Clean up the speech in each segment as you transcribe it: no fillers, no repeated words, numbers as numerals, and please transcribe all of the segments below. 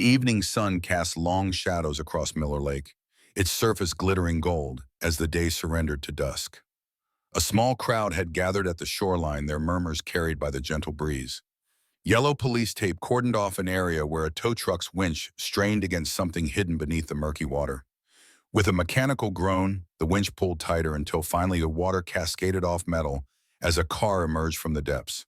evening sun cast long shadows across Miller Lake, its surface glittering gold as the day surrendered to dusk. A small crowd had gathered at the shoreline, their murmurs carried by the gentle breeze. Yellow police tape cordoned off an area where a tow truck's winch strained against something hidden beneath the murky water. With a mechanical groan, the winch pulled tighter until finally the water cascaded off metal as a car emerged from the depths.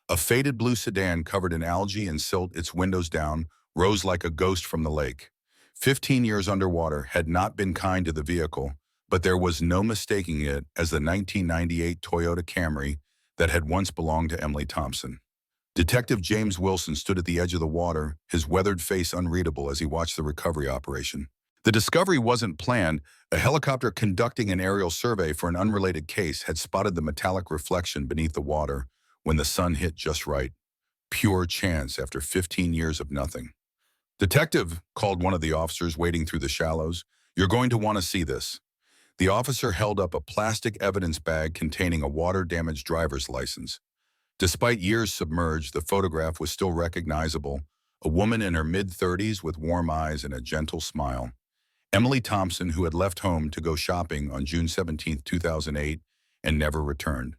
A faded blue sedan covered in algae and silt, its windows down, rose like a ghost from the lake. 15 years underwater had not been kind to the vehicle, but there was no mistaking it as the 1998 Toyota Camry that had once belonged to Emily Thompson. Detective James Wilson stood at the edge of the water, his weathered face unreadable as he watched the recovery operation. The discovery wasn't planned. A helicopter conducting an aerial survey for an unrelated case had spotted the metallic reflection beneath the water when the sun hit just right. Pure chance after 15 years of nothing. "Detective," called one of the officers wading through the shallows, "you're going to want to see this." The officer held up a plastic evidence bag containing a water-damaged driver's license. Despite years submerged, the photograph was still recognizable. A woman in her mid-30s with warm eyes and a gentle smile. Emily Thompson, who had left home to go shopping on June 17, 2008, and never returned.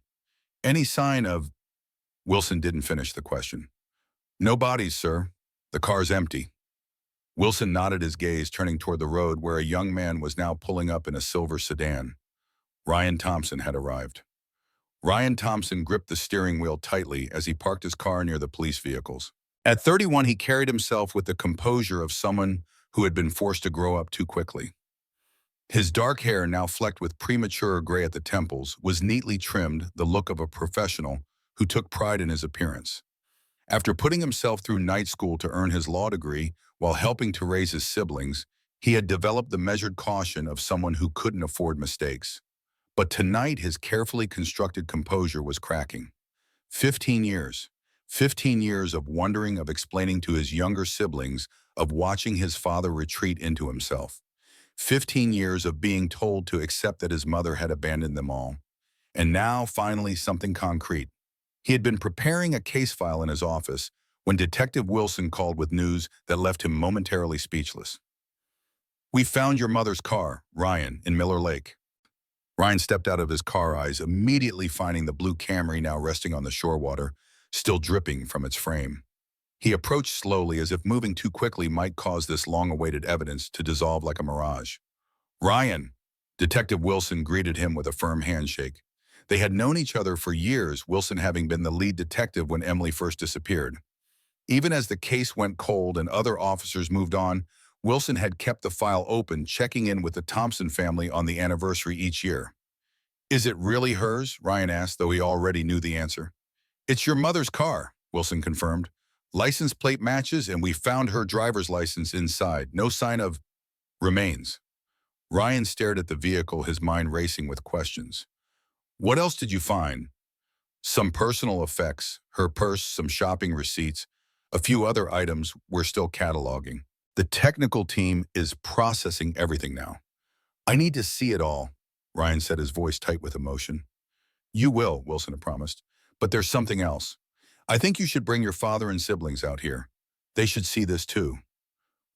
"Any sign of—" Wilson didn't finish the question. "No bodies, sir. The car's empty." Wilson nodded his gaze, turning toward the road where a young man was now pulling up in a silver sedan. Ryan Thompson had arrived. Ryan Thompson gripped the steering wheel tightly as he parked his car near the police vehicles. At 31, he carried himself with the composure of someone who had been forced to grow up too quickly. His dark hair, now flecked with premature gray at the temples, was neatly trimmed, the look of a professional who took pride in his appearance. After putting himself through night school to earn his law degree while helping to raise his siblings, he had developed the measured caution of someone who couldn't afford mistakes. But tonight, his carefully constructed composure was cracking. 15 years. 15 years of wondering, of explaining to his younger siblings, of watching his father retreat into himself. 15 years of being told to accept that his mother had abandoned them all. And now, finally, something concrete. He had been preparing a case file in his office when Detective Wilson called with news that left him momentarily speechless. "We found your mother's car, Ryan, in Miller Lake." Ryan stepped out of his car, eyes immediately finding the blue Camry now resting on the shore water, still dripping from its frame. He approached slowly, as if moving too quickly might cause this long-awaited evidence to dissolve like a mirage. "Ryan!" Detective Wilson greeted him with a firm handshake. They had known each other for years, Wilson having been the lead detective when Emily first disappeared. Even as the case went cold and other officers moved on, Wilson had kept the file open, checking in with the Thompson family on the anniversary each year. "Is it really hers?" Ryan asked, though he already knew the answer. "It's your mother's car," Wilson confirmed. "License plate matches, and we found her driver's license inside. No sign of remains." Ryan stared at the vehicle, his mind racing with questions. "What else did you find?" "Some personal effects, her purse, some shopping receipts, a few other items we're still cataloging. The technical team is processing everything now." "I need to see it all," Ryan said, his voice tight with emotion. "You will," Wilson had promised. "But there's something else. I think you should bring your father and siblings out here. They should see this too."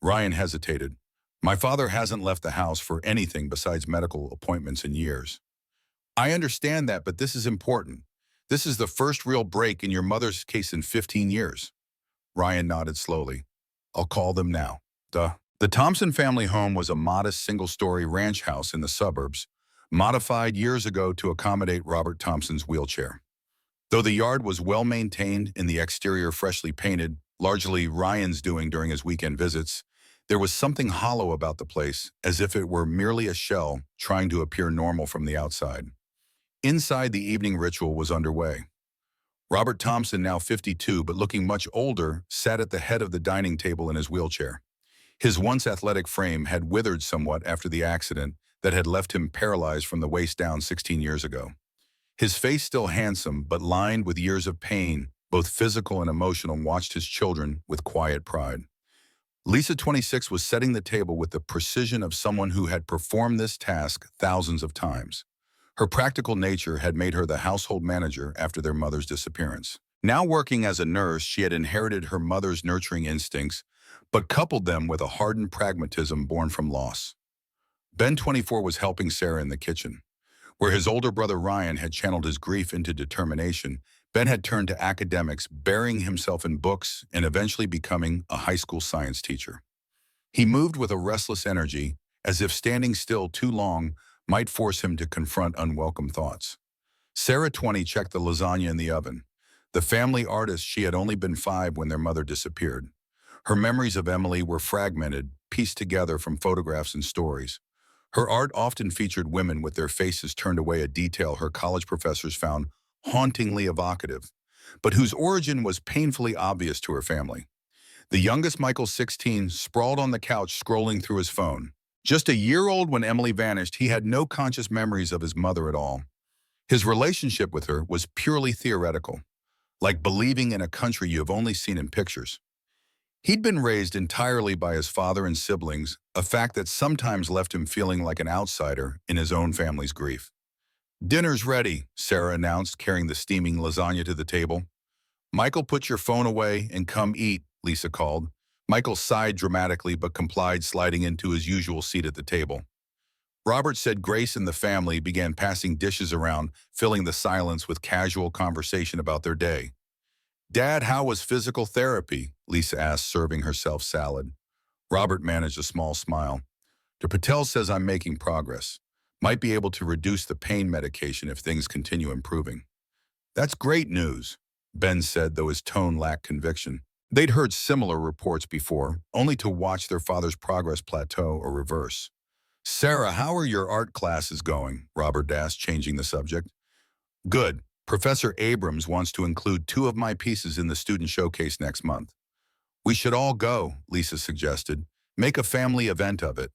Ryan hesitated. "My father hasn't left the house for anything besides medical appointments in years." "I understand that, but this is important. This is the first real break in your mother's case in 15 years. Ryan nodded slowly. "I'll call them now." The Thompson family home was a modest single-story ranch house in the suburbs, modified years ago to accommodate Robert Thompson's wheelchair. Though the yard was well-maintained and the exterior freshly painted, largely Ryan's doing during his weekend visits, there was something hollow about the place, as if it were merely a shell trying to appear normal from the outside. Inside, the evening ritual was underway. Robert Thompson, now 52 but looking much older, sat at the head of the dining table in his wheelchair. His once athletic frame had withered somewhat after the accident that had left him paralyzed from the waist down 16 years ago. His face still handsome, but lined with years of pain, both physical and emotional, watched his children with quiet pride. Lisa, 26, was setting the table with the precision of someone who had performed this task thousands of times. Her practical nature had made her the household manager after their mother's disappearance. Now working as a nurse, she had inherited her mother's nurturing instincts, but coupled them with a hardened pragmatism born from loss. Ben, 24, was helping Sarah in the kitchen. Where his older brother Ryan had channeled his grief into determination, Ben had turned to academics, burying himself in books and eventually becoming a high school science teacher. He moved with a restless energy, as if standing still too long might force him to confront unwelcome thoughts. Sarah, 20, checked the lasagna in the oven. The family artist, she had only been 5 when their mother disappeared. Her memories of Emily were fragmented, pieced together from photographs and stories. Her art often featured women with their faces turned away, a detail her college professors found hauntingly evocative, but whose origin was painfully obvious to her family. The youngest, Michael, 16, sprawled on the couch scrolling through his phone. Just a year old when Emily vanished, he had no conscious memories of his mother at all. His relationship with her was purely theoretical, like believing in a country you have only seen in pictures. He'd been raised entirely by his father and siblings, a fact that sometimes left him feeling like an outsider in his own family's grief. "Dinner's ready," Sarah announced, carrying the steaming lasagna to the table. "Michael, put your phone away and come eat," Lisa called. Michael sighed dramatically but complied, sliding into his usual seat at the table. Robert said grace and the family began passing dishes around, filling the silence with casual conversation about their day. "Dad, how was physical therapy?" Lisa asked, serving herself salad. Robert managed a small smile. "Dr. Patel says I'm making progress. Might be able to reduce the pain medication if things continue improving." "That's great news," Ben said, though his tone lacked conviction. They'd heard similar reports before, only to watch their father's progress plateau or reverse. "Sarah, how are your art classes going?" Robert asked, changing the subject. "Good. Professor Abrams wants to include 2 of my pieces in the student showcase next month." "We should all go," Lisa suggested. "Make a family event of it."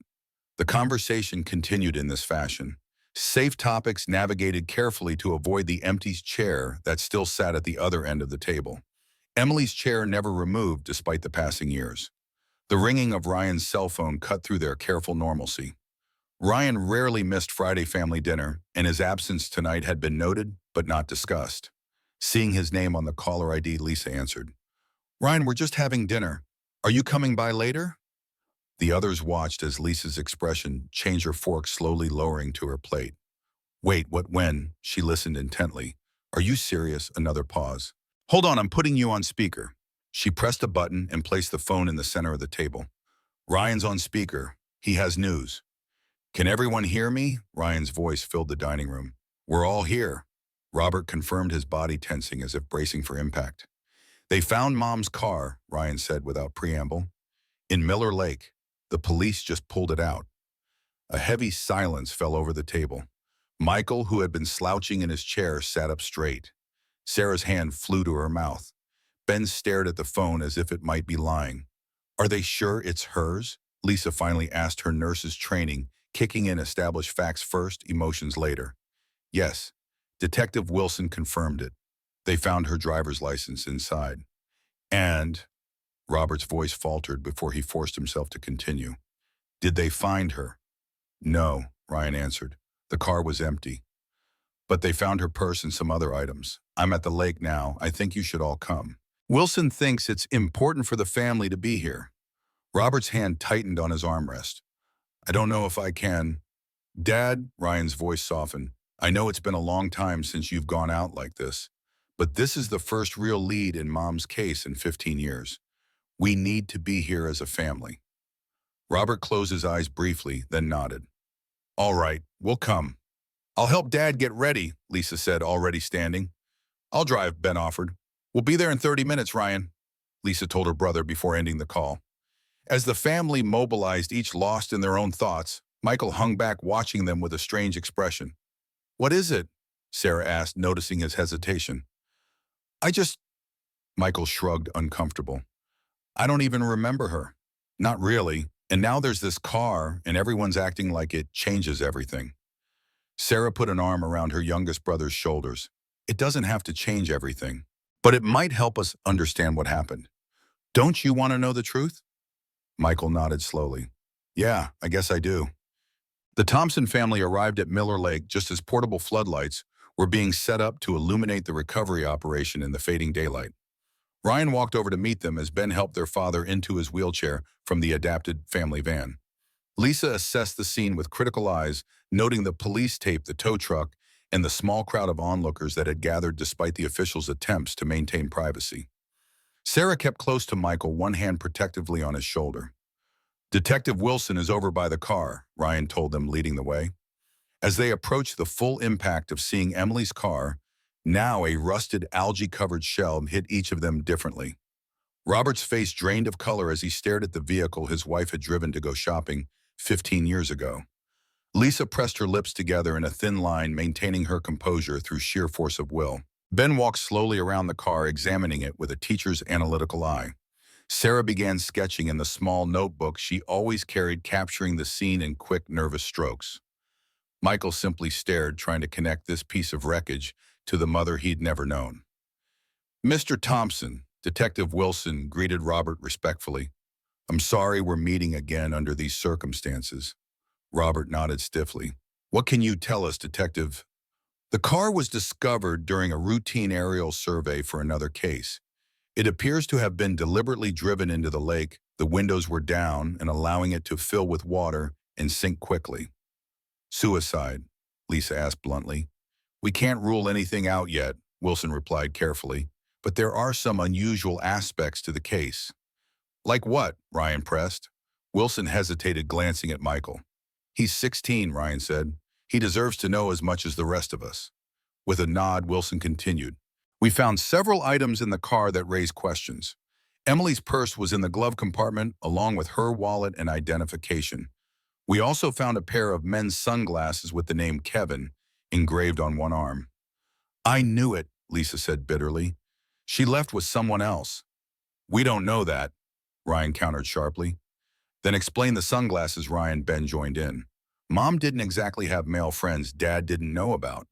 The conversation continued in this fashion. Safe topics navigated carefully to avoid the empty chair that still sat at the other end of the table. Emily's chair never removed despite the passing years. The ringing of Ryan's cell phone cut through their careful normalcy. Ryan rarely missed Friday family dinner, and his absence tonight had been noted but not discussed. Seeing his name on the caller ID, Lisa answered. "Ryan, we're just having dinner. Are you coming by later?" The others watched as Lisa's expression changed, her fork slowly lowering to her plate. "Wait, what, when?" She listened intently. "Are you serious?" Another pause. "Hold on, I'm putting you on speaker." She pressed a button and placed the phone in the center of the table. "Ryan's on speaker. He has news." "Can everyone hear me?" Ryan's voice filled the dining room. "We're all here." Robert confirmed, his body tensing as if bracing for impact. "They found Mom's car," Ryan said without preamble. "In Miller Lake. The police just pulled it out." A heavy silence fell over the table. Michael, who had been slouching in his chair, sat up straight. Sarah's hand flew to her mouth. Ben stared at the phone as if it might be lying. "Are they sure it's hers?" Lisa finally asked, her nurse's training kicking in, established facts first, emotions later. "Yes." Detective Wilson confirmed it. "They found her driver's license inside." "And," Robert's voice faltered before he forced himself to continue, "did they find her?" "No," Ryan answered. "The car was empty. But they found her purse and some other items. I'm at the lake now. I think you should all come. Wilson thinks it's important for the family to be here." Robert's hand tightened on his armrest. "I don't know if I can." "Dad," Ryan's voice softened, "I know it's been a long time since you've gone out like this, but this is the first real lead in Mom's case in 15 years. We need to be here as a family." Robert closed his eyes briefly, then nodded. "All right, we'll come." "I'll help Dad get ready," Lisa said, already standing. "I'll drive," Ben offered. "We'll be there in 30 minutes, Ryan," Lisa told her brother before ending the call. As the family mobilized, each lost in their own thoughts, Michael hung back, watching them with a strange expression. "What is it?" Sarah asked, noticing his hesitation. "I just—" Michael shrugged, uncomfortable. "I don't even remember her." "Not really. And now there's this car, and everyone's acting like it changes everything." Sarah put an arm around her youngest brother's shoulders. "It doesn't have to change everything, but it might help us understand what happened. Don't you want to know the truth?" Michael nodded slowly. "Yeah, I guess I do." The Thompson family arrived at Miller Lake just as portable floodlights were being set up to illuminate the recovery operation in the fading daylight. Ryan walked over to meet them as Ben helped their father into his wheelchair from the adapted family van. Lisa assessed the scene with critical eyes, noting the police tape, the tow truck, and the small crowd of onlookers that had gathered despite the officials' attempts to maintain privacy. Sarah kept close to Michael, one hand protectively on his shoulder. "Detective Wilson is over by the car," Ryan told them, leading the way. As they approached the full impact of seeing Emily's car, now a rusted, algae-covered shell hit each of them differently. Robert's face drained of color as he stared at the vehicle his wife had driven to go shopping 15 years ago. Lisa pressed her lips together in a thin line, maintaining her composure through sheer force of will. Ben walked slowly around the car, examining it with a teacher's analytical eye. Sarah began sketching in the small notebook she always carried, capturing the scene in quick, nervous strokes. Michael simply stared, trying to connect this piece of wreckage to the mother he'd never known. "Mr. Thompson," Detective Wilson greeted Robert respectfully. "I'm sorry we're meeting again under these circumstances." Robert nodded stiffly. "What can you tell us, Detective?" "The car was discovered during a routine aerial survey for another case. It appears to have been deliberately driven into the lake. The windows were down and allowing it to fill with water and sink quickly." "Suicide?" Lisa asked bluntly. "We can't rule anything out yet," Wilson replied carefully, "but there are some unusual aspects to the case." "Like what?" Ryan pressed. Wilson hesitated, glancing at Michael. "He's 16, Ryan said. "He deserves to know as much as the rest of us." With a nod, Wilson continued. "We found several items in the car that raised questions. Emily's purse was in the glove compartment, along with her wallet and identification. We also found a pair of men's sunglasses with the name Kevin engraved on one arm." "I knew it," Lisa said bitterly. "She left with someone else." "We don't know that," Ryan countered sharply. "Then explain the sunglasses," Ben joined in. "Mom didn't exactly have male friends Dad didn't know about."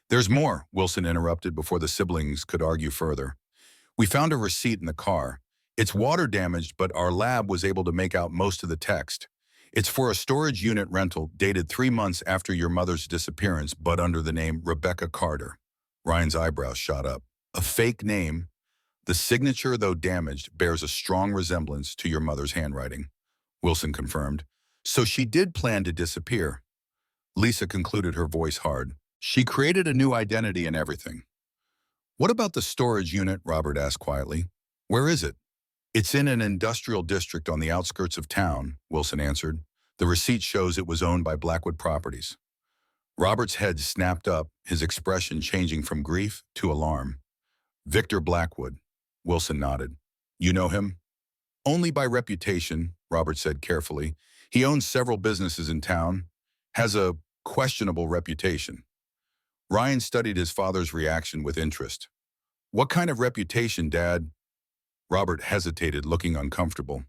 "There's more," Wilson interrupted before the siblings could argue further. "We found a receipt in the car. It's water damaged, but our lab was able to make out most of the text. It's for a storage unit rental dated 3 months after your mother's disappearance, but under the name Rebecca Carter." Ryan's eyebrows shot up. "A fake name? The signature, though damaged, bears a strong resemblance to your mother's handwriting," Wilson confirmed. "So she did plan to disappear." Lisa concluded, her voice hard. "She created a new identity and everything." "What about the storage unit?" Robert asked quietly. "Where is it?" "It's in an industrial district on the outskirts of town," Wilson answered. "The receipt shows it was owned by Blackwood Properties." Robert's head snapped up, his expression changing from grief to alarm. "Victor Blackwood," Wilson nodded. "You know him?" "Only by reputation," Robert said carefully. "He owns several businesses in town. Has a questionable reputation." Ryan studied his father's reaction with interest. "What kind of reputation, Dad?" Robert hesitated, looking uncomfortable.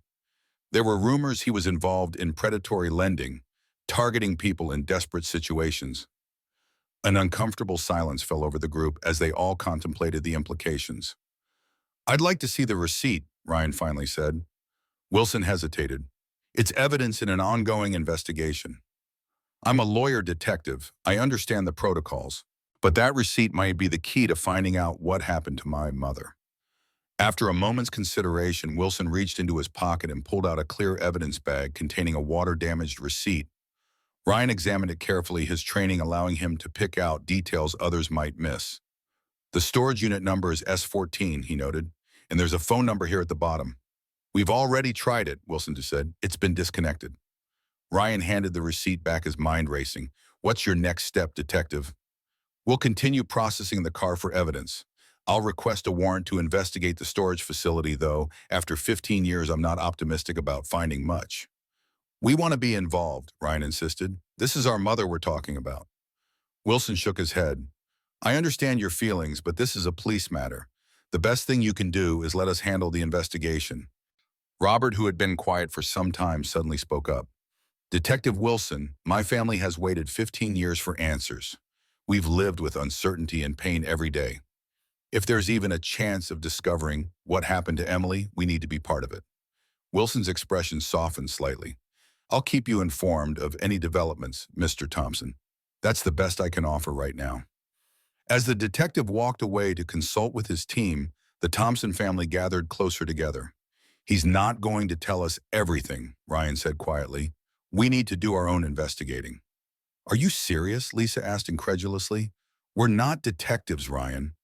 "There were rumors he was involved in predatory lending, targeting people in desperate situations." An uncomfortable silence fell over the group as they all contemplated the implications. "I'd like to see the receipt," Ryan finally said. Wilson hesitated. "It's evidence in an ongoing investigation." "I'm a lawyer, Detective. I understand the protocols. But that receipt might be the key to finding out what happened to my mother." After a moment's consideration, Wilson reached into his pocket and pulled out a clear evidence bag containing a water-damaged receipt. Ryan examined it carefully, his training allowing him to pick out details others might miss. "The storage unit number is S14, he noted, "and there's a phone number here at the bottom." "We've already tried it," Wilson just said. "It's been disconnected." Ryan handed the receipt back, his mind racing. "What's your next step, Detective?" "We'll continue processing the car for evidence. I'll request a warrant to investigate the storage facility, though after 15 years I'm not optimistic about finding much." "We want to be involved," Ryan insisted. "This is our mother we're talking about." Wilson shook his head. "I understand your feelings, but this is a police matter. The best thing you can do is let us handle the investigation." Robert, who had been quiet for some time, suddenly spoke up. "Detective Wilson, my family has waited 15 years for answers. We've lived with uncertainty and pain every day. If there's even a chance of discovering what happened to Emily, we need to be part of it." Wilson's expression softened slightly. "I'll keep you informed of any developments, Mr. Thompson. That's the best I can offer right now." As the detective walked away to consult with his team, the Thompson family gathered closer together. He's not going to tell us everything, Ryan said quietly. We need to do our own investigating. Are you serious? Lisa asked incredulously. We're not detectives, Ryan.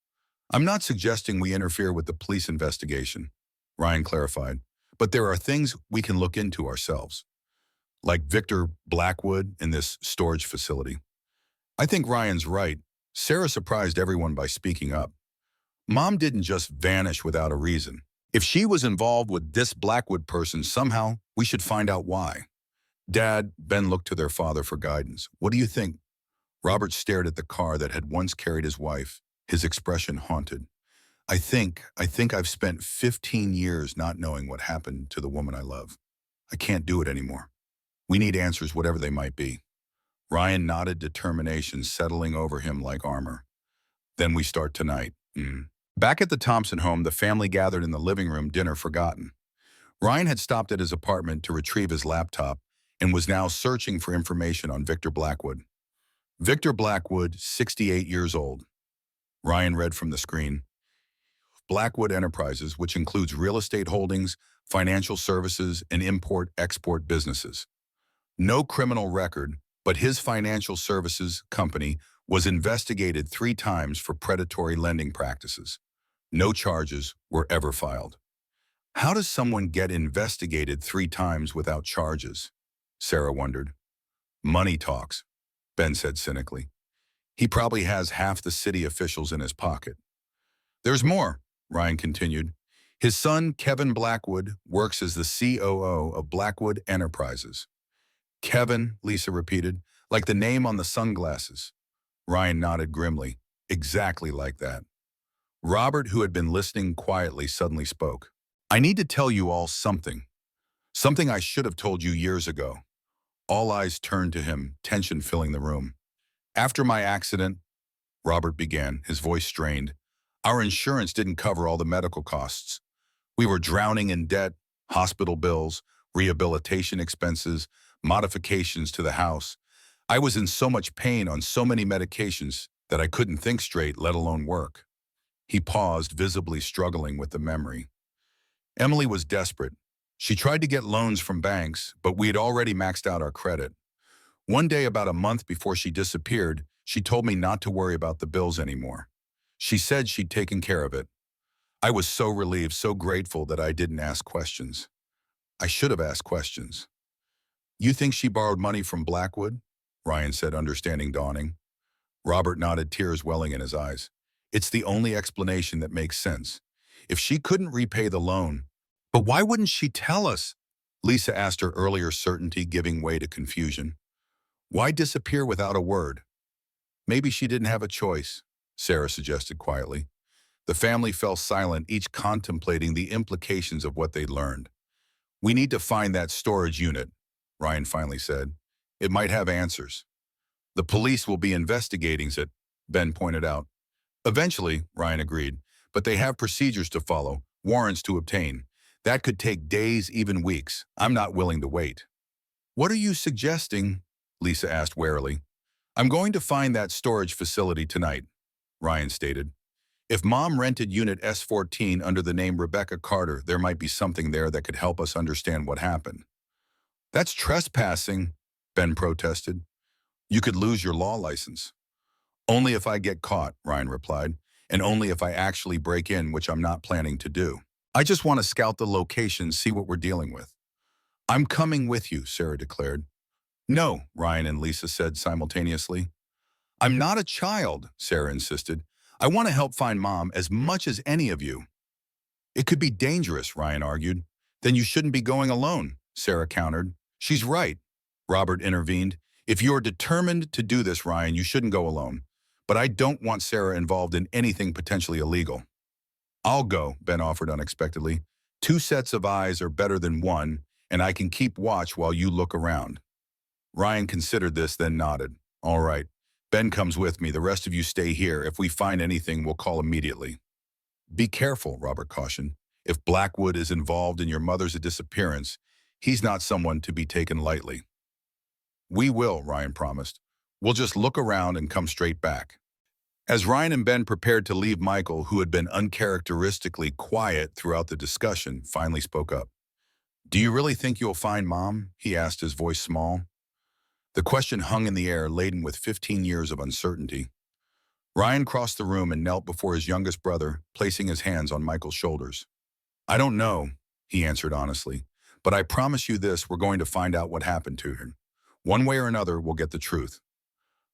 I'm not suggesting we interfere with the police investigation, Ryan clarified. But there are things we can look into ourselves, like Victor Blackwood in this storage facility. I think Ryan's right. Sarah surprised everyone by speaking up. Mom didn't just vanish without a reason. If she was involved with this Blackwood person somehow, we should find out why. Dad, Ben looked to their father for guidance. What do you think? Robert stared at the car that had once carried his wife, his expression haunted. I think I've spent 15 years not knowing what happened to the woman I love. I can't do it anymore. We need answers, whatever they might be. Ryan nodded, determination settling over him like armor. Then we start tonight. Back at the Thompson home, the family gathered in the living room, dinner forgotten. Ryan had stopped at his apartment to retrieve his laptop and was now searching for information on Victor Blackwood. Victor Blackwood, 68 years old. Ryan read from the screen. Blackwood Enterprises, which includes real estate holdings, financial services, and import-export businesses. No criminal record, but his financial services company was investigated 3 times for predatory lending practices. No charges were ever filed. How does someone get investigated 3 times without charges? Sarah wondered. Money talks, Ben said cynically. He probably has half the city officials in his pocket. There's more, Ryan continued. His son, Kevin Blackwood, works as the COO of Blackwood Enterprises. Kevin, Lisa repeated, like the name on the sunglasses. Ryan nodded grimly. Exactly like that. Robert, who had been listening quietly, suddenly spoke. I need to tell you all something. Something I should have told you years ago. All eyes turned to him, tension filling the room. After my accident, Robert began, his voice strained, our insurance didn't cover all the medical costs. We were drowning in debt, hospital bills, rehabilitation expenses, modifications to the house. I was in so much pain on so many medications that I couldn't think straight, let alone work. He paused, visibly struggling with the memory. Emily was desperate. She tried to get loans from banks, but we had already maxed out our credit. One day, about a month before she disappeared, she told me not to worry about the bills anymore. She said she'd taken care of it. I was so relieved, so grateful that I didn't ask questions. I should have asked questions. You think she borrowed money from Blackwood? Ryan said, understanding dawning. Robert nodded, tears welling in his eyes. It's the only explanation that makes sense. If she couldn't repay the loan, but why wouldn't she tell us? Lisa asked, her earlier certainty giving way to confusion. Why disappear without a word? Maybe she didn't have a choice, Sarah suggested quietly. The family fell silent, each contemplating the implications of what they'd learned. We need to find that storage unit, Ryan finally said. It might have answers. The police will be investigating it, Ben pointed out. Eventually, Ryan agreed, but they have procedures to follow, warrants to obtain. That could take days, even weeks. I'm not willing to wait. What are you suggesting? Lisa asked warily. I'm going to find that storage facility tonight, Ryan stated. If Mom rented Unit S14 under the name Rebecca Carter, there might be something there that could help us understand what happened. That's trespassing, Ben protested. You could lose your law license. Only if I get caught, Ryan replied, and only if I actually break in, which I'm not planning to do. I just want to scout the location, see what we're dealing with. I'm coming with you, Sarah declared. No, Ryan and Lisa said simultaneously. I'm not a child, Sarah insisted. I want to help find Mom as much as any of you. It could be dangerous, Ryan argued. Then you shouldn't be going alone, Sarah countered. She's right, Robert intervened. If you're determined to do this, Ryan, you shouldn't go alone. But I don't want Sarah involved in anything potentially illegal. I'll go, Ben offered unexpectedly. 2 sets of eyes are better than one, and I can keep watch while you look around. Ryan considered this, then nodded. All right. Ben comes with me. The rest of you stay here. If we find anything, we'll call immediately. Be careful, Robert cautioned. If Blackwood is involved in your mother's disappearance, he's not someone to be taken lightly. We will, Ryan promised. We'll just look around and come straight back. As Ryan and Ben prepared to leave, Michael, who had been uncharacteristically quiet throughout the discussion, finally spoke up. "Do you really think you'll find Mom?" he asked, his voice small. The question hung in the air, laden with 15 years of uncertainty. Ryan crossed the room and knelt before his youngest brother, placing his hands on Michael's shoulders. "I don't know," he answered honestly, "but I promise you this, we're going to find out what happened to her. One way or another, we'll get the truth."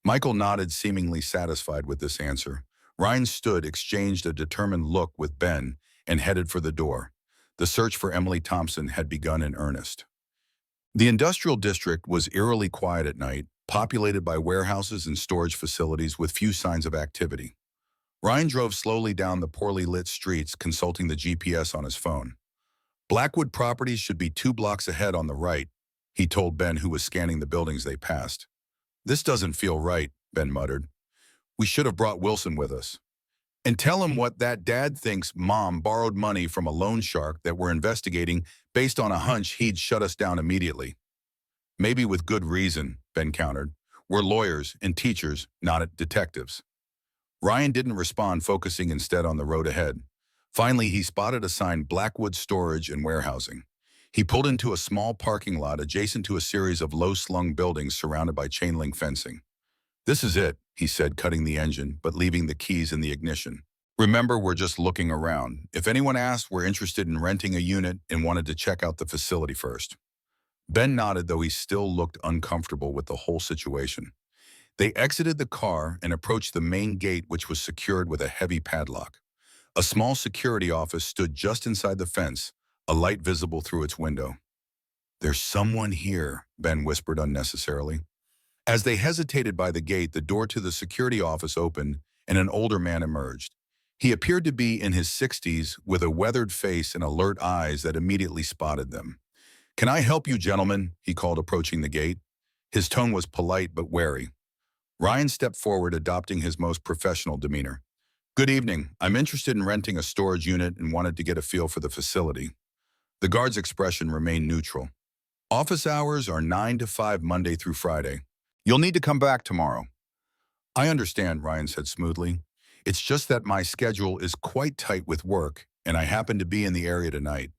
Michael nodded, seemingly satisfied with this answer. Ryan stood, exchanged a determined look with Ben, and headed for the door. The search for Emily Thompson had begun in earnest. The industrial district was eerily quiet at night, populated by warehouses and storage facilities with few signs of activity. Ryan drove slowly down the poorly lit streets, consulting the GPS on his phone. "Blackwood Properties should be 2 blocks ahead on the right," he told Ben, who was scanning the buildings they passed. "This doesn't feel right," Ben muttered. "We should have brought Wilson with us. And tell him what that dad thinks Mom borrowed money from a loan shark that we're investigating based on a hunch he'd shut us down immediately." "Maybe with good reason," Ben countered. "We're lawyers and teachers, not detectives." Ryan didn't respond, focusing instead on the road ahead. Finally, he spotted a sign, "Blackwood Storage and Warehousing." He pulled into a small parking lot adjacent to a series of low-slung buildings surrounded by chain-link fencing. "This is it," he said, cutting the engine, but leaving the keys in the ignition. "Remember, we're just looking around. If anyone asks, we're interested in renting a unit and wanted to check out the facility first." Ben nodded, though he still looked uncomfortable with the whole situation. They exited the car and approached the main gate, which was secured with a heavy padlock. A small security office stood just inside the fence, a light visible through its window. "There's someone here," Ben whispered unnecessarily. As they hesitated by the gate, the door to the security office opened and an older man emerged. He appeared to be in his 60s, with a weathered face and alert eyes that immediately spotted them. "Can I help you, gentlemen?" he called, approaching the gate. His tone was polite but wary. Ryan stepped forward, adopting his most professional demeanor. "Good evening. I'm interested in renting a storage unit and wanted to get a feel for the facility." The guard's expression remained neutral. "Office hours are 9 to 5 Monday through Friday. You'll need to come back tomorrow." "I understand," Ryan said smoothly. "It's just that my schedule is quite tight with work, and I happen to be in the area tonight.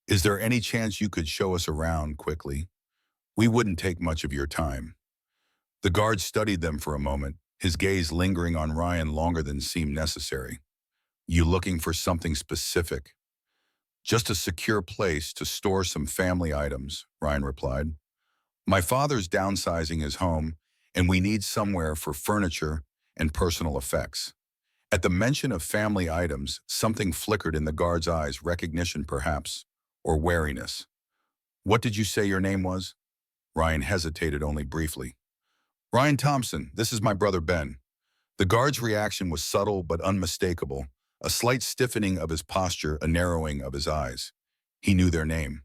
Is there any chance you could show us around quickly? We wouldn't take much of your time." The guard studied them for a moment, his gaze lingering on Ryan longer than seemed necessary. "You looking for something specific?" "Just a secure place to store some family items," Ryan replied. "My father's downsizing his home, and we need somewhere for furniture and personal effects." At the mention of family items, something flickered in the guard's eyes, recognition perhaps, or wariness. "What did you say your name was?" Ryan hesitated only briefly. "Ryan Thompson. This is my brother Ben." The guard's reaction was subtle but unmistakable, a slight stiffening of his posture, a narrowing of his eyes. He knew their name.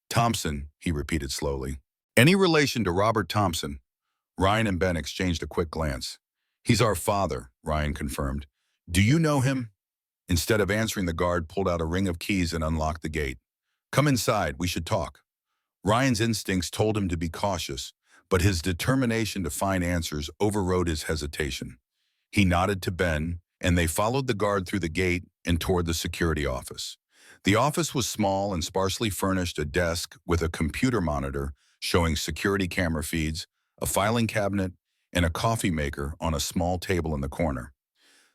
"Thompson," he repeated slowly. "Any relation to Robert Thompson?" Ryan and Ben exchanged a quick glance. "He's our father," Ryan confirmed. "Do you know him?" Instead of answering, the guard pulled out a ring of keys and unlocked the gate. "Come inside, we should talk." Ryan's instincts told him to be cautious, but his determination to find answers overrode his hesitation. He nodded to Ben, and they followed the guard through the gate and toward the security office. The office was small and sparsely furnished, a desk with a computer monitor showing security camera feeds, a filing cabinet, and a coffee maker on a small table in the corner.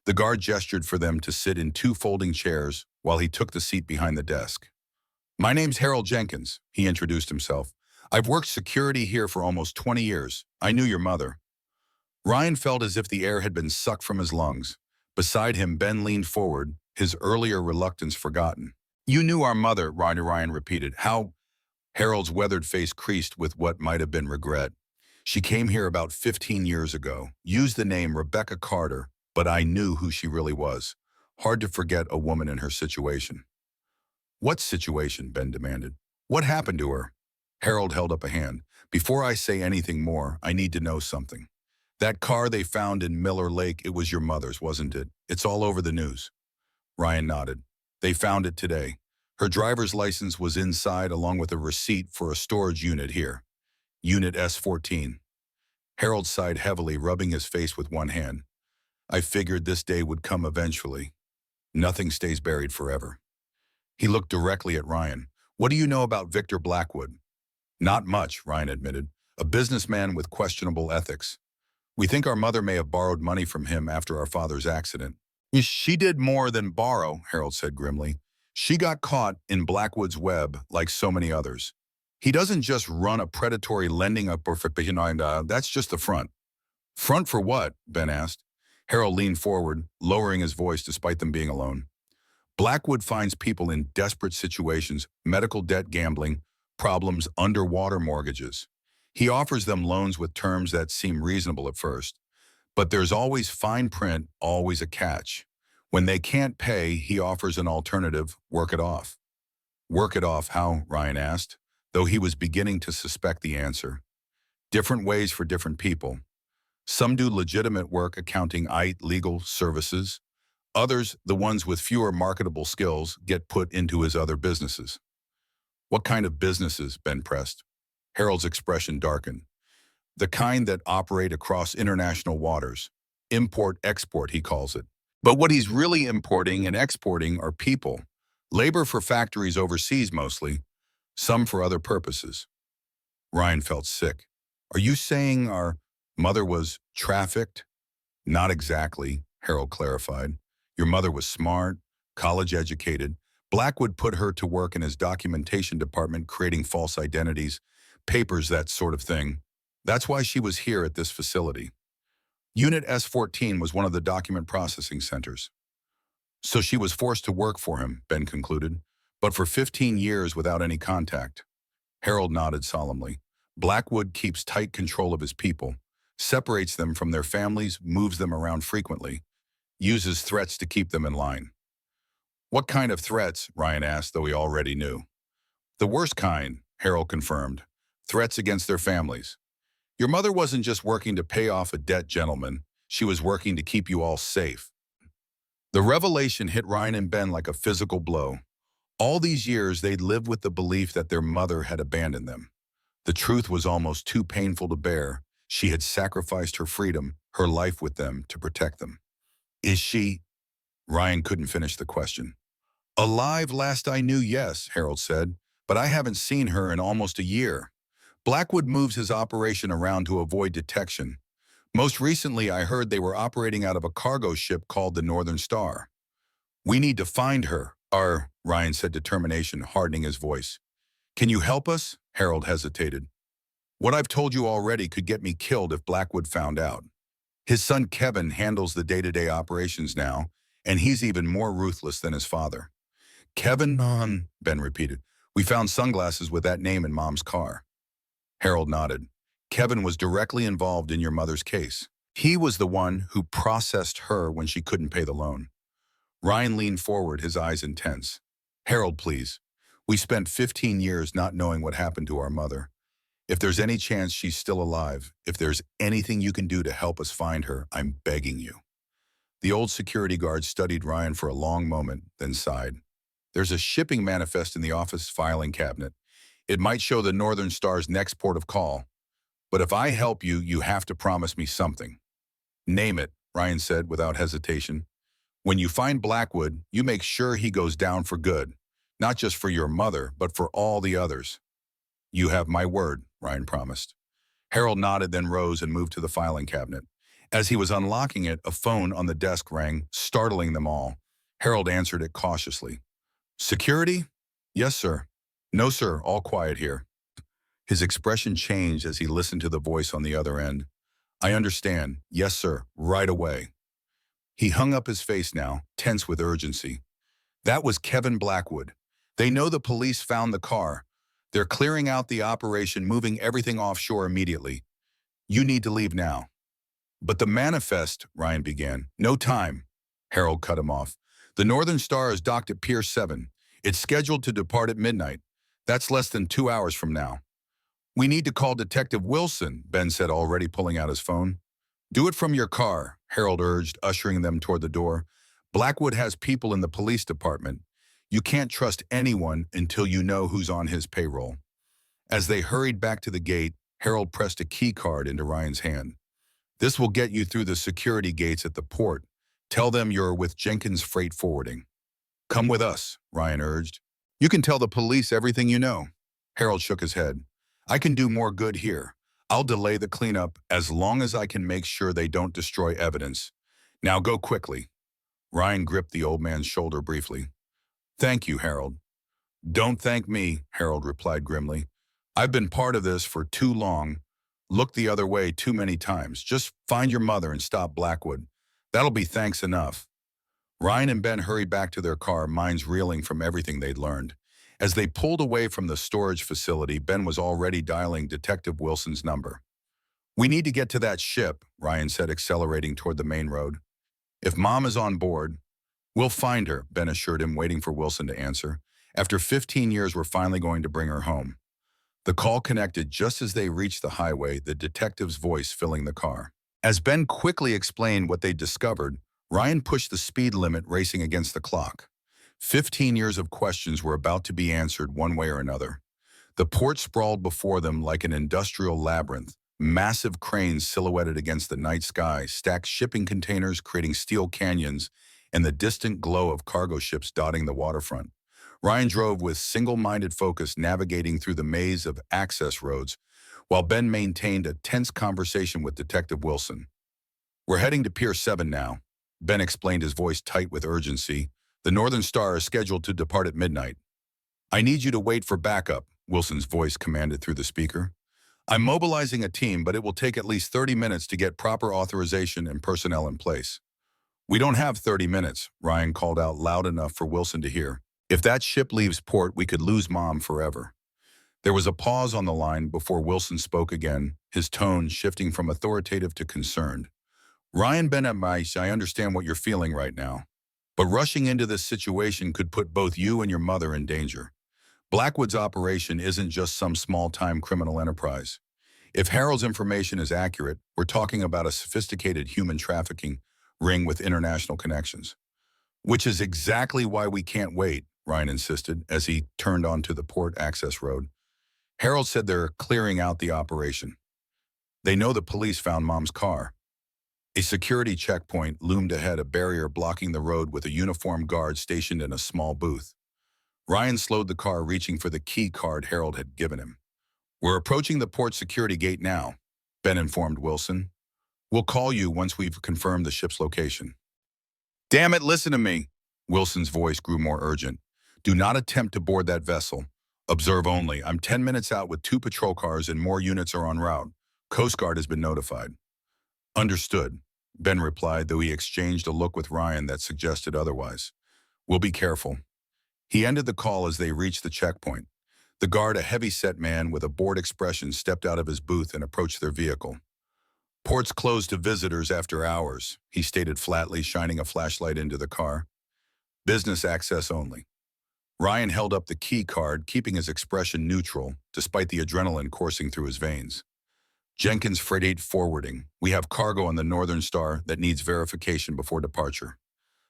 The guard gestured for them to sit in 2 folding chairs while he took the seat behind the desk. "My name's Harold Jenkins," he introduced himself. "I've worked security here for almost 20 years. I knew your mother." Ryan felt as if the air had been sucked from his lungs. Beside him, Ben leaned forward, his earlier reluctance forgotten. "You knew our mother," Ryan repeated. "How?" Harold's weathered face creased with what might have been regret. "She came here about 15 years ago, used the name Rebecca Carter, but I knew who she really was. Hard to forget a woman in her situation." "What situation?" Ben demanded. "What happened to her?" Harold held up a hand. "Before I say anything more, I need to know something. That car they found in Miller Lake, it was your mother's, wasn't it? It's all over the news." Ryan nodded. "They found it today. Her driver's license was inside, along with a receipt for a storage unit here. Unit S14. Harold sighed heavily, rubbing his face with one hand. I figured this day would come eventually. Nothing stays buried forever. He looked directly at Ryan. What do you know about Victor Blackwood? Not much, Ryan admitted. A businessman with questionable ethics. We think our mother may have borrowed money from him after our father's accident. She did more than borrow, Harold said grimly. She got caught in Blackwood's web like so many others. He doesn't just run a predatory lending up or that's just the front. Front for what? Ben asked. Harold leaned forward, lowering his voice despite them being alone. Blackwood finds people in desperate situations, medical debt, gambling, problems, underwater mortgages. He offers them loans with terms that seem reasonable at first. But there's always fine print, always a catch. When they can't pay, he offers an alternative, work it off. Work it off how? Ryan asked, though he was beginning to suspect the answer. Different ways for different people. Some do legitimate work, accounting, IT, legal services. Others, the ones with fewer marketable skills, get put into his other businesses. What kind of businesses? Ben pressed. Harold's expression darkened. The kind that operate across international waters. Import-export, he calls it. But what he's really importing and exporting are people. Labor for factories overseas mostly, some for other purposes. Ryan felt sick. Are you saying our mother was trafficked? Not exactly, Harold clarified. Your mother was smart, college-educated. Blackwood put her to work in his documentation department creating false identities, papers, that sort of thing. That's why she was here at this facility. Unit S14 was one of the document processing centers. So she was forced to work for him, Ben concluded, but for 15 years without any contact. Harold nodded solemnly. Blackwood keeps tight control of his people, separates them from their families, moves them around frequently, uses threats to keep them in line. What kind of threats? Ryan asked, though he already knew. The worst kind, Harold confirmed. Threats against their families. Your mother wasn't just working to pay off a debt, gentlemen. She was working to keep you all safe. The revelation hit Ryan and Ben like a physical blow. All these years, they'd lived with the belief that their mother had abandoned them. The truth was almost too painful to bear. She had sacrificed her freedom, her life with them, to protect them. Is she? Ryan couldn't finish the question. Alive last I knew, yes, Harold said, but I haven't seen her in almost a year. Blackwood moves his operation around to avoid detection. Most recently, I heard they were operating out of a cargo ship called the Northern Star. We need to find her, Ryan said, determination hardening his voice. Can you help us? Harold hesitated. What I've told you already could get me killed if Blackwood found out. His son Kevin handles the day-to-day operations now, and he's even more ruthless than his father. Kevin, Ben repeated. We found sunglasses with that name in Mom's car. Harold nodded. Kevin was directly involved in your mother's case. He was the one who processed her when she couldn't pay the loan. Ryan leaned forward, his eyes intense. Harold, please. We spent 15 years not knowing what happened to our mother. If there's any chance she's still alive, if there's anything you can do to help us find her, I'm begging you. The old security guard studied Ryan for a long moment, then sighed. There's a shipping manifest in the office filing cabinet. It might show the Northern Star's next port of call. But if I help you, you have to promise me something. Name it, Ryan said without hesitation. When you find Blackwood, you make sure he goes down for good. Not just for your mother, but for all the others. You have my word, Ryan promised. Harold nodded, then rose and moved to the filing cabinet. As he was unlocking it, a phone on the desk rang, startling them all. Harold answered it cautiously. Security? Yes, sir. No, sir, all quiet here. His expression changed as he listened to the voice on the other end. I understand. Yes, sir, right away. He hung up his face now, tense with urgency. That was Kevin Blackwood. They know the police found the car. They're clearing out the operation, moving everything offshore immediately. You need to leave now. But the manifest, Ryan began. No time. Harold cut him off. The Northern Star is docked at Pier 7. It's scheduled to depart at midnight. That's less than 2 hours from now. We need to call Detective Wilson, Ben said, already pulling out his phone. Do it from your car, Harold urged, ushering them toward the door. Blackwood has people in the police department. You can't trust anyone until you know who's on his payroll. As they hurried back to the gate, Harold pressed a key card into Ryan's hand. This will get you through the security gates at the port. Tell them you're with Jenkins Freight Forwarding. Come with us, Ryan urged. You can tell the police everything you know. Harold shook his head. I can do more good here. I'll delay the cleanup as long as I can make sure they don't destroy evidence. Now go quickly. Ryan gripped the old man's shoulder briefly. Thank you, Harold. Don't thank me, Harold replied grimly. I've been part of this for too long. Looked the other way too many times. Just find your mother and stop Blackwood. That'll be thanks enough. Ryan and Ben hurried back to their car, minds reeling from everything they'd learned. As they pulled away from the storage facility, Ben was already dialing Detective Wilson's number. We need to get to that ship, Ryan said, accelerating toward the main road. If Mom is on board, we'll find her, Ben assured him, waiting for Wilson to answer. After 15 years, we're finally going to bring her home. The call connected just as they reached the highway, the detective's voice filling the car. As Ben quickly explained what they'd discovered, Ryan pushed the speed limit, racing against the clock. 15 years of questions were about to be answered one way or another. The port sprawled before them like an industrial labyrinth. Massive cranes silhouetted against the night sky, stacked shipping containers creating steel canyons, and the distant glow of cargo ships dotting the waterfront. Ryan drove with single-minded focus, navigating through the maze of access roads, while Ben maintained a tense conversation with Detective Wilson. We're heading to Pier 7 now, Ben explained, his voice tight with urgency. The Northern Star is scheduled to depart at midnight. I need you to wait for backup, Wilson's voice commanded through the speaker. I'm mobilizing a team, but it will take at least 30 minutes to get proper authorization and personnel in place. We don't have 30 minutes, Ryan called out loud enough for Wilson to hear. If that ship leaves port, we could lose Mom forever. There was a pause on the line before Wilson spoke again, his tone shifting from authoritative to concerned. Ryan, Ben and Mice, I understand what you're feeling right now, but rushing into this situation could put both you and your mother in danger. Blackwood's operation isn't just some small-time criminal enterprise. If Harold's information is accurate, we're talking about a sophisticated human trafficking ring with international connections. Which is exactly why we can't wait, Ryan insisted as he turned onto the port access road. Harold said they're clearing out the operation. They know the police found Mom's car. A security checkpoint loomed ahead, a barrier blocking the road with a uniformed guard stationed in a small booth. Ryan slowed the car, reaching for the key card Harold had given him. We're approaching the port security gate now, Ben informed Wilson. We'll call you once we've confirmed the ship's location. Damn it, listen to me. Wilson's voice grew more urgent. Do not attempt to board that vessel. Observe only. I'm 10 minutes out with 2 patrol cars and more units are en route. Coast Guard has been notified. Understood, Ben replied, though he exchanged a look with Ryan that suggested otherwise. We'll be careful. He ended the call as they reached the checkpoint. The guard, a heavy-set man with a bored expression, stepped out of his booth and approached their vehicle. Port's closed to visitors after hours, he stated flatly, shining a flashlight into the car. Business access only. Ryan held up the key card, keeping his expression neutral, despite the adrenaline coursing through his veins. Jenkins Freight Forwarding. We have cargo on the Northern Star that needs verification before departure.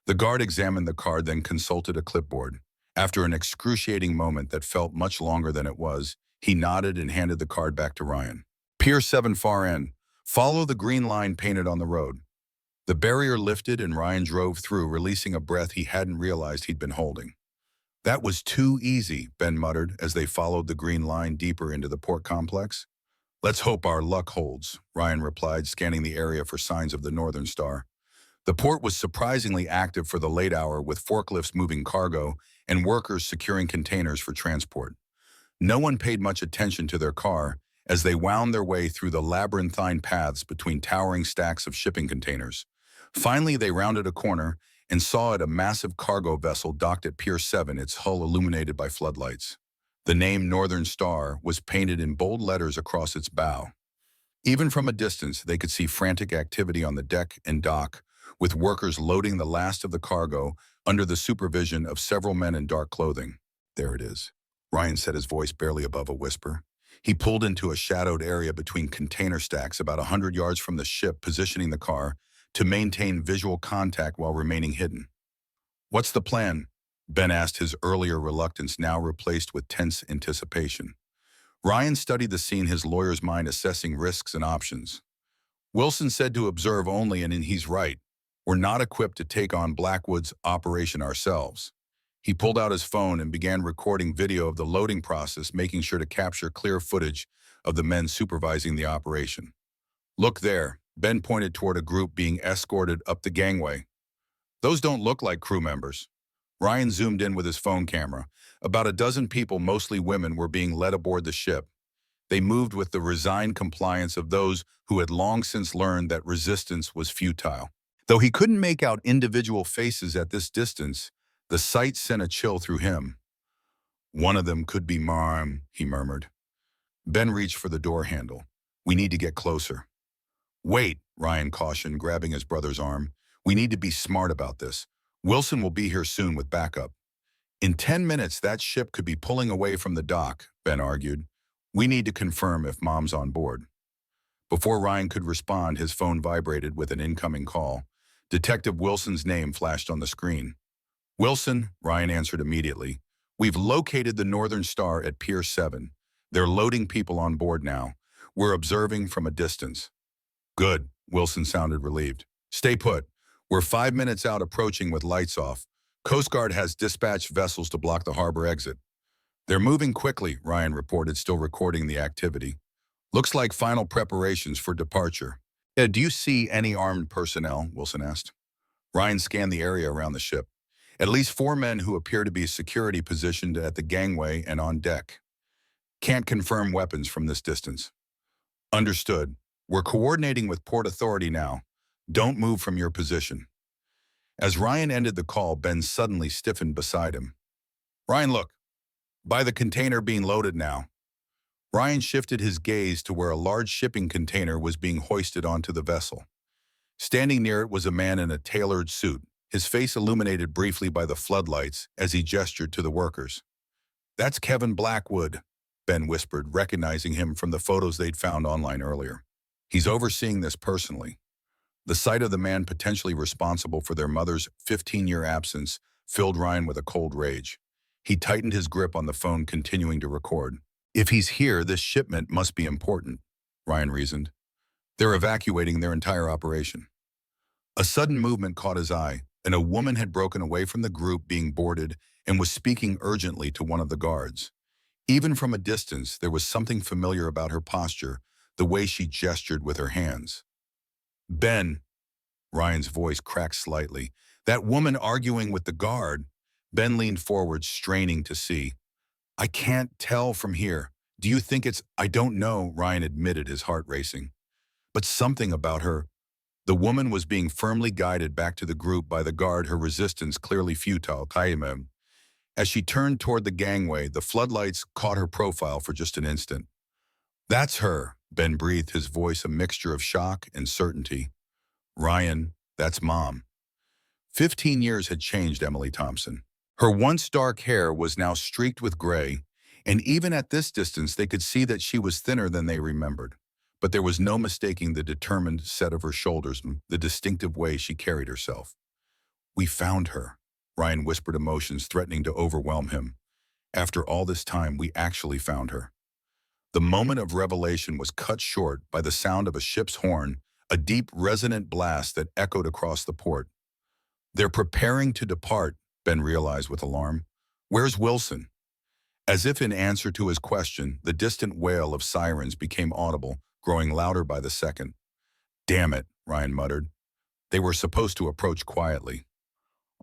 The guard examined the card, then consulted a clipboard. After an excruciating moment that felt much longer than it was, he nodded and handed the card back to Ryan. Pier 7 far end. Follow the green line painted on the road. The barrier lifted and Ryan drove through, releasing a breath he hadn't realized he'd been holding. That was too easy, Ben muttered as they followed the green line deeper into the port complex. Let's hope our luck holds, Ryan replied, scanning the area for signs of the Northern Star. The port was surprisingly active for the late hour, with forklifts moving cargo and workers securing containers for transport. No one paid much attention to their car as they wound their way through the labyrinthine paths between towering stacks of shipping containers. Finally, they rounded a corner and saw it, a massive cargo vessel docked at Pier 7, its hull illuminated by floodlights. The name Northern Star was painted in bold letters across its bow. Even from a distance, they could see frantic activity on the deck and dock, with workers loading the last of the cargo under the supervision of several men in dark clothing. There it is, Ryan said, his voice barely above a whisper. He pulled into a shadowed area between container stacks about 100 yards from the ship, positioning the car to maintain visual contact while remaining hidden. What's the plan? Ben asked, his earlier reluctance now replaced with tense anticipation. Ryan studied the scene, his lawyer's mind assessing risks and options. Wilson said to observe only, and he's right. We're not equipped to take on Blackwood's operation ourselves. He pulled out his phone and began recording video of the loading process, making sure to capture clear footage of the men supervising the operation. Look there, Ben pointed toward a group being escorted up the gangway. Those don't look like crew members. Ryan zoomed in with his phone camera. About a dozen people, mostly women, were being led aboard the ship. They moved with the resigned compliance of those who had long since learned that resistance was futile. Though he couldn't make out individual faces at this distance, the sight sent a chill through him. One of them could be Marm, he murmured. Ben reached for the door handle. We need to get closer. Wait, Ryan cautioned, grabbing his brother's arm. We need to be smart about this. Wilson will be here soon with backup. In 10 minutes, that ship could be pulling away from the dock, Ben argued. We need to confirm if Mom's on board. Before Ryan could respond, his phone vibrated with an incoming call. Detective Wilson's name flashed on the screen. Wilson, Ryan answered immediately. We've located the Northern Star at Pier 7. They're loading people on board now. We're observing from a distance. Good, Wilson sounded relieved. Stay put. We're 5 minutes out, approaching with lights off. Coast Guard has dispatched vessels to block the harbor exit. They're moving quickly, Ryan reported, still recording the activity. Looks like final preparations for departure. Do you see any armed personnel? Wilson asked. Ryan scanned the area around the ship. At least 4 men who appear to be security positioned at the gangway and on deck. Can't confirm weapons from this distance. Understood. We're coordinating with Port Authority now. Don't move from your position. As Ryan ended the call, Ben suddenly stiffened beside him. Ryan, look. By the container being loaded now. Ryan shifted his gaze to where a large shipping container was being hoisted onto the vessel. Standing near it was a man in a tailored suit, his face illuminated briefly by the floodlights as he gestured to the workers. That's Kevin Blackwood, Ben whispered, recognizing him from the photos they'd found online earlier. He's overseeing this personally. The sight of the man potentially responsible for their mother's 15-year absence filled Ryan with a cold rage. He tightened his grip on the phone, continuing to record. If he's here, this shipment must be important, Ryan reasoned. They're evacuating their entire operation. A sudden movement caught his eye, and a woman had broken away from the group being boarded and was speaking urgently to one of the guards. Even from a distance, there was something familiar about her posture, the way she gestured with her hands. Ben, Ryan's voice cracked slightly. That woman arguing with the guard. Ben leaned forward, straining to see. I can't tell from here. Do you think it's... I don't know, Ryan admitted, his heart racing. But something about her. The woman was being firmly guided back to the group by the guard, her resistance clearly futile. As she turned toward the gangway, the floodlights caught her profile for just an instant. That's her, Ben breathed, his voice a mixture of shock and certainty. Ryan, that's Mom. 15 years had changed Emily Thompson. Her once dark hair was now streaked with gray, and even at this distance they could see that she was thinner than they remembered. But there was no mistaking the determined set of her shoulders, the distinctive way she carried herself. We found her, Ryan whispered, emotions threatening to overwhelm him. After all this time, we actually found her. The moment of revelation was cut short by the sound of a ship's horn, a deep, resonant blast that echoed across the port. They're preparing to depart, Ben realized with alarm. Where's Wilson? As if in answer to his question, the distant wail of sirens became audible, growing louder by the second. Damn it, Ryan muttered. They were supposed to approach quietly.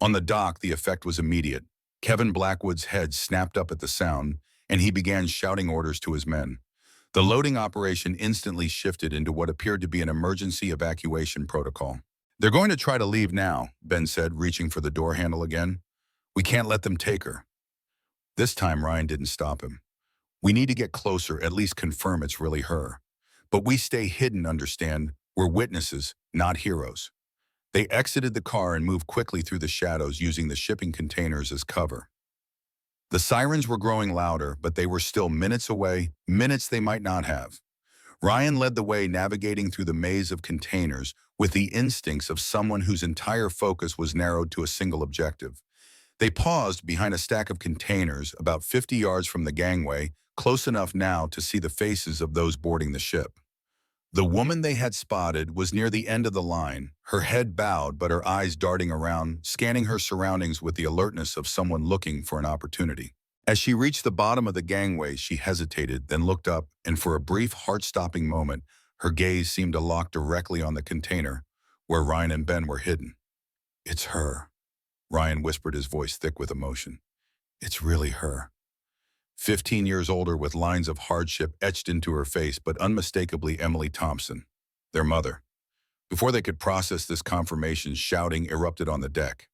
On the dock, the effect was immediate. Kevin Blackwood's head snapped up at the sound, and he began shouting orders to his men. The loading operation instantly shifted into what appeared to be an emergency evacuation protocol. They're going to try to leave now, Ben said, reaching for the door handle again. We can't let them take her. This time, Ryan didn't stop him. We need to get closer, at least confirm it's really her. But we stay hidden, understand? We're witnesses, not heroes. They exited the car and moved quickly through the shadows, using the shipping containers as cover. The sirens were growing louder, but they were still minutes away, minutes they might not have. Ryan led the way, navigating through the maze of containers with the instincts of someone whose entire focus was narrowed to a single objective. They paused behind a stack of containers about 50 yards from the gangway, close enough now to see the faces of those boarding the ship. The woman they had spotted was near the end of the line, her head bowed but her eyes darting around, scanning her surroundings with the alertness of someone looking for an opportunity. As she reached the bottom of the gangway, she hesitated, then looked up, and for a brief, heart-stopping moment, her gaze seemed to lock directly on the container where Ryan and Ben were hidden. "It's her," Ryan whispered, his voice thick with emotion. "It's really her." 15 years older with lines of hardship etched into her face, but unmistakably Emily Thompson, their mother. Before they could process this confirmation, shouting erupted on the deck.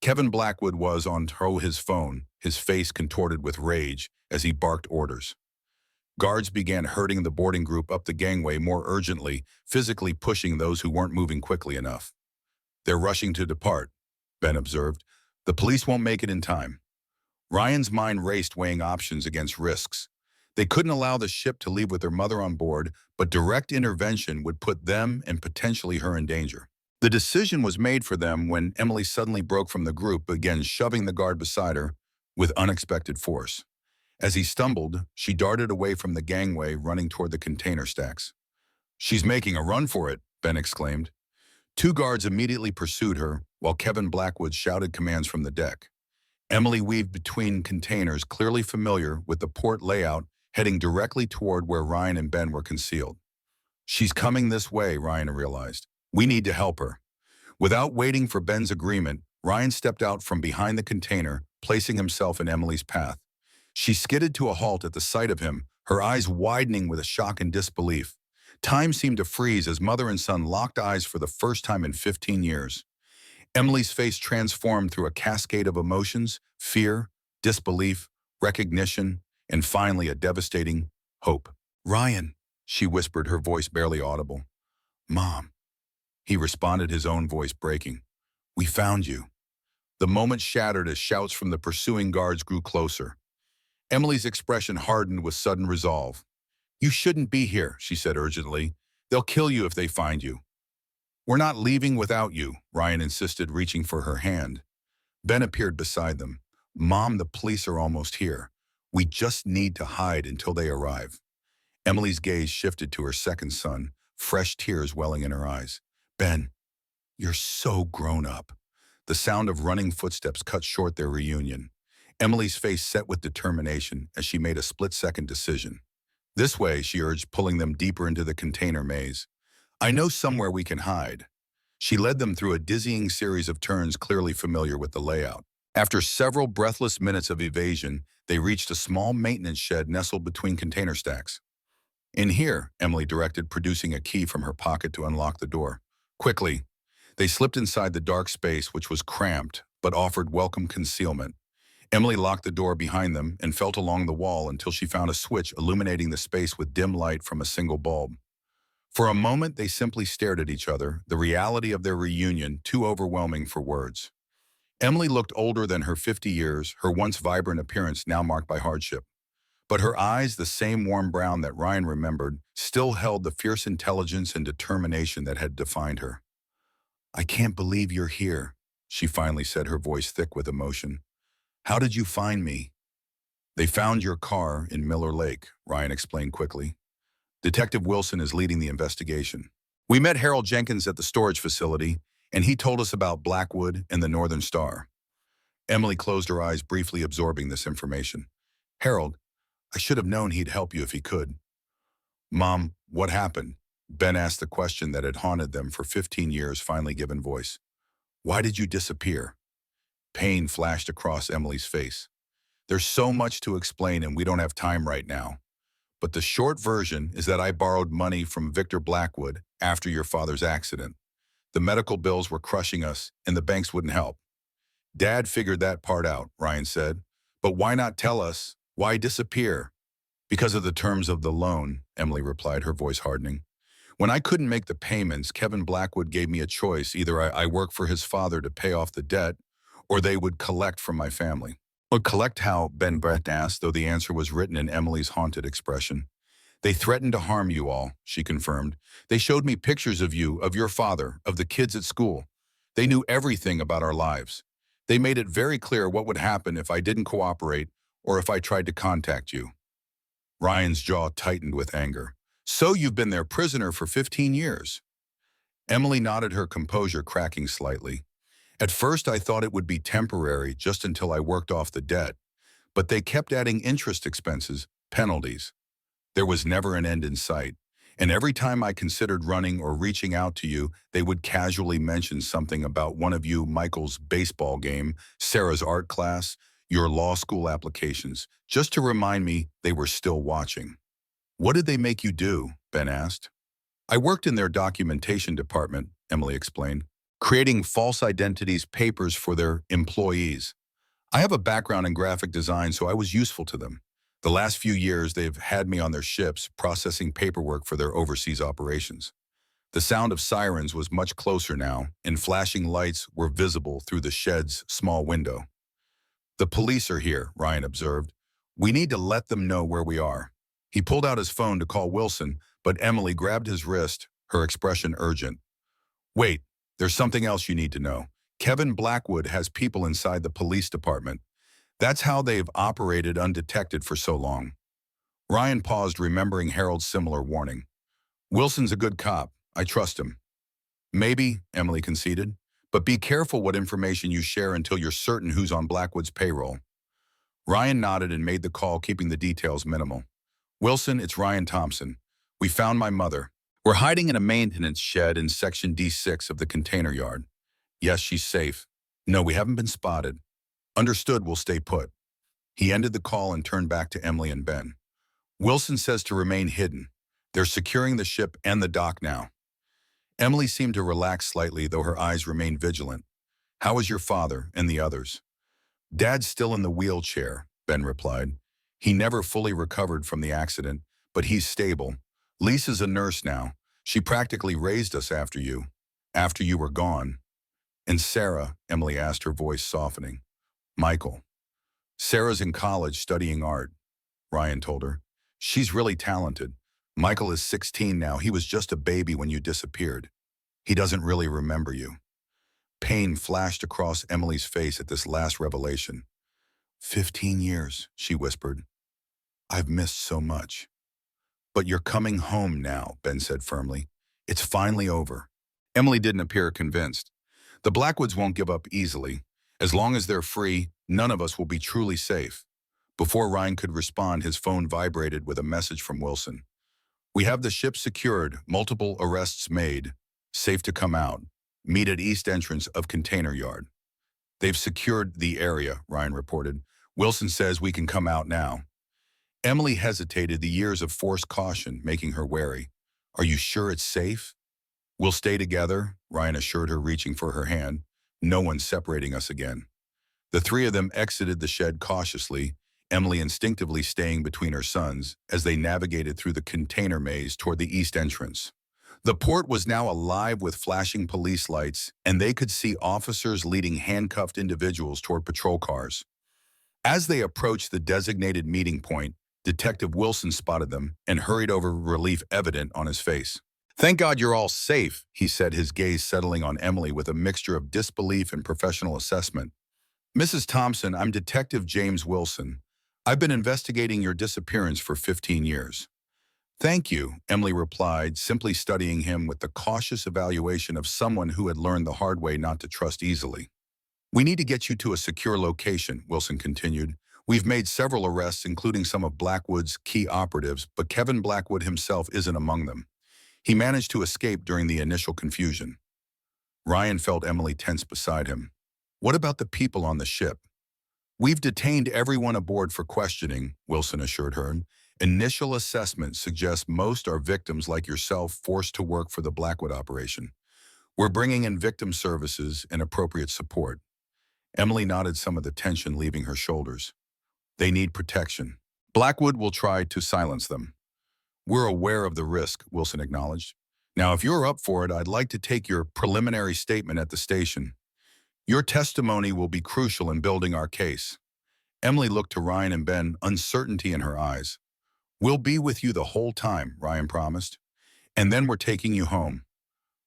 Kevin Blackwood was on his phone, his face contorted with rage as he barked orders. Guards began herding the boarding group up the gangway more urgently, physically pushing those who weren't moving quickly enough. "They're rushing to depart," Ben observed. "The police won't make it in time." Ryan's mind raced, weighing options against risks. They couldn't allow the ship to leave with their mother on board, but direct intervention would put them and potentially her in danger. The decision was made for them when Emily suddenly broke from the group, again shoving the guard beside her with unexpected force. As he stumbled, she darted away from the gangway, running toward the container stacks. "She's making a run for it," Ben exclaimed. Two guards immediately pursued her, while Kevin Blackwood shouted commands from the deck. Emily weaved between containers, clearly familiar with the port layout, heading directly toward where Ryan and Ben were concealed. "She's coming this way," Ryan realized. "We need to help her." Without waiting for Ben's agreement, Ryan stepped out from behind the container, placing himself in Emily's path. She skidded to a halt at the sight of him, her eyes widening with a shock and disbelief. Time seemed to freeze as mother and son locked eyes for the first time in 15 years. Emily's face transformed through a cascade of emotions: fear, disbelief, recognition, and finally a devastating hope. "Ryan," she whispered, her voice barely audible. "Mom," he responded, his own voice breaking. "We found you." The moment shattered as shouts from the pursuing guards grew closer. Emily's expression hardened with sudden resolve. "You shouldn't be here," she said urgently. "They'll kill you if they find you." "We're not leaving without you," Ryan insisted, reaching for her hand. Ben appeared beside them. "Mom, the police are almost here. We just need to hide until they arrive." Emily's gaze shifted to her second son, fresh tears welling in her eyes. "Ben, you're so grown up." The sound of running footsteps cut short their reunion. Emily's face set with determination as she made a split-second decision. "This way," she urged, pulling them deeper into the container maze. "I know somewhere we can hide." She led them through a dizzying series of turns, clearly familiar with the layout. After several breathless minutes of evasion, they reached a small maintenance shed nestled between container stacks. "In here," Emily directed, producing a key from her pocket to unlock the door. "Quickly." They slipped inside the dark space, which was cramped but offered welcome concealment. Emily locked the door behind them and felt along the wall until she found a switch illuminating the space with dim light from a single bulb. For a moment, they simply stared at each other, the reality of their reunion too overwhelming for words. Emily looked older than her 50 years, her once vibrant appearance now marked by hardship. But her eyes, the same warm brown that Ryan remembered, still held the fierce intelligence and determination that had defined her. "I can't believe you're here," she finally said, her voice thick with emotion. "How did you find me?" "They found your car in Miller Lake," Ryan explained quickly. "Detective Wilson is leading the investigation. We met Harold Jenkins at the storage facility, and he told us about Blackwood and the Northern Star." Emily closed her eyes, briefly absorbing this information. "Harold, I should have known he'd help you if he could." "Mom, what happened?" Ben asked, the question that had haunted them for 15 years finally given voice. "Why did you disappear?" Pain flashed across Emily's face. "There's so much to explain and we don't have time right now. But the short version is that I borrowed money from Victor Blackwood after your father's accident. The medical bills were crushing us and the banks wouldn't help." "Dad figured that part out," Ryan said. "But why not tell us? Why disappear?" "Because of the terms of the loan," Emily replied, her voice hardening. "When I couldn't make the payments, Kevin Blackwood gave me a choice. Either I work for his father to pay off the debt, or they would collect from my family." "But collect how?" Ben Brett asked, though the answer was written in Emily's haunted expression. "They threatened to harm you all," she confirmed. "They showed me pictures of you, of your father, of the kids at school. They knew everything about our lives. They made it very clear what would happen if I didn't cooperate or if I tried to contact you." Ryan's jaw tightened with anger. So you've been their prisoner for 15 years. Emily nodded, her composure cracking slightly. At first, I thought it would be temporary just until I worked off the debt, but they kept adding interest expenses, penalties. There was never an end in sight. And every time I considered running or reaching out to you, they would casually mention something about one of you, Michael's baseball game, Sarah's art class, your law school applications, just to remind me they were still watching. What did they make you do? Ben asked. I worked in their documentation department, Emily explained, creating false identities papers for their employees. I have a background in graphic design, so I was useful to them. The last few years, they've had me on their ships processing paperwork for their overseas operations. The sound of sirens was much closer now, and flashing lights were visible through the shed's small window. The police are here, Ryan observed. We need to let them know where we are. He pulled out his phone to call Wilson, but Emily grabbed his wrist, her expression urgent. Wait, there's something else you need to know. Kevin Blackwood has people inside the police department. That's how they've operated undetected for so long. Ryan paused, remembering Harold's similar warning. Wilson's a good cop. I trust him. Maybe, Emily conceded, but be careful what information you share until you're certain who's on Blackwood's payroll. Ryan nodded and made the call, keeping the details minimal. Wilson, it's Ryan Thompson. We found my mother. We're hiding in a maintenance shed in section D6 of the container yard. Yes, she's safe. No, we haven't been spotted. Understood, we'll stay put. He ended the call and turned back to Emily and Ben. Wilson says to remain hidden. They're securing the ship and the dock now. Emily seemed to relax slightly, though her eyes remained vigilant. How is your father and the others? Dad's still in the wheelchair, Ben replied. He never fully recovered from the accident, but he's stable. Lisa's a nurse now. She practically raised us after you were gone. And Sarah, Emily asked, her voice softening. Michael. Sarah's in college studying art, Ryan told her. She's really talented. Michael is 16 now. He was just a baby when you disappeared. He doesn't really remember you. Pain flashed across Emily's face at this last revelation. 15 years, she whispered. I've missed so much. But you're coming home now, Ben said firmly. It's finally over. Emily didn't appear convinced. The Blackwoods won't give up easily. As long as they're free, none of us will be truly safe. Before Ryan could respond, his phone vibrated with a message from Wilson. We have the ship secured, multiple arrests made. Safe to come out. Meet at east entrance of container yard. They've secured the area, Ryan reported. Wilson says we can come out now. Emily hesitated, the years of forced caution making her wary. Are you sure it's safe? We'll stay together, Ryan assured her, reaching for her hand. No one's separating us again. The three of them exited the shed cautiously, Emily instinctively staying between her sons as they navigated through the container maze toward the east entrance. The port was now alive with flashing police lights, and they could see officers leading handcuffed individuals toward patrol cars. As they approached the designated meeting point, Detective Wilson spotted them and hurried over, relief evident on his face. Thank God you're all safe, he said, his gaze settling on Emily with a mixture of disbelief and professional assessment. Mrs. Thompson, I'm Detective James Wilson. I've been investigating your disappearance for 15 years. Thank you, Emily replied, simply studying him with the cautious evaluation of someone who had learned the hard way not to trust easily. We need to get you to a secure location, Wilson continued. We've made several arrests, including some of Blackwood's key operatives, but Kevin Blackwood himself isn't among them. He managed to escape during the initial confusion. Ryan felt Emily tense beside him. What about the people on the ship? We've detained everyone aboard for questioning, Wilson assured her. Initial assessment suggests most are victims like yourself forced to work for the Blackwood operation. We're bringing in victim services and appropriate support. Emily nodded, some of the tension leaving her shoulders. They need protection. Blackwood will try to silence them. We're aware of the risk, Wilson acknowledged. Now, if you're up for it, I'd like to take your preliminary statement at the station. Your testimony will be crucial in building our case. Emily looked to Ryan and Ben, uncertainty in her eyes. We'll be with you the whole time, Ryan promised. And then we're taking you home.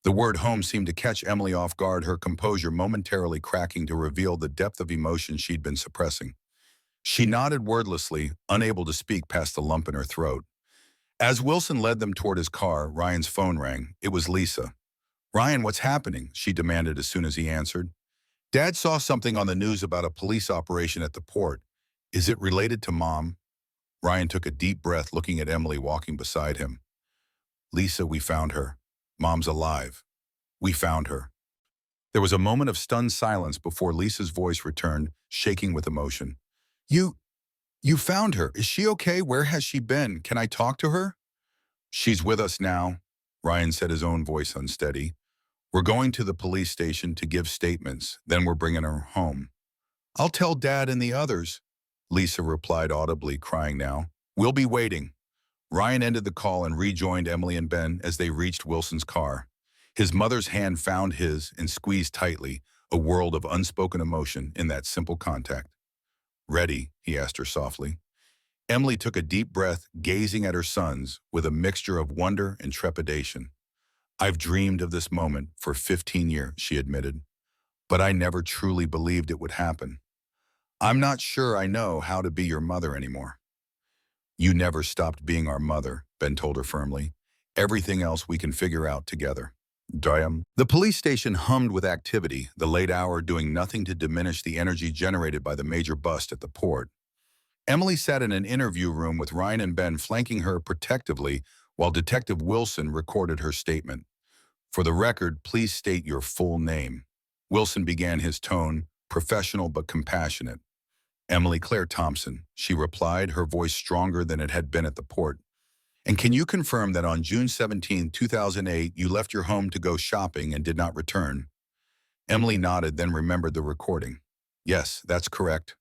The word home seemed to catch Emily off guard, her composure momentarily cracking to reveal the depth of emotion she'd been suppressing. She nodded wordlessly, unable to speak past the lump in her throat. As Wilson led them toward his car, Ryan's phone rang. It was Lisa. "Ryan, what's happening?" she demanded as soon as he answered. "Dad saw something on the news about a police operation at the port. Is it related to Mom?" Ryan took a deep breath, looking at Emily walking beside him. "Lisa, we found her. Mom's alive. We found her." There was a moment of stunned silence before Lisa's voice returned, shaking with emotion. You, you found her. Is she okay? Where has she been? Can I talk to her?" "She's with us now," Ryan said, his own voice unsteady. "We're going to the police station to give statements, then we're bringing her home." "I'll tell Dad and the others," Lisa replied audibly, crying now. "We'll be waiting." Ryan ended the call and rejoined Emily and Ben as they reached Wilson's car. His mother's hand found his and squeezed tightly, a world of unspoken emotion in that simple contact. "Ready?" he asked her softly. Emily took a deep breath, gazing at her sons with a mixture of wonder and trepidation. "I've dreamed of this moment for 15 years, she admitted, "but I never truly believed it would happen. I'm not sure I know how to be your mother anymore." "You never stopped being our mother," Ben told her firmly. "Everything else we can figure out together." Damn. The police station hummed with activity, the late hour doing nothing to diminish the energy generated by the major bust at the port. Emily sat in an interview room with Ryan and Ben flanking her protectively while Detective Wilson recorded her statement. "For the record, please state your full name." Wilson began, his tone professional but compassionate. "Emily Claire Thompson," she replied, her voice stronger than it had been at the port. "And can you confirm that on June 17, 2008, you left your home to go shopping and did not return?" Emily nodded, then remembered the recording. "Yes, that's correct."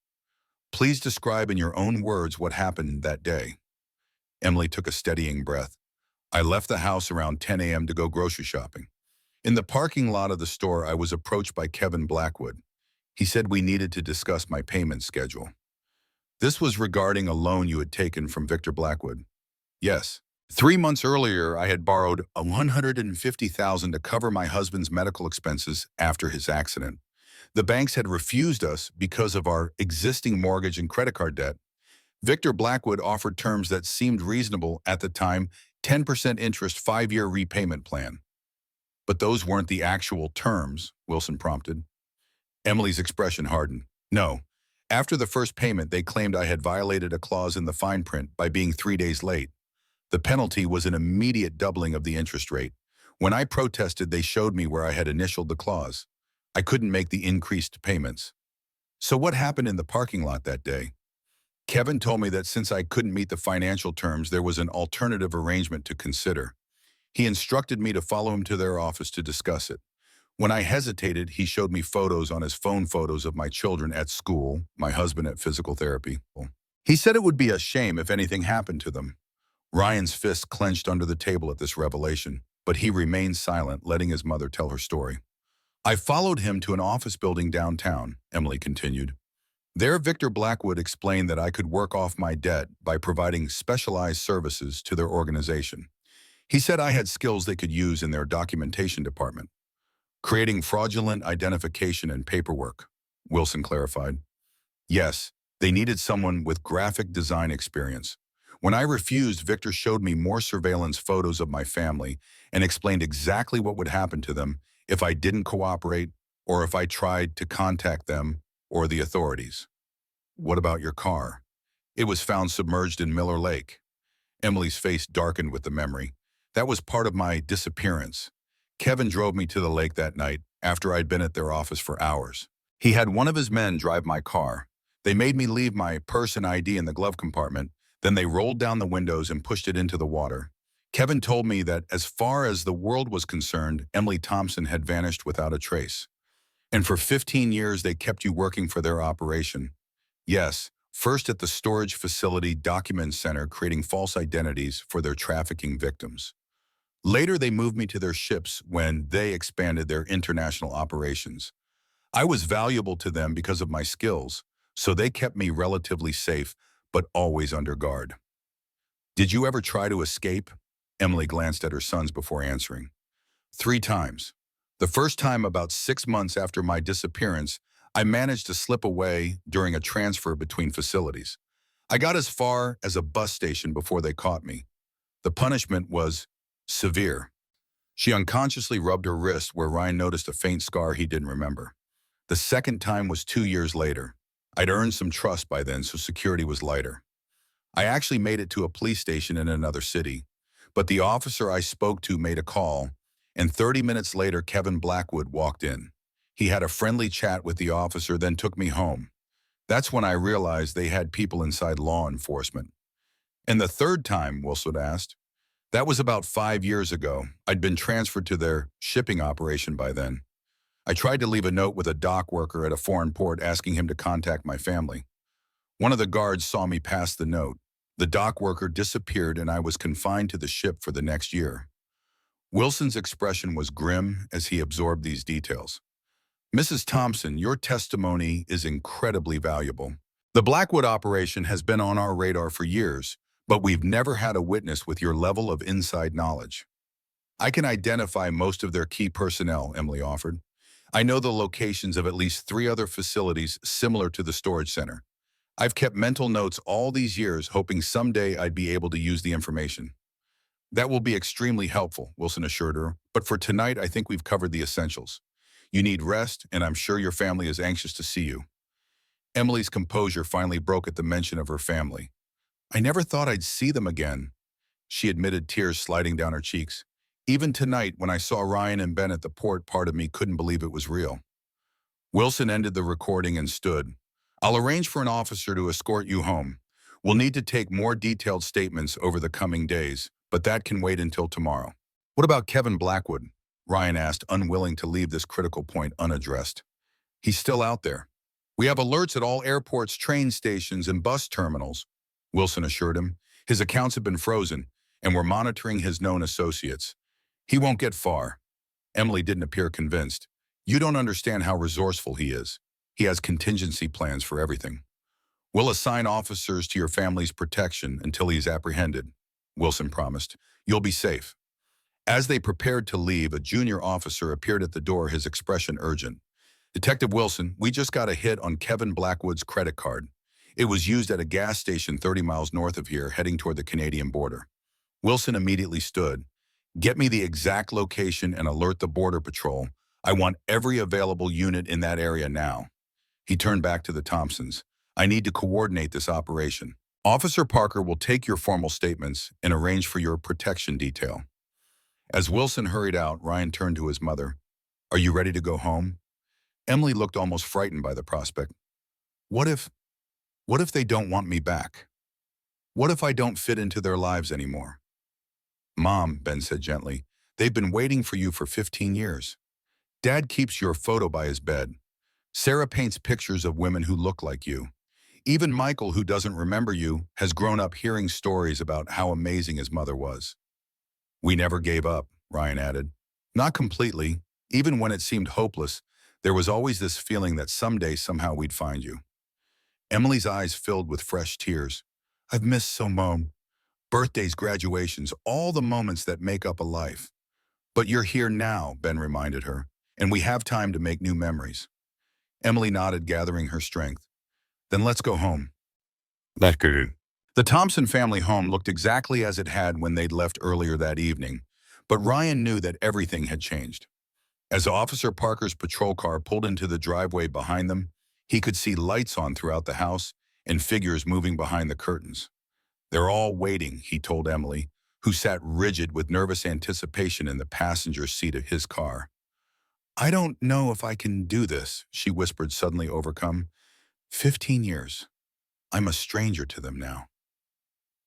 "Please describe in your own words what happened that day." Emily took a steadying breath. "I left the house around 10 a.m. to go grocery shopping. In the parking lot of the store, I was approached by Kevin Blackwood. He said we needed to discuss my payment schedule." "This was regarding a loan you had taken from Victor Blackwood?" "Yes. 3 months earlier, I had borrowed a $150,000 to cover my husband's medical expenses after his accident. The banks had refused us because of our existing mortgage and credit card debt. Victor Blackwood offered terms that seemed reasonable at the time, 10% interest, 5-year repayment plan." "But those weren't the actual terms," Wilson prompted. Emily's expression hardened. "No. After the first payment, they claimed I had violated a clause in the fine print by being 3 days late. The penalty was an immediate doubling of the interest rate. When I protested, they showed me where I had initialed the clause. I couldn't make the increased payments." "So what happened in the parking lot that day?" "Kevin told me that since I couldn't meet the financial terms, there was an alternative arrangement to consider. He instructed me to follow him to their office to discuss it. When I hesitated, he showed me photos on his phone, photos of my children at school, my husband at physical therapy. He said it would be a shame if anything happened to them." Ryan's fist clenched under the table at this revelation, but he remained silent, letting his mother tell her story. "I followed him to an office building downtown," Emily continued. "There, Victor Blackwood explained that I could work off my debt by providing specialized services to their organization. He said I had skills they could use in their documentation department. Creating fraudulent identification and paperwork," Wilson clarified. "Yes, they needed someone with graphic design experience. When I refused, Victor showed me more surveillance photos of my family and explained exactly what would happen to them if I didn't cooperate or if I tried to contact them or the authorities." "What about your car?" "It was found submerged in Miller Lake." Emily's face darkened with the memory. "That was part of my disappearance. Kevin drove me to the lake that night after I'd been at their office for hours. He had one of his men drive my car. They made me leave my purse and ID in the glove compartment. Then they rolled down the windows and pushed it into the water. Kevin told me that as far as the world was concerned, Emily Thompson had vanished without a trace. And for 15 years, they kept you working for their operation." "Yes, first at the storage facility document center, creating false identities for their trafficking victims. Later, they moved me to their ships when they expanded their international operations. I was valuable to them because of my skills, so they kept me relatively safe, but always under guard." "Did you ever try to escape?" Emily glanced at her sons before answering. "3 times. The first time, about 6 months after my disappearance, I managed to slip away during a transfer between facilities. I got as far as a bus station before they caught me. The punishment was severe. She unconsciously rubbed her wrist where Ryan noticed a faint scar he didn't remember. The second time was 2 years later. I'd earned some trust by then, so security was lighter. I actually made it to a police station in another city, but the officer I spoke to made a call, and 30 minutes later, Kevin Blackwood walked in. He had a friendly chat with the officer, then took me home. That's when I realized they had people inside law enforcement. And the third time, Wilson asked, that was about 5 years ago. I'd been transferred to their shipping operation by then. I tried to leave a note with a dock worker at a foreign port asking him to contact my family. One of the guards saw me pass the note. The dock worker disappeared and I was confined to the ship for the next year. Wilson's expression was grim as he absorbed these details. Mrs. Thompson, your testimony is incredibly valuable. The Blackwood operation has been on our radar for years, but we've never had a witness with your level of inside knowledge. I can identify most of their key personnel, Emily offered. I know the locations of at least 3 other facilities similar to the storage center. I've kept mental notes all these years, hoping someday I'd be able to use the information. That will be extremely helpful, Wilson assured her, but for tonight I think we've covered the essentials. You need rest, and I'm sure your family is anxious to see you. Emily's composure finally broke at the mention of her family. I never thought I'd see them again, she admitted, tears sliding down her cheeks. Even tonight, when I saw Ryan and Ben at the port, part of me couldn't believe it was real. Wilson ended the recording and stood. I'll arrange for an officer to escort you home. We'll need to take more detailed statements over the coming days, but that can wait until tomorrow. What about Kevin Blackwood? Ryan asked, unwilling to leave this critical point unaddressed. He's still out there. We have alerts at all airports, train stations, and bus terminals, Wilson assured him. His accounts have been frozen, and we're monitoring his known associates. He won't get far. Emily didn't appear convinced. You don't understand how resourceful he is. He has contingency plans for everything. We'll assign officers to your family's protection until he's apprehended, Wilson promised. You'll be safe. As they prepared to leave, a junior officer appeared at the door, his expression urgent. Detective Wilson, we just got a hit on Kevin Blackwood's credit card. It was used at a gas station 30 miles north of here, heading toward the Canadian border. Wilson immediately stood. Get me the exact location and alert the Border Patrol. I want every available unit in that area now. He turned back to the Thompsons. I need to coordinate this operation. Officer Parker will take your formal statements and arrange for your protection detail. As Wilson hurried out, Ryan turned to his mother. Are you ready to go home? Emily looked almost frightened by the prospect. What if they don't want me back? What if I don't fit into their lives anymore? Mom, Ben said gently, they've been waiting for you for 15 years. Dad keeps your photo by his bed. Sarah paints pictures of women who look like you. Even Michael, who doesn't remember you, has grown up hearing stories about how amazing his mother was. We never gave up, Ryan added. Not completely. Even when it seemed hopeless, there was always this feeling that someday, somehow, we'd find you. Emily's eyes filled with fresh tears. I've missed so Mom. Birthdays, graduations, all the moments that make up a life. But you're here now, Ben reminded her, and we have time to make new memories. Emily nodded, gathering her strength. Then let's go home. That could. The Thompson family home looked exactly as it had when they'd left earlier that evening, but Ryan knew that everything had changed. As Officer Parker's patrol car pulled into the driveway behind them, he could see lights on throughout the house and figures moving behind the curtains. They're all waiting, he told Emily, who sat rigid with nervous anticipation in the passenger seat of his car. I don't know if I can do this, she whispered, suddenly overcome. 15 years. I'm a stranger to them now.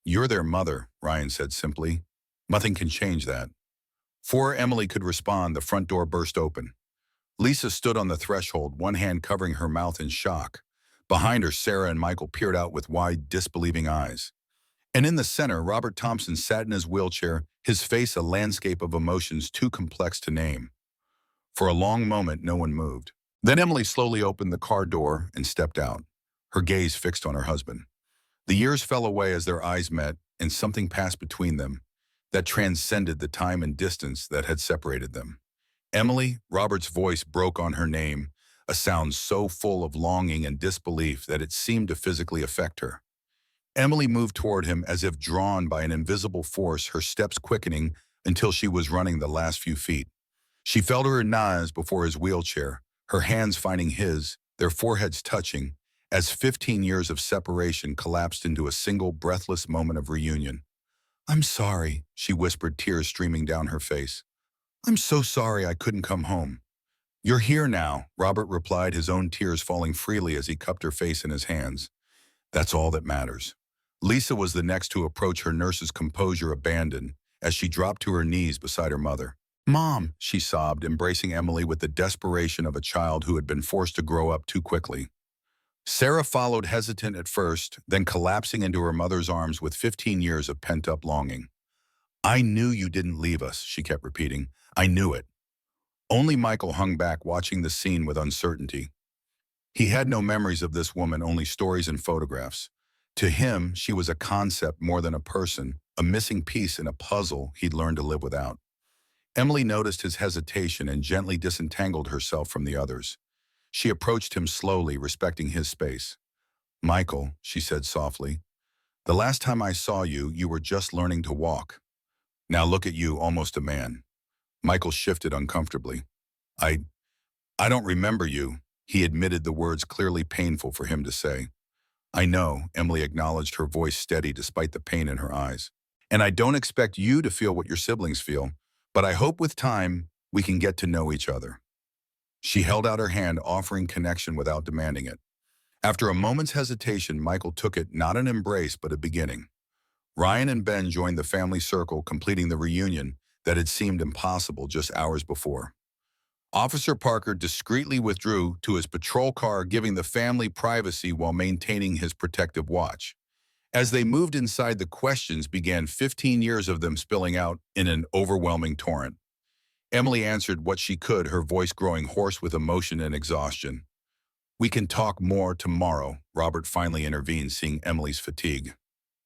You're their mother, Ryan said simply. Nothing can change that. Before Emily could respond, the front door burst open. Lisa stood on the threshold, one hand covering her mouth in shock. Behind her, Sarah and Michael peered out with wide, disbelieving eyes. And in the center, Robert Thompson sat in his wheelchair, his face a landscape of emotions too complex to name. For a long moment, no one moved. Then Emily slowly opened the car door and stepped out, her gaze fixed on her husband. The years fell away as their eyes met, and something passed between them that transcended the time and distance that had separated them. Emily, Robert's voice broke on her name, a sound so full of longing and disbelief that it seemed to physically affect her. Emily moved toward him as if drawn by an invisible force, her steps quickening until she was running the last few feet. She fell to her knees before his wheelchair, her hands finding his, their foreheads touching, as 15 years of separation collapsed into a single breathless moment of reunion. "I'm sorry," she whispered, tears streaming down her face. "I'm so sorry I couldn't come home." "You're here now," Robert replied, his own tears falling freely as he cupped her face in his hands. "That's all that matters." Lisa was the next to approach, her nurse's composure abandoned as she dropped to her knees beside her mother. "Mom," she sobbed, embracing Emily with the desperation of a child who had been forced to grow up too quickly. Sarah followed, hesitant at first, then collapsing into her mother's arms with 15 years of pent-up longing. "I knew you didn't leave us," she kept repeating. "I knew it." Only Michael hung back, watching the scene with uncertainty. He had no memories of this woman, only stories and photographs. To him, she was a concept more than a person, a missing piece in a puzzle he'd learned to live without. Emily noticed his hesitation and gently disentangled herself from the others. She approached him slowly, respecting his space. "Michael," she said softly, "the last time I saw you, you were just learning to walk. Now look at you, almost a man." Michael shifted uncomfortably. I I don't remember you," he admitted, the words clearly painful for him to say. "I know," Emily acknowledged, her voice steady despite the pain in her eyes. "And I don't expect you to feel what your siblings feel, but I hope with time we can get to know each other." She held out her hand, offering connection without demanding it. After a moment's hesitation, Michael took it, not an embrace, but a beginning. Ryan and Ben joined the family circle, completing the reunion that had seemed impossible just hours before. Officer Parker discreetly withdrew to his patrol car, giving the family privacy while maintaining his protective watch. As they moved inside, the questions began, 15 years of them spilling out in an overwhelming torrent. Emily answered what she could, her voice growing hoarse with emotion and exhaustion. "We can talk more tomorrow," Robert finally intervened, seeing Emily's fatigue.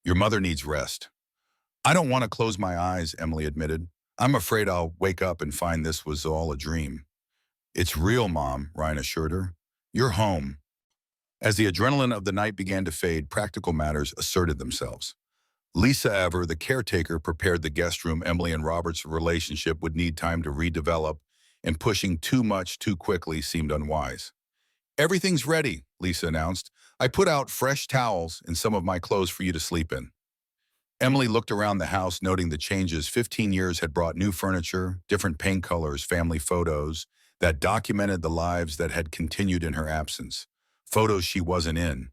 "Your mother needs rest." "I don't want to close my eyes," Emily admitted. "I'm afraid I'll wake up and find this was all a dream." "It's real, Mom," Ryan assured her. "You're home." As the adrenaline of the night began to fade, practical matters asserted themselves. Lisa Ever, the caretaker, prepared the guest room. Emily and Robert's relationship would need time to redevelop, and pushing too much too quickly seemed unwise. "Everything's ready," Lisa announced. "I put out fresh towels and some of my clothes for you to sleep in." Emily looked around the house, noting the changes. 15 years had brought new furniture, different paint colors, family photos that documented the lives that had continued in her absence. Photos she wasn't in.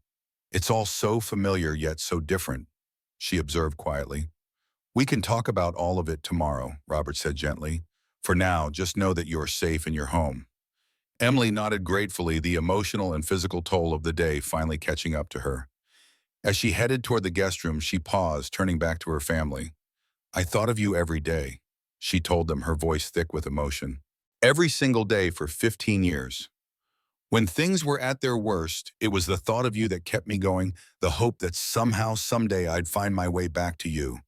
"It's all so familiar yet so different," she observed quietly. "We can talk about all of it tomorrow," Robert said gently. "For now, just know that you're safe in your home." Emily nodded gratefully, the emotional and physical toll of the day finally catching up to her. As she headed toward the guest room, she paused, turning back to her family. "I thought of you every day," she told them, her voice thick with emotion. "Every single day for 15 years. When things were at their worst, it was the thought of you that kept me going, the hope that somehow, someday I'd find my way back to you."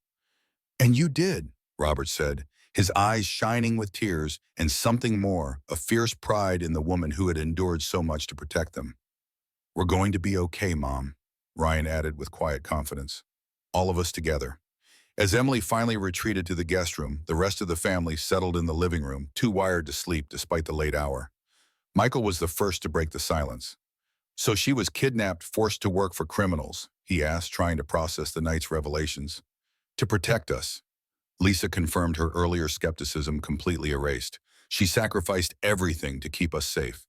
"And you did," Robert said, his eyes shining with tears and something more, a fierce pride in the woman who had endured so much to protect them. "We're going to be okay, Mom," Ryan added with quiet confidence. "All of us together." As Emily finally retreated to the guest room, the rest of the family settled in the living room, too wired to sleep despite the late hour. Michael was the first to break the silence. "So she was kidnapped, forced to work for criminals?" he asked, trying to process the night's revelations. "To protect us." Lisa confirmed, her earlier skepticism completely erased. "She sacrificed everything to keep us safe."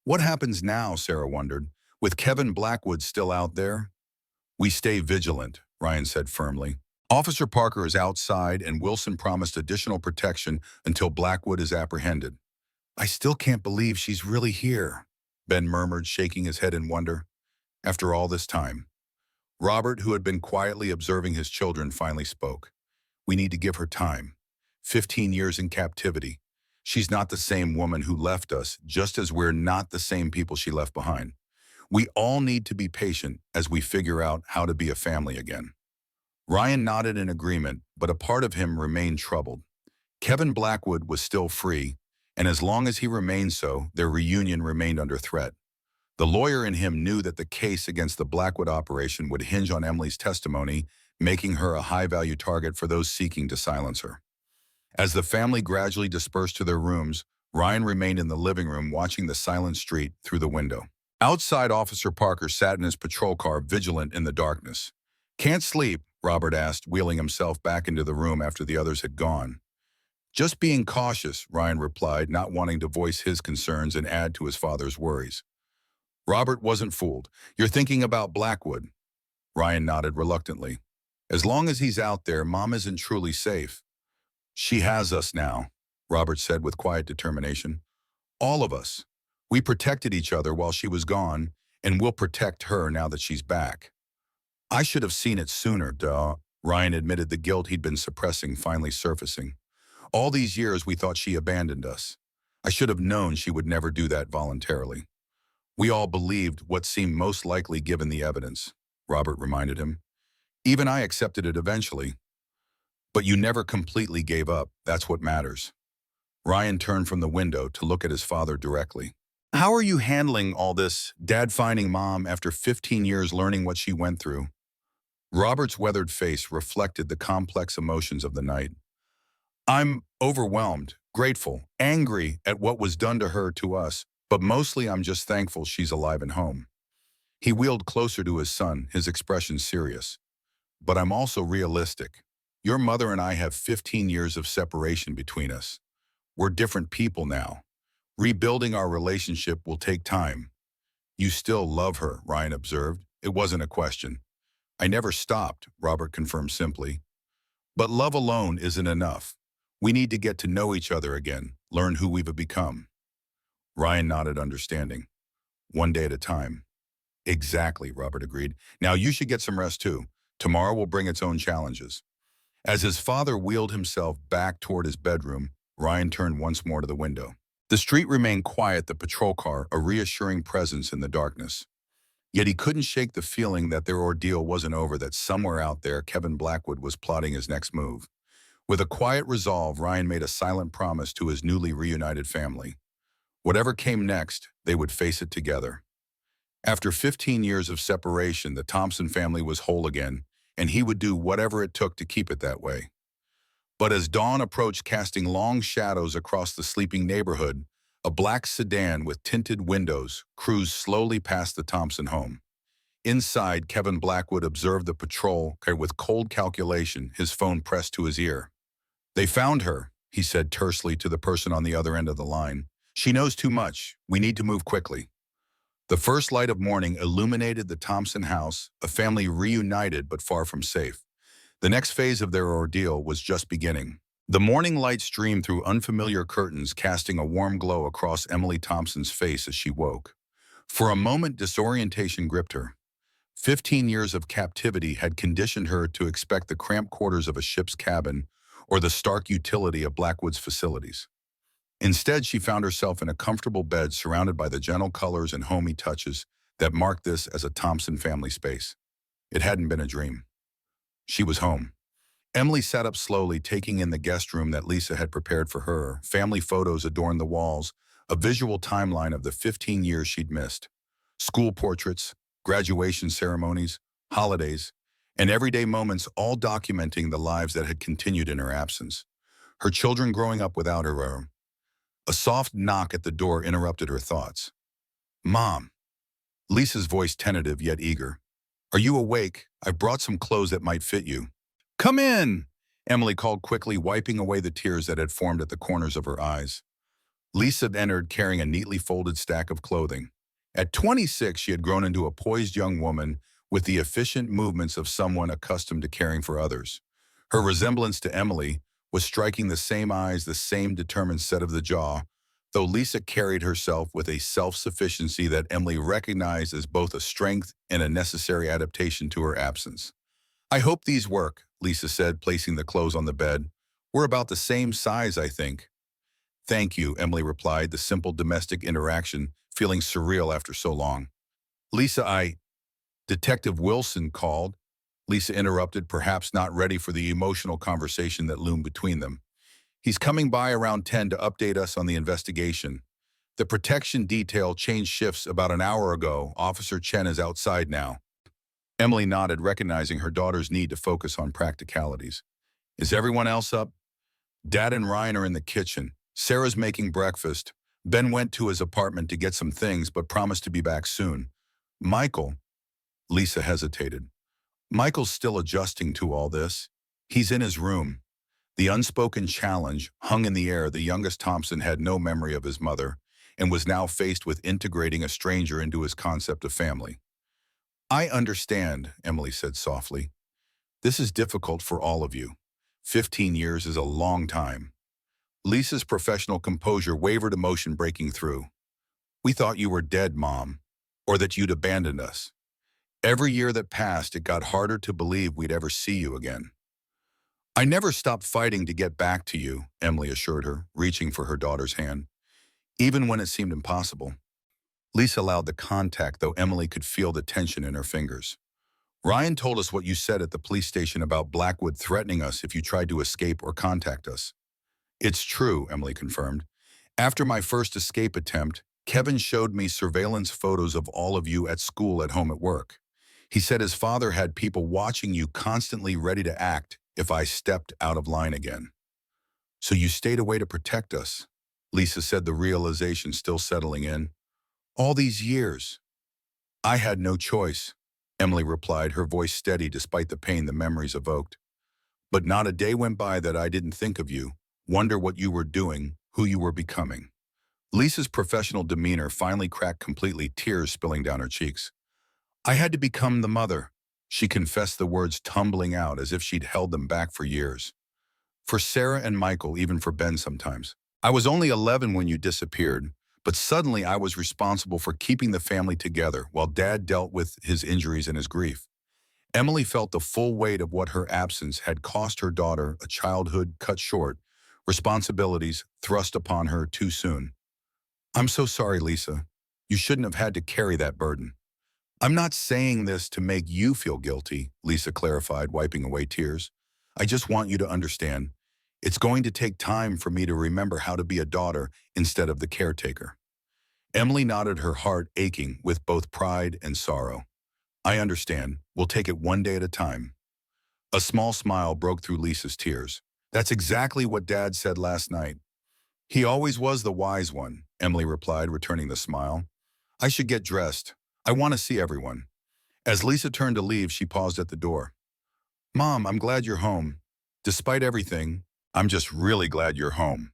"What happens now?" Sarah wondered. "With Kevin Blackwood still out there?" "We stay vigilant," Ryan said firmly. "Officer Parker is outside, and Wilson promised additional protection until Blackwood is apprehended." "I still can't believe she's really here," Ben murmured, shaking his head in wonder. "After all this time." Robert, who had been quietly observing his children, finally spoke. "We need to give her time. 15 years in captivity. She's not the same woman who left us, just as we're not the same people she left behind. We all need to be patient as we figure out how to be a family again." Ryan nodded in agreement, but a part of him remained troubled. Kevin Blackwood was still free, and as long as he remained so, their reunion remained under threat. The lawyer in him knew that the case against the Blackwood operation would hinge on Emily's testimony, making her a high-value target for those seeking to silence her. As the family gradually dispersed to their rooms, Ryan remained in the living room watching the silent street through the window. Outside, Officer Parker sat in his patrol car, vigilant in the darkness. "Can't sleep?" Robert asked, wheeling himself back into the room after the others had gone. "Just being cautious," Ryan replied, not wanting to voice his concerns and add to his father's worries. Robert wasn't fooled. "You're thinking about Blackwood." Ryan nodded reluctantly. "As long as he's out there, Mom isn't truly safe." "She has us now," Robert said with quiet determination. "All of us. We protected each other while she was gone, and we'll protect her now that she's back." "I should have seen it sooner, duh." Ryan admitted the guilt he'd been suppressing finally surfacing. "All these years we thought she abandoned us. I should have known she would never do that voluntarily." "We all believed what seemed most likely given the evidence," Robert reminded him. "Even I accepted it eventually. But you never completely gave up. That's what matters." Ryan turned from the window to look at his father directly. "How are you handling all this, Dad finding Mom after 15 years learning what she went through?" Robert's weathered face reflected the complex emotions of the night. "I'm overwhelmed, grateful, angry at what was done to her, to us, but mostly I'm just thankful she's alive and home." He wheeled closer to his son, his expression serious. "But I'm also realistic. Your mother and I have 15 years of separation between us. We're different people now. Rebuilding our relationship will take time." "You still love her," Ryan observed. "It wasn't a question." "I never stopped," Robert confirmed simply. "But love alone isn't enough. We need to get to know each other again, learn who we've become." Ryan nodded understanding. "One day at a time." "Exactly," Robert agreed. "Now you should get some rest too. Tomorrow will bring its own challenges." As his father wheeled himself back toward his bedroom, Ryan turned once more to the window. The street remained quiet, the patrol car a reassuring presence in the darkness. Yet he couldn't shake the feeling that their ordeal wasn't over, that somewhere out there Kevin Blackwood was plotting his next move. With a quiet resolve, Ryan made a silent promise to his newly reunited family. Whatever came next, they would face it together. After 15 years of separation, the Thompson family was whole again, and he would do whatever it took to keep it that way. But as dawn approached, casting long shadows across the sleeping neighborhood, a black sedan with tinted windows cruised slowly past the Thompson home. Inside, Kevin Blackwood observed the patrol with cold calculation, his phone pressed to his ear. "They found her," he said tersely to the person on the other end of the line. "She knows too much. We need to move quickly." The first light of morning illuminated the Thompson house, a family reunited but far from safe. The next phase of their ordeal was just beginning. The morning light streamed through unfamiliar curtains, casting a warm glow across Emily Thompson's face as she woke. For a moment, disorientation gripped her. 15 years of captivity had conditioned her to expect the cramped quarters of a ship's cabin or the stark utility of Blackwood's facilities. Instead, she found herself in a comfortable bed surrounded by the gentle colors and homey touches that marked this as a Thompson family space. It hadn't been a dream. She was home. Emily sat up slowly, taking in the guest room that Lisa had prepared for her. Family photos adorned the walls, a visual timeline of the 15 years she'd missed. School portraits, graduation ceremonies, holidays, and everyday moments, all documenting the lives that had continued in her absence. Her children growing up without her. A soft knock at the door interrupted her thoughts. "Mom." Lisa's voice tentative yet eager. "Are you awake? I've brought some clothes that might fit you." "Come in," Emily called quickly, wiping away the tears that had formed at the corners of her eyes. Lisa entered carrying a neatly folded stack of clothing. At 26, she had grown into a poised young woman with the efficient movements of someone accustomed to caring for others. Her resemblance to Emily was striking: the same eyes, the same determined set of the jaw, though Lisa carried herself with a self-sufficiency that Emily recognized as both a strength and a necessary adaptation to her absence. "I hope these work," Lisa said, placing the clothes on the bed. "We're about the same size, I think." "Thank you," Emily replied, the simple domestic interaction feeling surreal after so long. "Lisa, Detective Wilson called," Lisa interrupted, perhaps not ready for the emotional conversation that loomed between them. "He's coming by around 10 to update us on the investigation." The protection detail changed shifts about an hour ago. Officer Chen is outside now. Emily nodded, recognizing her daughter's need to focus on practicalities. Is everyone else up? Dad and Ryan are in the kitchen. Sarah's making breakfast. Ben went to his apartment to get some things, but promised to be back soon. Michael, Lisa hesitated. Michael's still adjusting to all this. He's in his room. The unspoken challenge hung in the air. The youngest Thompson had no memory of his mother and was now faced with integrating a stranger into his concept of family. I understand, Emily said softly. This is difficult for all of you. 15 years is a long time. Lisa's professional composure wavered, emotion breaking through. We thought you were dead, Mom, or that you'd abandoned us. Every year that passed, it got harder to believe we'd ever see you again. I never stopped fighting to get back to you, Emily assured her, reaching for her daughter's hand, even when it seemed impossible. Lisa allowed the contact, though Emily could feel the tension in her fingers. Ryan told us what you said at the police station about Blackwood threatening us if you tried to escape or contact us. It's true, Emily confirmed. After my first escape attempt, Kevin showed me surveillance photos of all of you at school, at home, at work. He said his father had people watching you, constantly ready to act if I stepped out of line again. So you stayed away to protect us, Lisa said, the realization still settling in. All these years. I had no choice, Emily replied, her voice steady despite the pain the memories evoked. But not a day went by that I didn't think of you, wonder what you were doing, who you were becoming. Lisa's professional demeanor finally cracked completely, tears spilling down her cheeks. I had to become the mother, she confessed, the words tumbling out as if she'd held them back for years. For Sarah and Michael, even for Ben sometimes. I was only 11 when you disappeared, but suddenly I was responsible for keeping the family together while Dad dealt with his injuries and his grief. Emily felt the full weight of what her absence had cost her daughter, a childhood cut short, responsibilities thrust upon her too soon. I'm so sorry, Lisa. You shouldn't have had to carry that burden. I'm not saying this to make you feel guilty, Lisa clarified, wiping away tears. I just want you to understand. It's going to take time for me to remember how to be a daughter instead of the caretaker. Emily nodded, her heart aching with both pride and sorrow. I understand. We'll take it one day at a time. A small smile broke through Lisa's tears. That's exactly what Dad said last night. He always was the wise one, Emily replied, returning the smile. I should get dressed. I want to see everyone. As Lisa turned to leave, she paused at the door. Mom, I'm glad you're home. Despite everything, I'm just really glad you're home.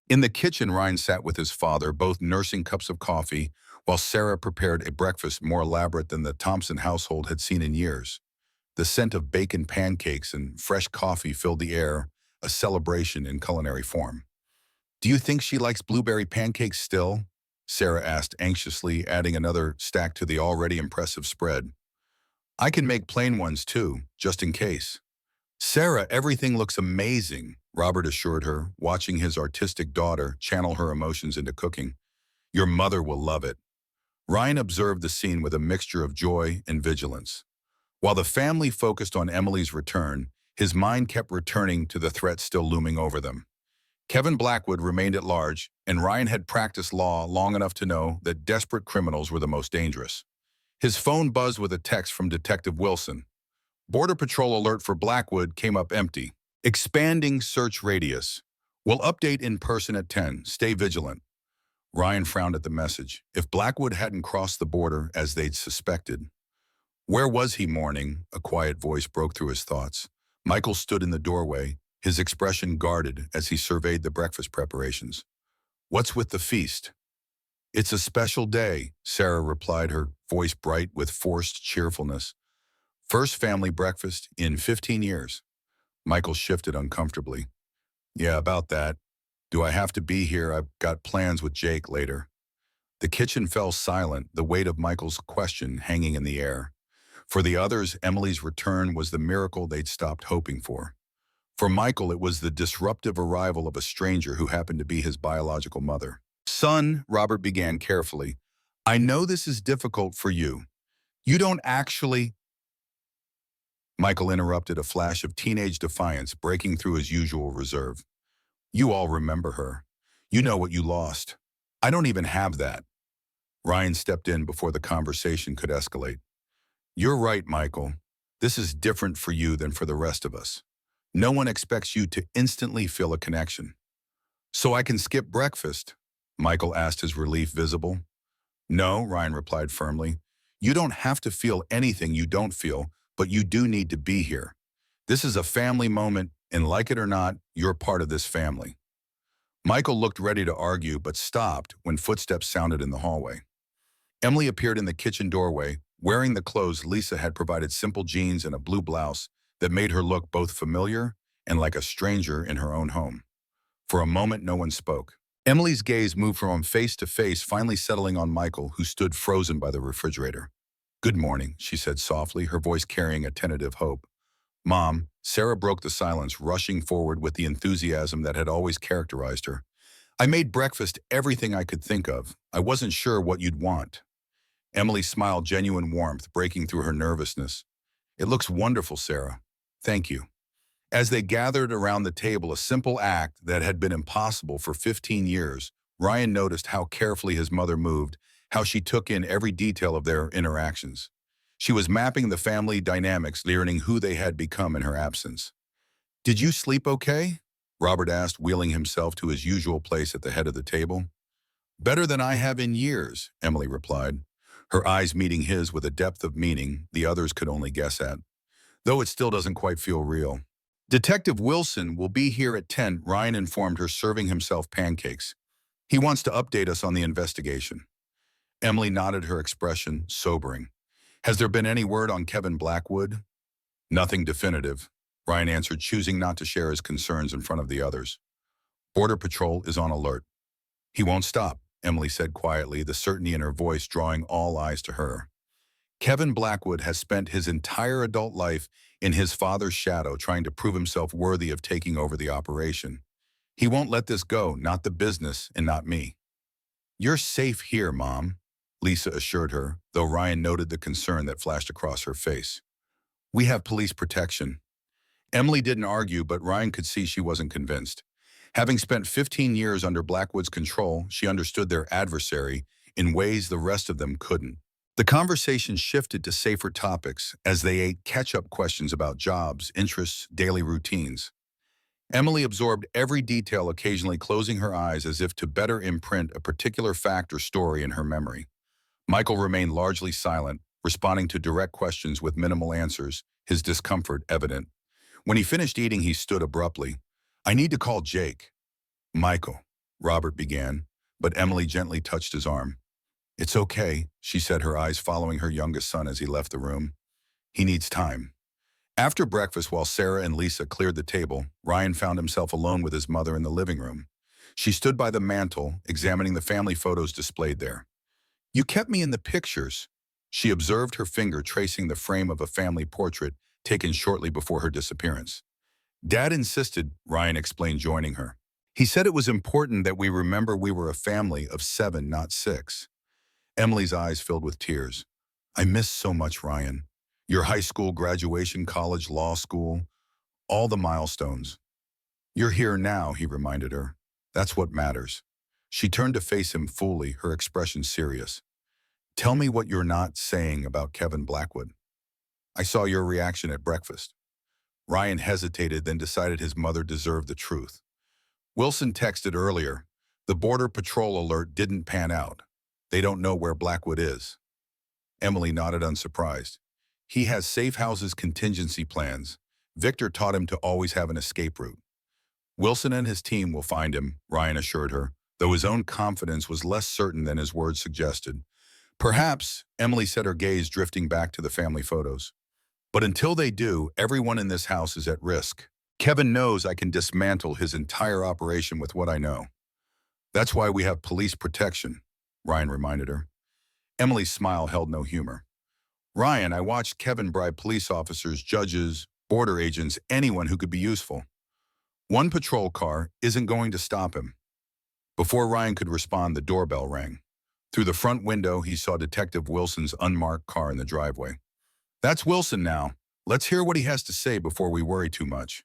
In the kitchen, Ryan sat with his father, both nursing cups of coffee, while Sarah prepared a breakfast more elaborate than the Thompson household had seen in years. The scent of bacon pancakes and fresh coffee filled the air, a celebration in culinary form. Do you think she likes blueberry pancakes still? Sarah asked anxiously, adding another stack to the already impressive spread. I can make plain ones too, just in case. Sarah, everything looks amazing, Robert assured her, watching his artistic daughter channel her emotions into cooking. Your mother will love it. Ryan observed the scene with a mixture of joy and vigilance. While the family focused on Emily's return, his mind kept returning to the threat still looming over them. Kevin Blackwood remained at large, and Ryan had practiced law long enough to know that desperate criminals were the most dangerous. His phone buzzed with a text from Detective Wilson. Border Patrol alert for Blackwood came up empty. Expanding search radius. We'll update in person at 10. Stay vigilant. Ryan frowned at the message. If Blackwood hadn't crossed the border as they'd suspected. Where was he mourning? A quiet voice broke through his thoughts. Michael stood in the doorway, his expression guarded as he surveyed the breakfast preparations. What's with the feast? It's a special day, Sarah replied, her voice bright with forced cheerfulness. First family breakfast in 15 years. Michael shifted uncomfortably. Yeah, about that. Do I have to be here? I've got plans with Jake later. The kitchen fell silent, the weight of Michael's question hanging in the air. For the others, Emily's return was the miracle they'd stopped hoping for. For Michael, it was the disruptive arrival of a stranger who happened to be his biological mother. Son, Robert began carefully, I know this is difficult for you. You don't actually... Michael interrupted, a flash of teenage defiance breaking through his usual reserve. You all remember her. You know what you lost. I don't even have that. Ryan stepped in before the conversation could escalate. You're right, Michael. This is different for you than for the rest of us. No one expects you to instantly feel a connection. So I can skip breakfast? Michael asked, his relief visible. No, Ryan replied firmly. You don't have to feel anything you don't feel, but you do need to be here. This is a family moment, and like it or not, you're part of this family. Michael looked ready to argue, but stopped when footsteps sounded in the hallway. Emily appeared in the kitchen doorway, wearing the clothes Lisa had provided, simple jeans and a blue blouse that made her look both familiar and like a stranger in her own home. For a moment, no one spoke. Emily's gaze moved from face to face, finally settling on Michael, who stood frozen by the refrigerator. Good morning, she said softly, her voice carrying a tentative hope. Mom, Sarah broke the silence, rushing forward with the enthusiasm that had always characterized her. I made breakfast everything I could think of. I wasn't sure what you'd want. Emily smiled, genuine warmth breaking through her nervousness. It looks wonderful, Sarah. Thank you. As they gathered around the table, a simple act that had been impossible for 15 years, Ryan noticed how carefully his mother moved, how she took in every detail of their interactions. She was mapping the family dynamics, learning who they had become in her absence. Did you sleep okay? Robert asked, wheeling himself to his usual place at the head of the table. Better than I have in years, Emily replied, her eyes meeting his with a depth of meaning the others could only guess at, though it still doesn't quite feel real. Detective Wilson will be here at 10, Ryan informed her, serving himself pancakes. He wants to update us on the investigation. Emily nodded, her expression sobering. Has there been any word on Kevin Blackwood? Nothing definitive, Ryan answered, choosing not to share his concerns in front of the others. Border Patrol is on alert. He won't stop, Emily said quietly, the certainty in her voice drawing all eyes to her. Kevin Blackwood has spent his entire adult life in his father's shadow, trying to prove himself worthy of taking over the operation. He won't let this go, not the business and not me. You're safe here, Mom, Lisa assured her, though Ryan noted the concern that flashed across her face. We have police protection. Emily didn't argue, but Ryan could see she wasn't convinced. Having spent 15 years under Blackwood's control, she understood their adversary in ways the rest of them couldn't. The conversation shifted to safer topics as they ate catch-up questions about jobs, interests, daily routines. Emily absorbed every detail, occasionally closing her eyes as if to better imprint a particular fact or story in her memory. Michael remained largely silent, responding to direct questions with minimal answers, his discomfort evident. When he finished eating, he stood abruptly. I need to call Jake. Michael, Robert began, but Emily gently touched his arm. It's okay, she said, her eyes following her youngest son as he left the room. He needs time. After breakfast, while Sarah and Lisa cleared the table, Ryan found himself alone with his mother in the living room. She stood by the mantel, examining the family photos displayed there. You kept me in the pictures. She observed, her finger tracing the frame of a family portrait taken shortly before her disappearance. Dad insisted, Ryan explained, joining her. He said it was important that we remember we were a family of 7, not 6. Emily's eyes filled with tears. I miss so much, Ryan. Your high school graduation, college, law school, all the milestones. You're here now, he reminded her. That's what matters. She turned to face him fully, her expression serious. Tell me what you're not saying about Kevin Blackwood. I saw your reaction at breakfast. Ryan hesitated, then decided his mother deserved the truth. Wilson texted earlier. The Border Patrol alert didn't pan out. They don't know where Blackwood is. Emily nodded, unsurprised. He has safe houses contingency plans. Victor taught him to always have an escape route. Wilson and his team will find him, Ryan assured her, though his own confidence was less certain than his words suggested. Perhaps, Emily said, her gaze drifting back to the family photos. But until they do, everyone in this house is at risk. Kevin knows I can dismantle his entire operation with what I know. That's why we have police protection, Ryan reminded her. Emily's smile held no humor. Ryan, I watched Kevin bribe police officers, judges, border agents, anyone who could be useful. One patrol car isn't going to stop him. Before Ryan could respond, the doorbell rang. Through the front window, he saw Detective Wilson's unmarked car in the driveway. That's Wilson now. Let's hear what he has to say before we worry too much.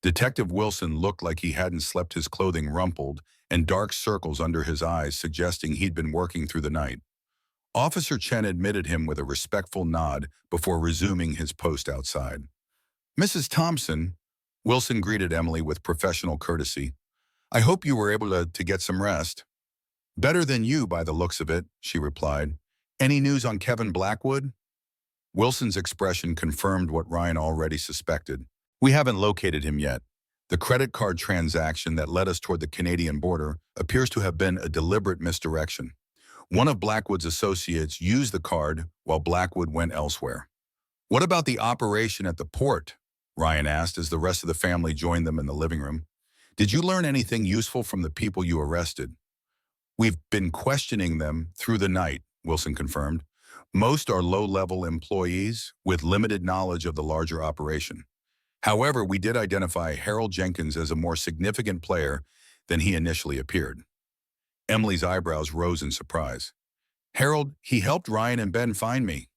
Detective Wilson looked like he hadn't slept, his clothing rumpled and dark circles under his eyes suggesting he'd been working through the night. Officer Chen admitted him with a respectful nod before resuming his post outside. Mrs. Thompson, Wilson greeted Emily with professional courtesy. I hope you were able to get some rest. Better than you by the looks of it, she replied. Any news on Kevin Blackwood? Wilson's expression confirmed what Ryan already suspected. We haven't located him yet. The credit card transaction that led us toward the Canadian border appears to have been a deliberate misdirection. One of Blackwood's associates used the card while Blackwood went elsewhere. What about the operation at the port? Ryan asked as the rest of the family joined them in the living room. Did you learn anything useful from the people you arrested? We've been questioning them through the night, Wilson confirmed. Most are low-level employees with limited knowledge of the larger operation. However, we did identify Harold Jenkins as a more significant player than he initially appeared. Emily's eyebrows rose in surprise. Harold, he helped Ryan and Ben find me.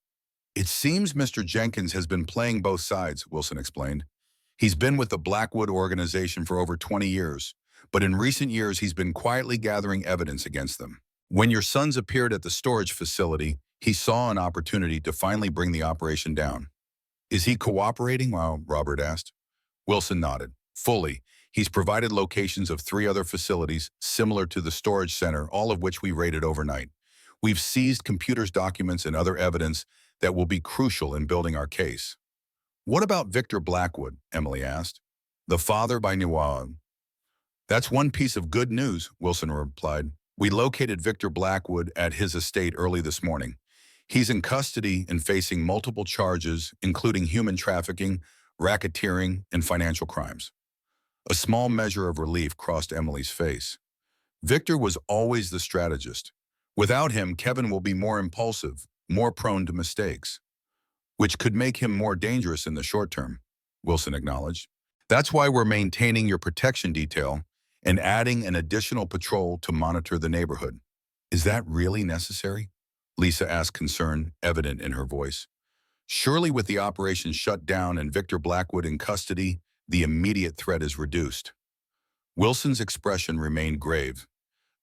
It seems Mr. Jenkins has been playing both sides, Wilson explained. He's been with the Blackwood organization for over 20 years, but in recent years he's been quietly gathering evidence against them. When your sons appeared at the storage facility, he saw an opportunity to finally bring the operation down. Is he cooperating? Well, Robert asked. Wilson nodded. Fully. He's provided locations of 3 other facilities similar to the storage center, all of which we raided overnight. We've seized computers, documents, and other evidence that will be crucial in building our case. What about Victor Blackwood? Emily asked. The father by Nuwan. That's one piece of good news, Wilson replied. We located Victor Blackwood at his estate early this morning. He's in custody and facing multiple charges, including human trafficking, racketeering, and financial crimes. A small measure of relief crossed Emily's face. Victor was always the strategist. Without him, Kevin will be more impulsive, more prone to mistakes, which could make him more dangerous in the short term, Wilson acknowledged. That's why we're maintaining your protection detail and adding an additional patrol to monitor the neighborhood. Is that really necessary? Lisa asked, concern evident in her voice. Surely with the operation shut down and Victor Blackwood in custody, the immediate threat is reduced. Wilson's expression remained grave.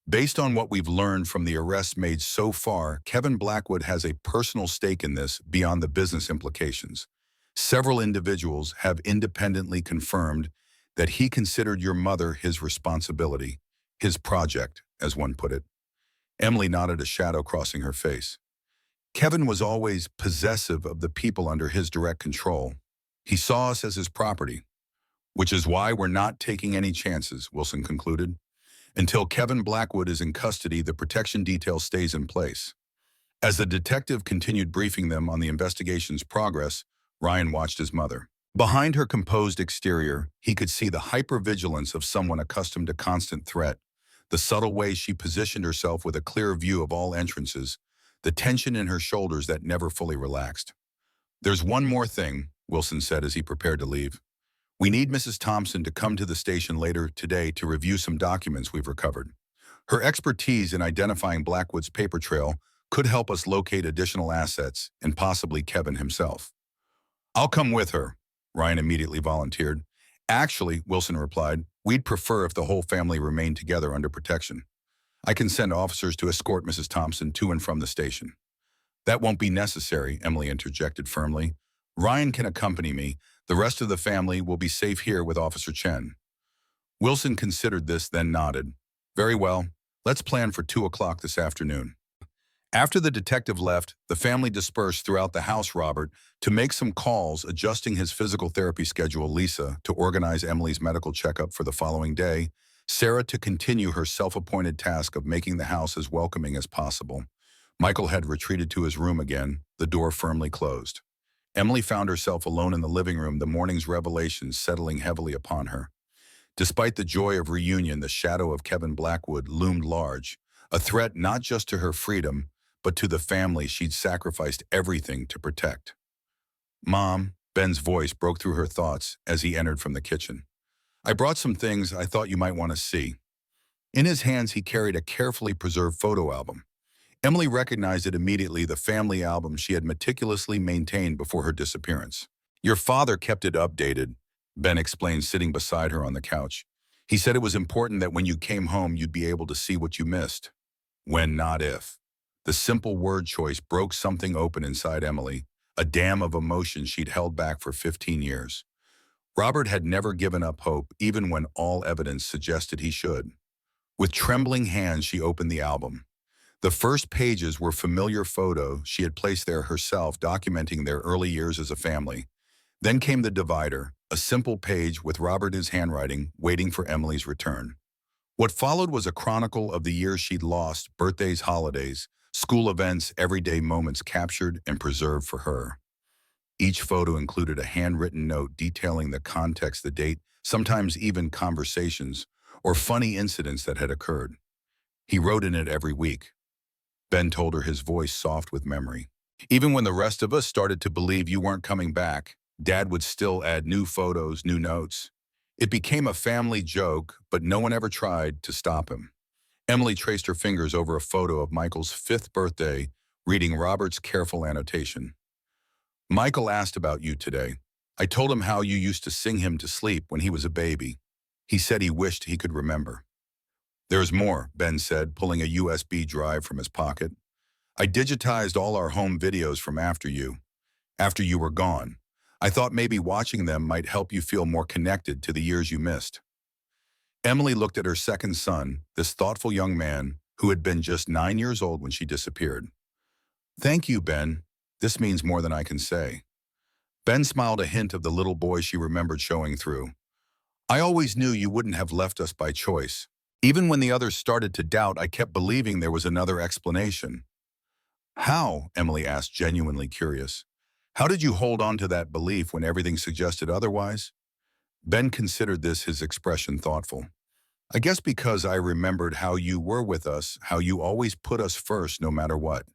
Based on what we've learned from the arrests made so far, Kevin Blackwood has a personal stake in this beyond the business implications. Several individuals have independently confirmed that he considered your mother his responsibility, his project, as one put it. Emily nodded, a shadow crossing her face. Kevin was always possessive of the people under his direct control. He saw us as his property, which is why we're not taking any chances, Wilson concluded. Until Kevin Blackwood is in custody, the protection detail stays in place. As the detective continued briefing them on the investigation's progress, Ryan watched his mother. Behind her composed exterior, he could see the hypervigilance of someone accustomed to constant threat, the subtle way she positioned herself with a clear view of all entrances, the tension in her shoulders that never fully relaxed. There's one more thing, Wilson said as he prepared to leave. We need Mrs. Thompson to come to the station later today to review some documents we've recovered. Her expertise in identifying Blackwood's paper trail could help us locate additional assets and possibly Kevin himself. I'll come with her, Ryan immediately volunteered. Actually, Wilson replied, we'd prefer if the whole family remained together under protection. I can send officers to escort Mrs. Thompson to and from the station. That won't be necessary, Emily interjected firmly. Ryan can accompany me. The rest of the family will be safe here with Officer Chen. Wilson considered this, then nodded. Very well. Let's plan for 2 o'clock this afternoon. After the detective left, the family dispersed throughout the house, Robert, to make some calls, adjusting his physical therapy schedule, Lisa, to organize Emily's medical checkup for the following day, Sarah to continue her self-appointed task of making the house as welcoming as possible. Michael had retreated to his room again, the door firmly closed. Emily found herself alone in the living room, the morning's revelations settling heavily upon her. Despite the joy of reunion, the shadow of Kevin Blackwood loomed large, a threat not just to her freedom, but to the family she'd sacrificed everything to protect. Mom, Ben's voice broke through her thoughts as he entered from the kitchen. I brought some things I thought you might want to see. In his hands, he carried a carefully preserved photo album. Emily recognized it immediately, the family album she had meticulously maintained before her disappearance. Your father kept it updated, Ben explained, sitting beside her on the couch. He said it was important that when you came home, you'd be able to see what you missed. When, not if. The simple word choice broke something open inside Emily, a dam of emotion she'd held back for 15 years. Robert had never given up hope, even when all evidence suggested he should. With trembling hands, she opened the album. The first pages were familiar photos she had placed there herself, documenting their early years as a family. Then came the divider, a simple page with Robert in his handwriting, waiting for Emily's return. What followed was a chronicle of the years she'd lost, birthdays, holidays, school events, everyday moments captured and preserved for her. Each photo included a handwritten note detailing the context, the date, sometimes even conversations or funny incidents that had occurred. He wrote in it every week. Ben told her, his voice soft with memory. Even when the rest of us started to believe you weren't coming back, Dad would still add new photos, new notes. It became a family joke, but no one ever tried to stop him. Emily traced her fingers over a photo of Michael's 5th birthday, reading Robert's careful annotation. Michael asked about you today. I told him how you used to sing him to sleep when he was a baby. He said he wished he could remember. There's more, Ben said, pulling a USB drive from his pocket. I digitized all our home videos from after you were gone. I thought maybe watching them might help you feel more connected to the years you missed. Emily looked at her second son, this thoughtful young man who had been just 9 years old when she disappeared. Thank you, Ben. This means more than I can say. Ben smiled, a hint of the little boy she remembered showing through. I always knew you wouldn't have left us by choice. Even when the others started to doubt, I kept believing there was another explanation. How? Emily asked, genuinely curious. How did you hold on to that belief when everything suggested otherwise? Ben considered this, his expression thoughtful. I guess because I remembered how you were with us, how you always put us first no matter what.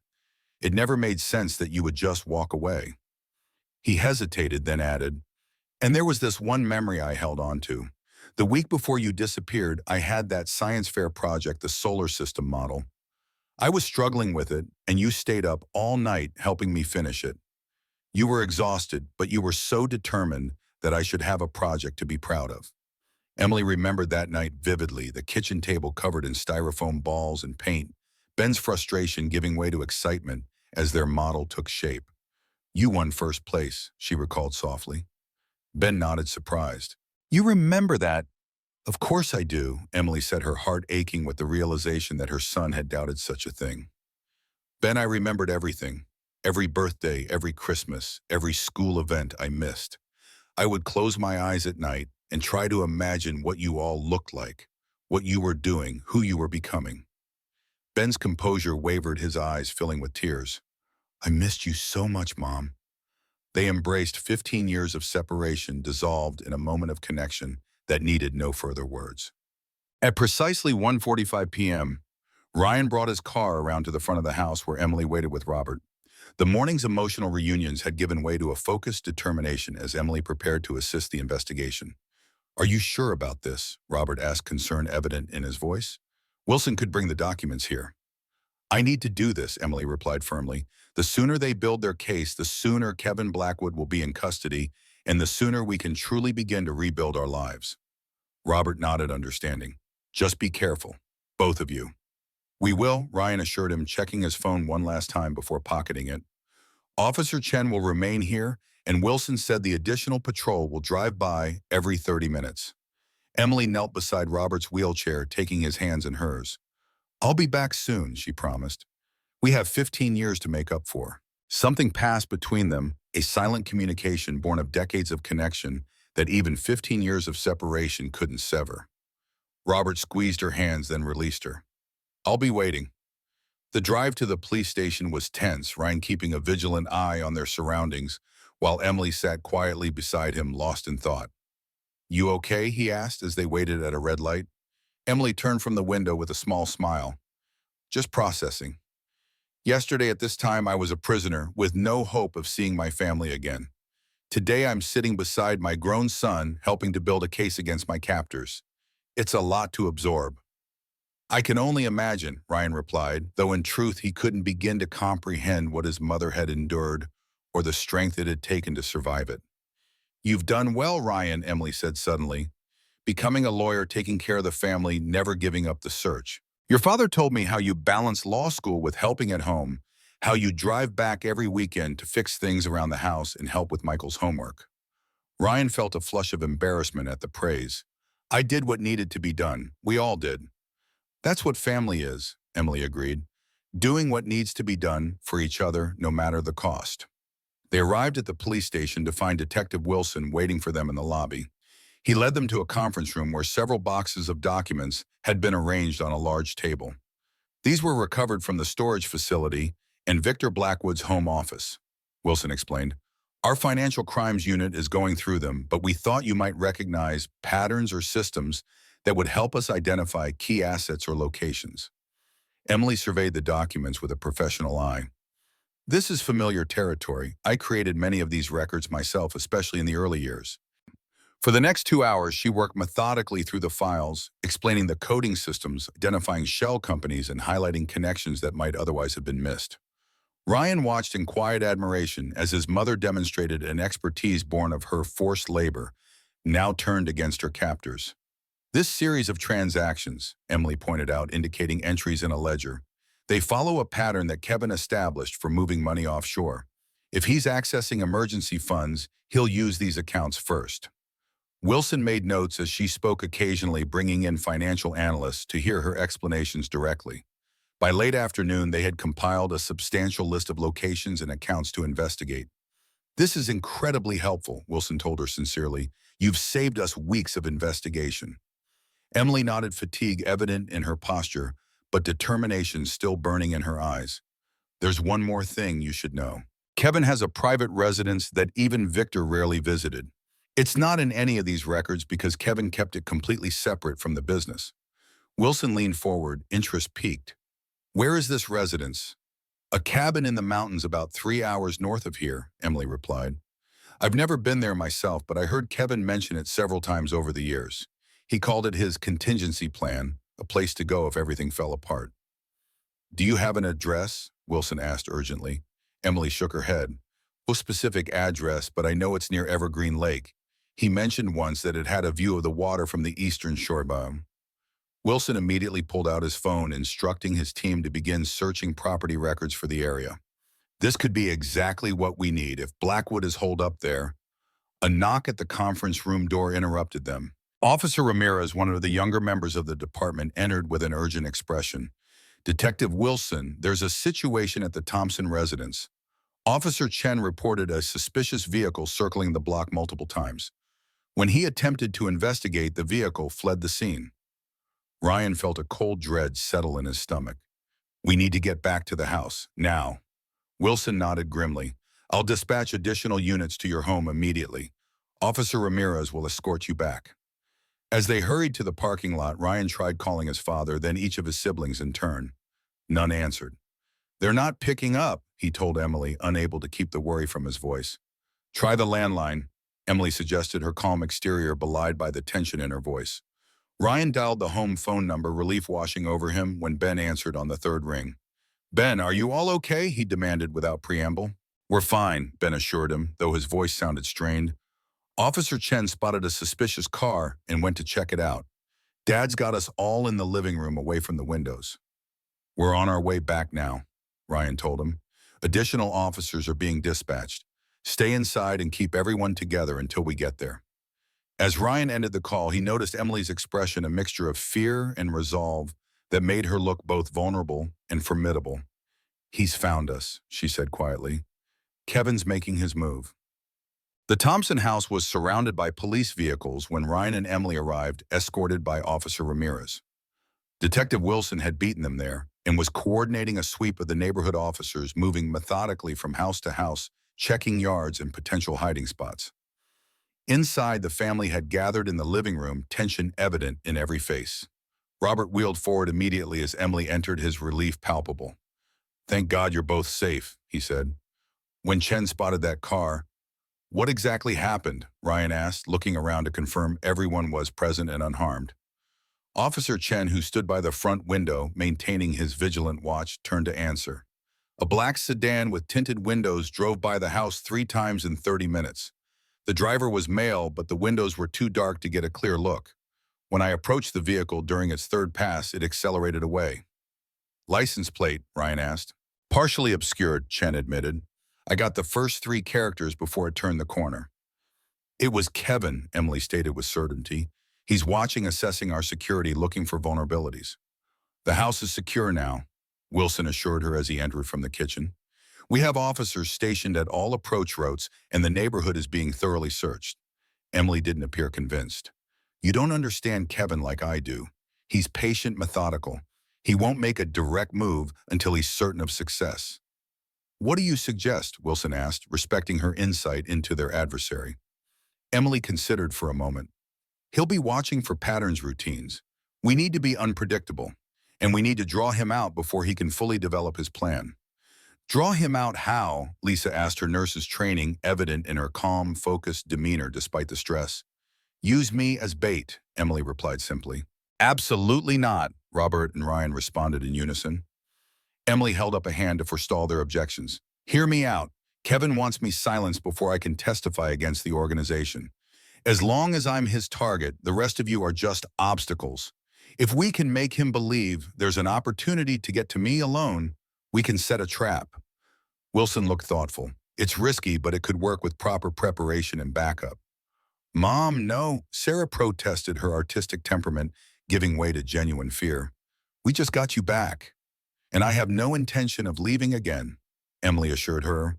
It never made sense that you would just walk away. He hesitated, then added, and there was this one memory I held on to. The week before you disappeared, I had that science fair project, the solar system model. I was struggling with it, and you stayed up all night helping me finish it. You were exhausted, but you were so determined that I should have a project to be proud of. Emily remembered that night vividly, the kitchen table covered in styrofoam balls and paint, Ben's frustration giving way to excitement as their model took shape. You won first place, she recalled softly. Ben nodded, surprised. You remember that? Of course I do, Emily said, her heart aching with the realization that her son had doubted such a thing. Ben, I remembered everything. Every birthday, every Christmas, every school event I missed. I would close my eyes at night and try to imagine what you all looked like, what you were doing, who you were becoming. Ben's composure wavered, his eyes filling with tears. I missed you so much, Mom. They embraced 15 years of separation, dissolved in a moment of connection that needed no further words. At precisely 1:45 p.m., Ryan brought his car around to the front of the house where Emily waited with Robert. The morning's emotional reunions had given way to a focused determination as Emily prepared to assist the investigation. Are you sure about this? Robert asked, concern evident in his voice. Wilson could bring the documents here. I need to do this, Emily replied firmly. The sooner they build their case, the sooner Kevin Blackwood will be in custody, and the sooner we can truly begin to rebuild our lives. Robert nodded, understanding. Just be careful, both of you. We will, Ryan assured him, checking his phone one last time before pocketing it. Officer Chen will remain here, and Wilson said the additional patrol will drive by every 30 minutes. Emily knelt beside Robert's wheelchair, taking his hands in hers. I'll be back soon, she promised. We have 15 years to make up for. Something passed between them, a silent communication born of decades of connection that even 15 years of separation couldn't sever. Robert squeezed her hands, then released her. I'll be waiting. The drive to the police station was tense, Ryan keeping a vigilant eye on their surroundings, while Emily sat quietly beside him, lost in thought. You okay? He asked as they waited at a red light. Emily turned from the window with a small smile. Just processing. Yesterday at this time I was a prisoner with no hope of seeing my family again. Today I'm sitting beside my grown son, helping to build a case against my captors. It's a lot to absorb. I can only imagine, Ryan replied, though in truth he couldn't begin to comprehend what his mother had endured or the strength it had taken to survive it. You've done well, Ryan, Emily said suddenly. Becoming a lawyer, taking care of the family, never giving up the search. Your father told me how you balance law school with helping at home, how you drive back every weekend to fix things around the house and help with Michael's homework. Ryan felt a flush of embarrassment at the praise. I did what needed to be done. We all did. That's what family is, Emily agreed. Doing what needs to be done for each other, no matter the cost. They arrived at the police station to find Detective Wilson waiting for them in the lobby. He led them to a conference room where several boxes of documents had been arranged on a large table. These were recovered from the storage facility in Victor Blackwood's home office, Wilson explained. Our financial crimes unit is going through them, but we thought you might recognize patterns or systems that would help us identify key assets or locations. Emily surveyed the documents with a professional eye. This is familiar territory. I created many of these records myself, especially in the early years. For the next 2 hours, she worked methodically through the files, explaining the coding systems, identifying shell companies, and highlighting connections that might otherwise have been missed. Ryan watched in quiet admiration as his mother demonstrated an expertise born of her forced labor, now turned against her captors. This series of transactions, Emily pointed out, indicating entries in a ledger, they follow a pattern that Kevin established for moving money offshore. If he's accessing emergency funds, he'll use these accounts first. Wilson made notes as she spoke, occasionally bringing in financial analysts to hear her explanations directly. By late afternoon, they had compiled a substantial list of locations and accounts to investigate. This is incredibly helpful, Wilson told her sincerely. You've saved us weeks of investigation. Emily nodded, fatigue evident in her posture, but determination still burning in her eyes. There's one more thing you should know. Kevin has a private residence that even Victor rarely visited. It's not in any of these records because Kevin kept it completely separate from the business. Wilson leaned forward, interest piqued. Where is this residence? A cabin in the mountains about 3 hours north of here, Emily replied. I've never been there myself, but I heard Kevin mention it several times over the years. He called it his contingency plan, a place to go if everything fell apart. Do you have an address? Wilson asked urgently. Emily shook her head. No specific address, but I know it's near Evergreen Lake. He mentioned once that it had a view of the water from the eastern shore. Wilson immediately pulled out his phone, instructing his team to begin searching property records for the area. This could be exactly what we need if Blackwood is holed up there. A knock at the conference room door interrupted them. Officer Ramirez, one of the younger members of the department, entered with an urgent expression. Detective Wilson, there's a situation at the Thompson residence. Officer Chen reported a suspicious vehicle circling the block multiple times. When he attempted to investigate, the vehicle fled the scene. Ryan felt a cold dread settle in his stomach. We need to get back to the house, now. Wilson nodded grimly. I'll dispatch additional units to your home immediately. Officer Ramirez will escort you back. As they hurried to the parking lot, Ryan tried calling his father, then each of his siblings in turn. None answered. They're not picking up, he told Emily, unable to keep the worry from his voice. Try the landline, Emily suggested, her calm exterior belied by the tension in her voice. Ryan dialed the home phone number, relief washing over him, when Ben answered on the third ring. Ben, are you all okay? He demanded without preamble. We're fine, Ben assured him, though his voice sounded strained. Officer Chen spotted a suspicious car and went to check it out. Dad's got us all in the living room away from the windows. We're on our way back now, Ryan told him. Additional officers are being dispatched. Stay inside and keep everyone together until we get there. As Ryan ended the call, he noticed Emily's expression, a mixture of fear and resolve that made her look both vulnerable and formidable. He's found us, she said quietly. Kevin's making his move. The Thompson house was surrounded by police vehicles when Ryan and Emily arrived, escorted by Officer Ramirez. Detective Wilson had beaten them there and was coordinating a sweep of the neighborhood officers, moving methodically from house to house, checking yards and potential hiding spots. Inside, the family had gathered in the living room, tension evident in every face. Robert wheeled forward immediately as Emily entered, his relief palpable. Thank God you're both safe, he said. When Chen spotted that car, what exactly happened? Ryan asked, looking around to confirm everyone was present and unharmed. Officer Chen, who stood by the front window, maintaining his vigilant watch, turned to answer. A black sedan with tinted windows drove by the house 3 times in 30 minutes. The driver was male, but the windows were too dark to get a clear look. When I approached the vehicle during its third pass, it accelerated away. License plate, Ryan asked. Partially obscured, Chen admitted. I got the first three characters before it turned the corner. It was Kevin, Emily stated with certainty. He's watching, assessing our security, looking for vulnerabilities. The house is secure now, Wilson assured her as he entered from the kitchen. We have officers stationed at all approach routes, and the neighborhood is being thoroughly searched. Emily didn't appear convinced. You don't understand Kevin like I do. He's patient, methodical. He won't make a direct move until he's certain of success. What do you suggest? Wilson asked, respecting her insight into their adversary. Emily considered for a moment. He'll be watching for patterns, routines. We need to be unpredictable, and we need to draw him out before he can fully develop his plan. Draw him out how? Lisa asked, her nurse's training evident in her calm, focused demeanor despite the stress. Use me as bait, Emily replied simply. Absolutely not, Robert and Ryan responded in unison. Emily held up a hand to forestall their objections. Hear me out. Kevin wants me silenced before I can testify against the organization. As long as I'm his target, the rest of you are just obstacles. If we can make him believe there's an opportunity to get to me alone, we can set a trap. Wilson looked thoughtful. It's risky, but it could work with proper preparation and backup. Mom, no, Sarah protested, her artistic temperament giving way to genuine fear. We just got you back. And I have no intention of leaving again, Emily assured her.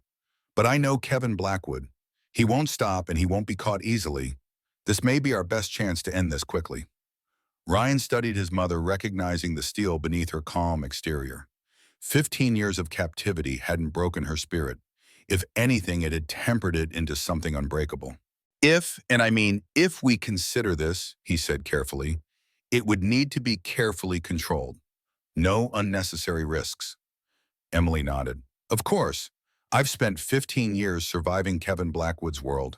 But I know Kevin Blackwood. He won't stop and he won't be caught easily. This may be our best chance to end this quickly. Ryan studied his mother, recognizing the steel beneath her calm exterior. 15 years of captivity hadn't broken her spirit. If anything, it had tempered it into something unbreakable. If, and I mean if we consider this, he said carefully, it would need to be carefully controlled. No unnecessary risks. Emily nodded. Of course, I've spent 15 years surviving Kevin Blackwood's world.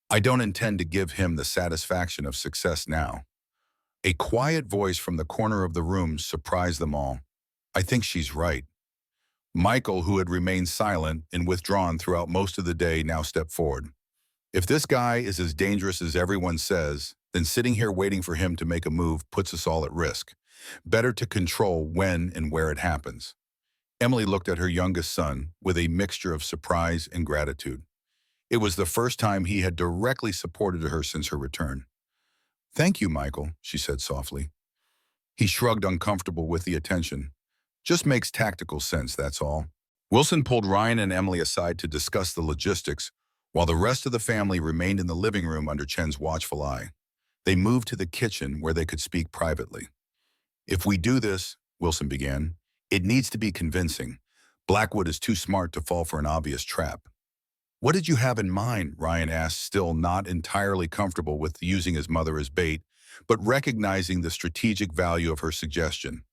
I don't intend to give him the satisfaction of success now. A quiet voice from the corner of the room surprised them all. I think she's right. Michael, who had remained silent and withdrawn throughout most of the day, now stepped forward. If this guy is as dangerous as everyone says, then sitting here waiting for him to make a move puts us all at risk. Better to control when and where it happens. Emily looked at her youngest son with a mixture of surprise and gratitude. It was the first time he had directly supported her since her return. Thank you, Michael, she said softly. He shrugged, uncomfortable with the attention. Just makes tactical sense, that's all. Wilson pulled Ryan and Emily aside to discuss the logistics, while the rest of the family remained in the living room under Chen's watchful eye. They moved to the kitchen where they could speak privately. If we do this, Wilson began, it needs to be convincing. Blackwood is too smart to fall for an obvious trap. What did you have in mind? Ryan asked, still not entirely comfortable with using his mother as bait, but recognizing the strategic value of her suggestion.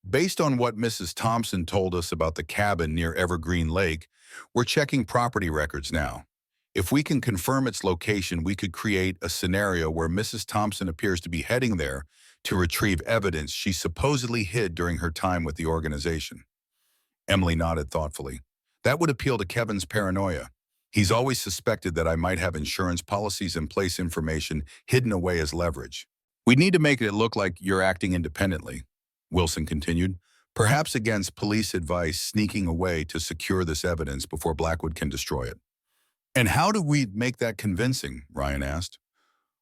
Based on what Mrs. Thompson told us about the cabin near Evergreen Lake, we're checking property records now. If we can confirm its location, we could create a scenario where Mrs. Thompson appears to be heading there to retrieve evidence she supposedly hid during her time with the organization. Emily nodded thoughtfully. That would appeal to Kevin's paranoia. He's always suspected that I might have insurance policies and place information hidden away as leverage. We need to make it look like you're acting independently, Wilson continued, perhaps against police advice, sneaking away to secure this evidence before Blackwood can destroy it. And how do we make that convincing? Ryan asked.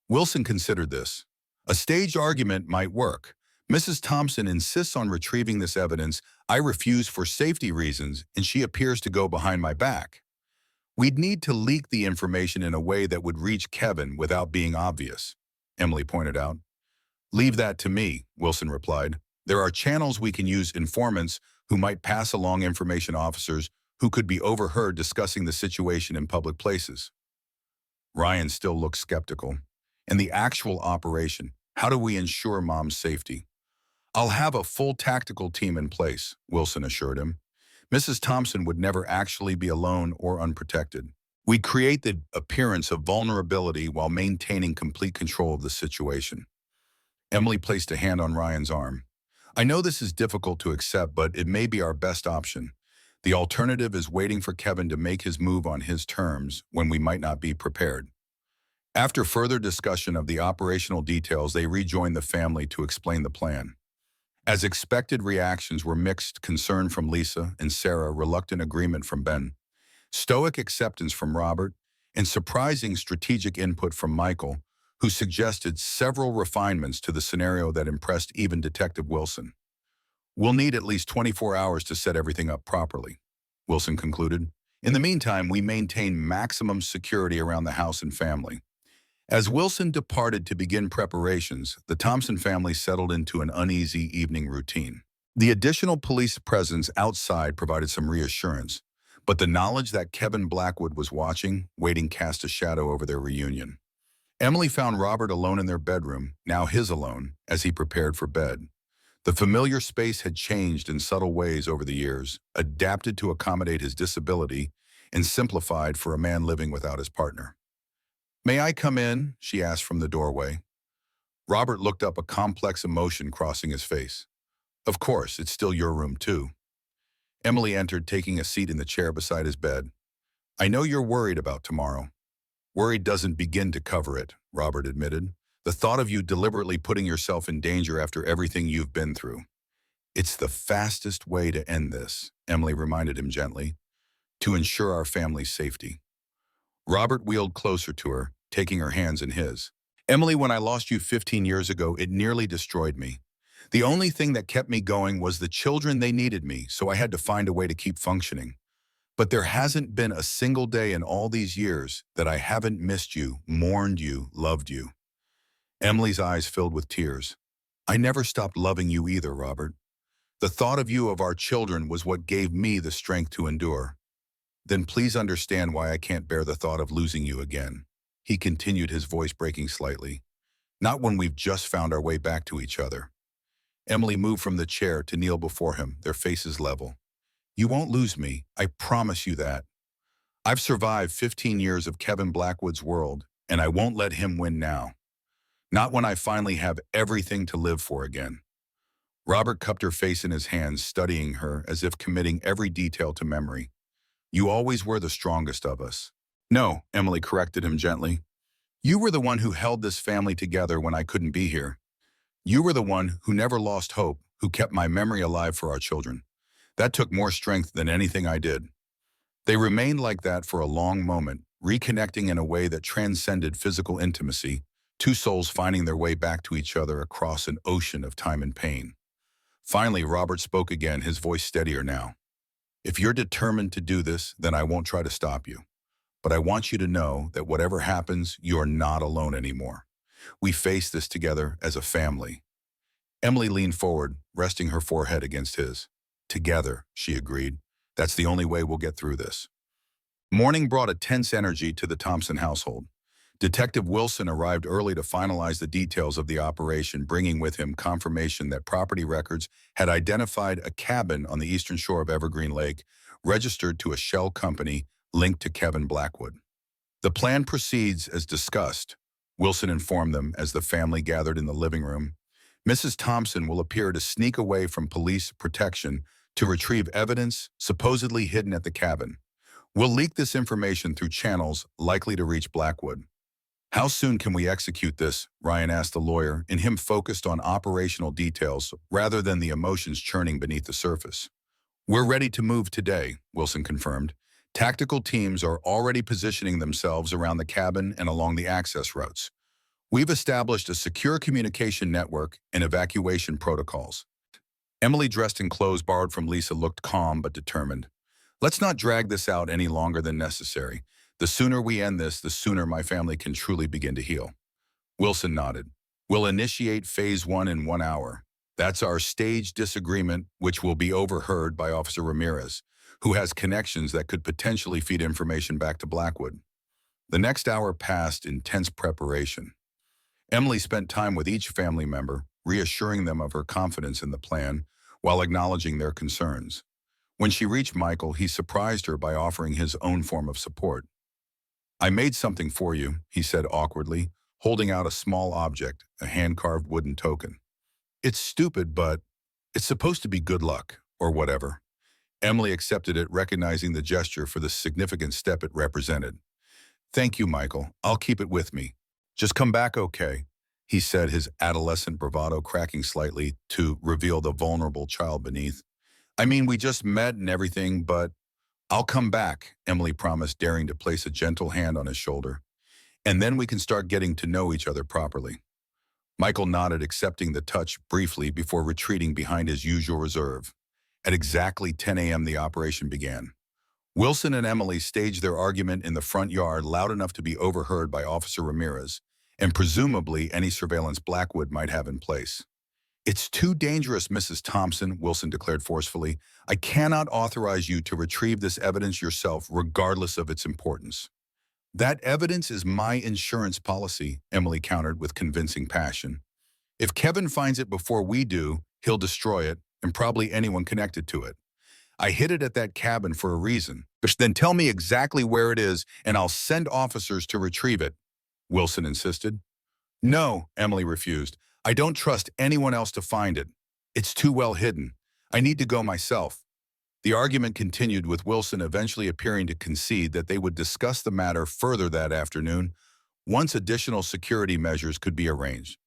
Wilson considered this. A staged argument might work. Mrs. Thompson insists on retrieving this evidence. I refuse for safety reasons, and she appears to go behind my back. We'd need to leak the information in a way that would reach Kevin without being obvious, Emily pointed out. Leave that to me, Wilson replied. There are channels we can use, informants who might pass along information, officers who could be overheard discussing the situation in public places. Ryan still looked skeptical. And the actual operation, how do we ensure Mom's safety? I'll have a full tactical team in place, Wilson assured him. Mrs. Thompson would never actually be alone or unprotected. We create the appearance of vulnerability while maintaining complete control of the situation. Emily placed a hand on Ryan's arm. I know this is difficult to accept, but it may be our best option. The alternative is waiting for Kevin to make his move on his terms when we might not be prepared. After further discussion of the operational details, they rejoined the family to explain the plan. As expected, reactions were mixed: concern from Lisa and Sarah, reluctant agreement from Ben, stoic acceptance from Robert, and surprising strategic input from Michael, who suggested several refinements to the scenario that impressed even Detective Wilson. "We'll need at least 24 hours to set everything up properly," Wilson concluded. "In the meantime, we maintain maximum security around the house and family." As Wilson departed to begin preparations, the Thompson family settled into an uneasy evening routine. The additional police presence outside provided some reassurance, but the knowledge that Kevin Blackwood was watching, waiting, cast a shadow over their reunion. Emily found Robert alone in their bedroom, now his alone, as he prepared for bed. The familiar space had changed in subtle ways over the years, adapted to accommodate his disability, and simplified for a man living without his partner. "May I come in?" she asked from the doorway. Robert looked up, a complex emotion crossing his face. "Of course, it's still your room too." Emily entered, taking a seat in the chair beside his bed. "I know you're worried about tomorrow." "Worried doesn't begin to cover it," Robert admitted. "The thought of you deliberately putting yourself in danger after everything you've been through." "It's the fastest way to end this," Emily reminded him gently, "to ensure our family's safety." Robert wheeled closer to her, taking her hands in his. "Emily, when I lost you 15 years ago, it nearly destroyed me. The only thing that kept me going was the children. They needed me, so I had to find a way to keep functioning. But there hasn't been a single day in all these years that I haven't missed you, mourned you, loved you." Emily's eyes filled with tears. "I never stopped loving you either, Robert. The thought of you, of our children, was what gave me the strength to endure." "Then please understand why I can't bear the thought of losing you again," he continued, his voice breaking slightly. "Not when we've just found our way back to each other." Emily moved from the chair to kneel before him, their faces level. "You won't lose me, I promise you that. I've survived 15 years of Kevin Blackwood's world, and I won't let him win now. Not when I finally have everything to live for again." Robert cupped her face in his hands, studying her as if committing every detail to memory. "You always were the strongest of us." "No," Emily corrected him gently. "You were the one who held this family together when I couldn't be here. You were the one who never lost hope, who kept my memory alive for our children. That took more strength than anything I did." They remained like that for a long moment, reconnecting in a way that transcended physical intimacy, two souls finding their way back to each other across an ocean of time and pain. Finally, Robert spoke again, his voice steadier now. "If you're determined to do this, then I won't try to stop you. But I want you to know that whatever happens, you're not alone anymore. We face this together as a family." Emily leaned forward, resting her forehead against his. "Together," she agreed. "That's the only way we'll get through this." Morning brought a tense energy to the Thompson household. Detective Wilson arrived early to finalize the details of the operation, bringing with him confirmation that property records had identified a cabin on the eastern shore of Evergreen Lake, registered to a shell company linked to Kevin Blackwood. "The plan proceeds as discussed," Wilson informed them as the family gathered in the living room. "Mrs. Thompson will appear to sneak away from police protection to retrieve evidence supposedly hidden at the cabin. We'll leak this information through channels likely to reach Blackwood." "How soon can we execute this?" Ryan asked the lawyer, in him focused on operational details rather than the emotions churning beneath the surface. "We're ready to move today," Wilson confirmed. "Tactical teams are already positioning themselves around the cabin and along the access routes. We've established a secure communication network and evacuation protocols." Emily, dressed in clothes borrowed from Lisa, looked calm but determined. "Let's not drag this out any longer than necessary. The sooner we end this, the sooner my family can truly begin to heal." Wilson nodded. "We'll initiate phase 1 in 1 hour. That's our staged disagreement, which will be overheard by Officer Ramirez, who has connections that could potentially feed information back to Blackwood." The next hour passed in tense preparation. Emily spent time with each family member, reassuring them of her confidence in the plan while acknowledging their concerns. When she reached Michael, he surprised her by offering his own form of support. "I made something for you," he said awkwardly, holding out a small object, a hand-carved wooden token. "It's stupid, but it's supposed to be good luck, or whatever." Emily accepted it, recognizing the gesture for the significant step it represented. Thank you, Michael. I'll keep it with me. Just come back okay, he said, his adolescent bravado cracking slightly to reveal the vulnerable child beneath. I mean, we just met and everything, but I'll come back, Emily promised, daring to place a gentle hand on his shoulder. And then we can start getting to know each other properly. Michael nodded, accepting the touch briefly before retreating behind his usual reserve. At exactly 10 a.m., the operation began. Wilson and Emily staged their argument in the front yard loud enough to be overheard by Officer Ramirez, and presumably any surveillance Blackwood might have in place. It's too dangerous, Mrs. Thompson, Wilson declared forcefully. I cannot authorize you to retrieve this evidence yourself, regardless of its importance. That evidence is my insurance policy, Emily countered with convincing passion. If Kevin finds it before we do, he'll destroy it, and probably anyone connected to it. I hid it at that cabin for a reason. Then tell me exactly where it is, and I'll send officers to retrieve it, Wilson insisted. No, Emily refused. I don't trust anyone else to find it. It's too well hidden. I need to go myself. The argument continued, with Wilson eventually appearing to concede that they would discuss the matter further that afternoon once additional security measures could be arranged.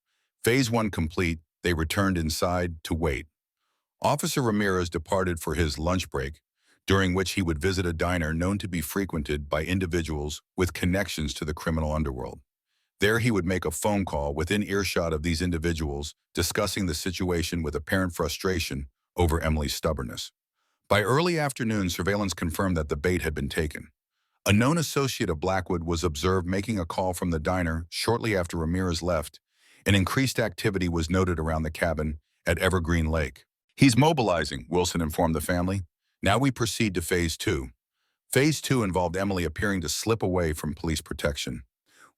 Phase 1 complete, they returned inside to wait. Officer Ramirez departed for his lunch break, during which he would visit a diner known to be frequented by individuals with connections to the criminal underworld. There he would make a phone call within earshot of these individuals, discussing the situation with apparent frustration over Emily's stubbornness. By early afternoon, surveillance confirmed that the bait had been taken. A known associate of Blackwood was observed making a call from the diner shortly after Ramirez left, and increased activity was noted around the cabin at Evergreen Lake. He's mobilizing, Wilson informed the family. Now we proceed to Phase 2. Phase 2 involved Emily appearing to slip away from police protection.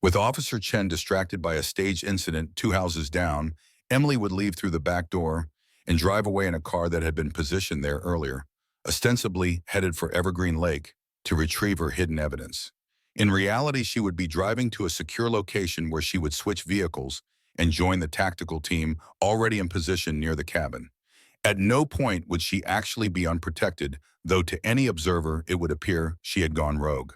With Officer Chen distracted by a staged incident 2 houses down, Emily would leave through the back door and drive away in a car that had been positioned there earlier, ostensibly headed for Evergreen Lake to retrieve her hidden evidence. In reality, she would be driving to a secure location where she would switch vehicles and join the tactical team already in position near the cabin. At no point would she actually be unprotected, though to any observer it would appear she had gone rogue.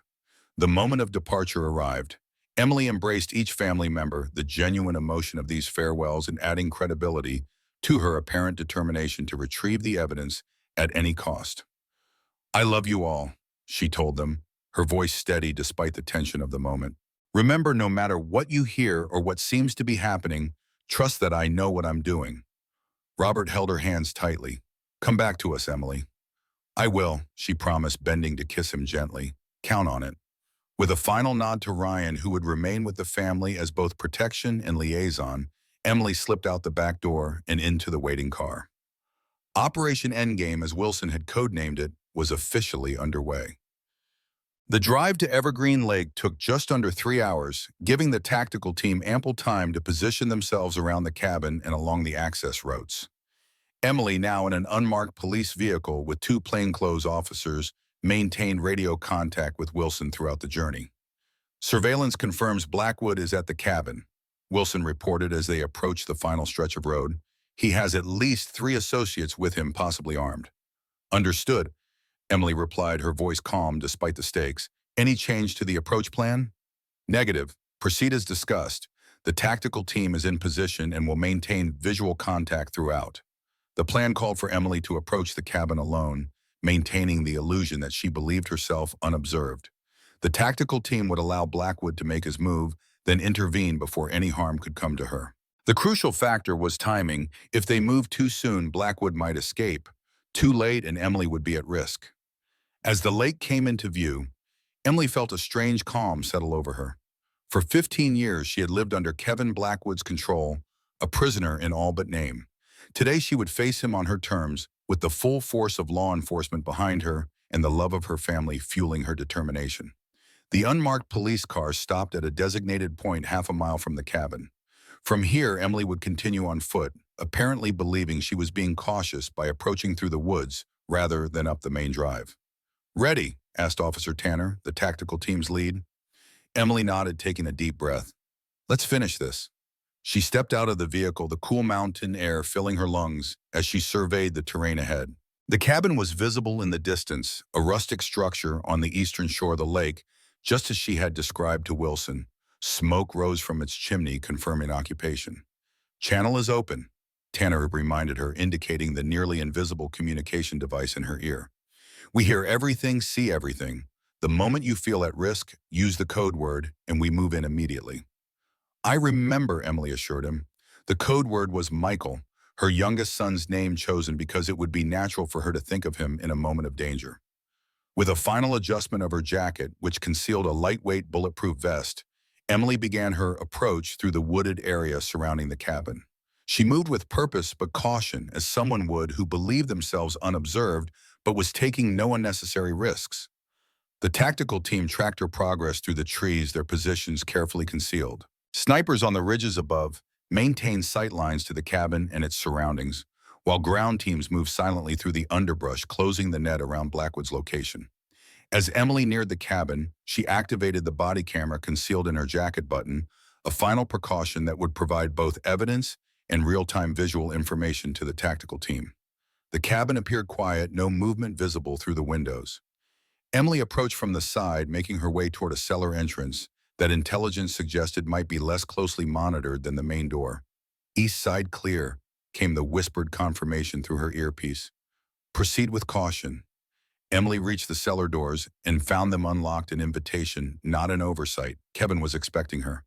The moment of departure arrived. Emily embraced each family member, the genuine emotion of these farewells and adding credibility to her apparent determination to retrieve the evidence at any cost. I love you all, she told them, her voice steady despite the tension of the moment. Remember, no matter what you hear or what seems to be happening, trust that I know what I'm doing. Robert held her hands tightly. Come back to us, Emily. I will, she promised, bending to kiss him gently. Count on it. With a final nod to Ryan, who would remain with the family as both protection and liaison, Emily slipped out the back door and into the waiting car. Operation Endgame, as Wilson had codenamed it, was officially underway. The drive to Evergreen Lake took just under 3 hours, giving the tactical team ample time to position themselves around the cabin and along the access routes. Emily, now in an unmarked police vehicle with 2 plainclothes officers, maintained radio contact with Wilson throughout the journey. Surveillance confirms Blackwood is at the cabin, Wilson reported as they approached the final stretch of road. He has at least 3 associates with him, possibly armed. Understood, Emily replied, her voice calm despite the stakes. Any change to the approach plan? Negative. Proceed as discussed. The tactical team is in position and will maintain visual contact throughout. The plan called for Emily to approach the cabin alone, maintaining the illusion that she believed herself unobserved. The tactical team would allow Blackwood to make his move, then intervene before any harm could come to her. The crucial factor was timing. If they moved too soon, Blackwood might escape. Too late, and Emily would be at risk. As the lake came into view, Emily felt a strange calm settle over her. For 15 years, she had lived under Kevin Blackwood's control, a prisoner in all but name. Today, she would face him on her terms, with the full force of law enforcement behind her and the love of her family fueling her determination. The unmarked police car stopped at a designated point half a mile from the cabin. From here, Emily would continue on foot, apparently believing she was being cautious by approaching through the woods rather than up the main drive. Ready? Asked Officer Tanner, the tactical team's lead. Emily nodded, taking a deep breath. Let's finish this. She stepped out of the vehicle, the cool mountain air filling her lungs as she surveyed the terrain ahead. The cabin was visible in the distance, a rustic structure on the eastern shore of the lake, just as she had described to Wilson. Smoke rose from its chimney, confirming occupation. "Channel is open," Tanner reminded her, indicating the nearly invisible communication device in her ear. "We hear everything, see everything. The moment you feel at risk, use the code word, and we move in immediately." "I remember," Emily assured him. The code word was Michael, her youngest son's name chosen because it would be natural for her to think of him in a moment of danger. With a final adjustment of her jacket, which concealed a lightweight bulletproof vest, Emily began her approach through the wooded area surrounding the cabin. She moved with purpose but caution, as someone would who believed themselves unobserved but was taking no unnecessary risks. The tactical team tracked her progress through the trees, their positions carefully concealed. Snipers on the ridges above maintained sight lines to the cabin and its surroundings, while ground teams moved silently through the underbrush, closing the net around Blackwood's location. As Emily neared the cabin, she activated the body camera concealed in her jacket button, a final precaution that would provide both evidence and real-time visual information to the tactical team. The cabin appeared quiet, no movement visible through the windows. Emily approached from the side, making her way toward a cellar entrance that intelligence suggested might be less closely monitored than the main door. "East side clear," came the whispered confirmation through her earpiece. "Proceed with caution." Emily reached the cellar doors and found them unlocked, an invitation, not an oversight. Kevin was expecting her.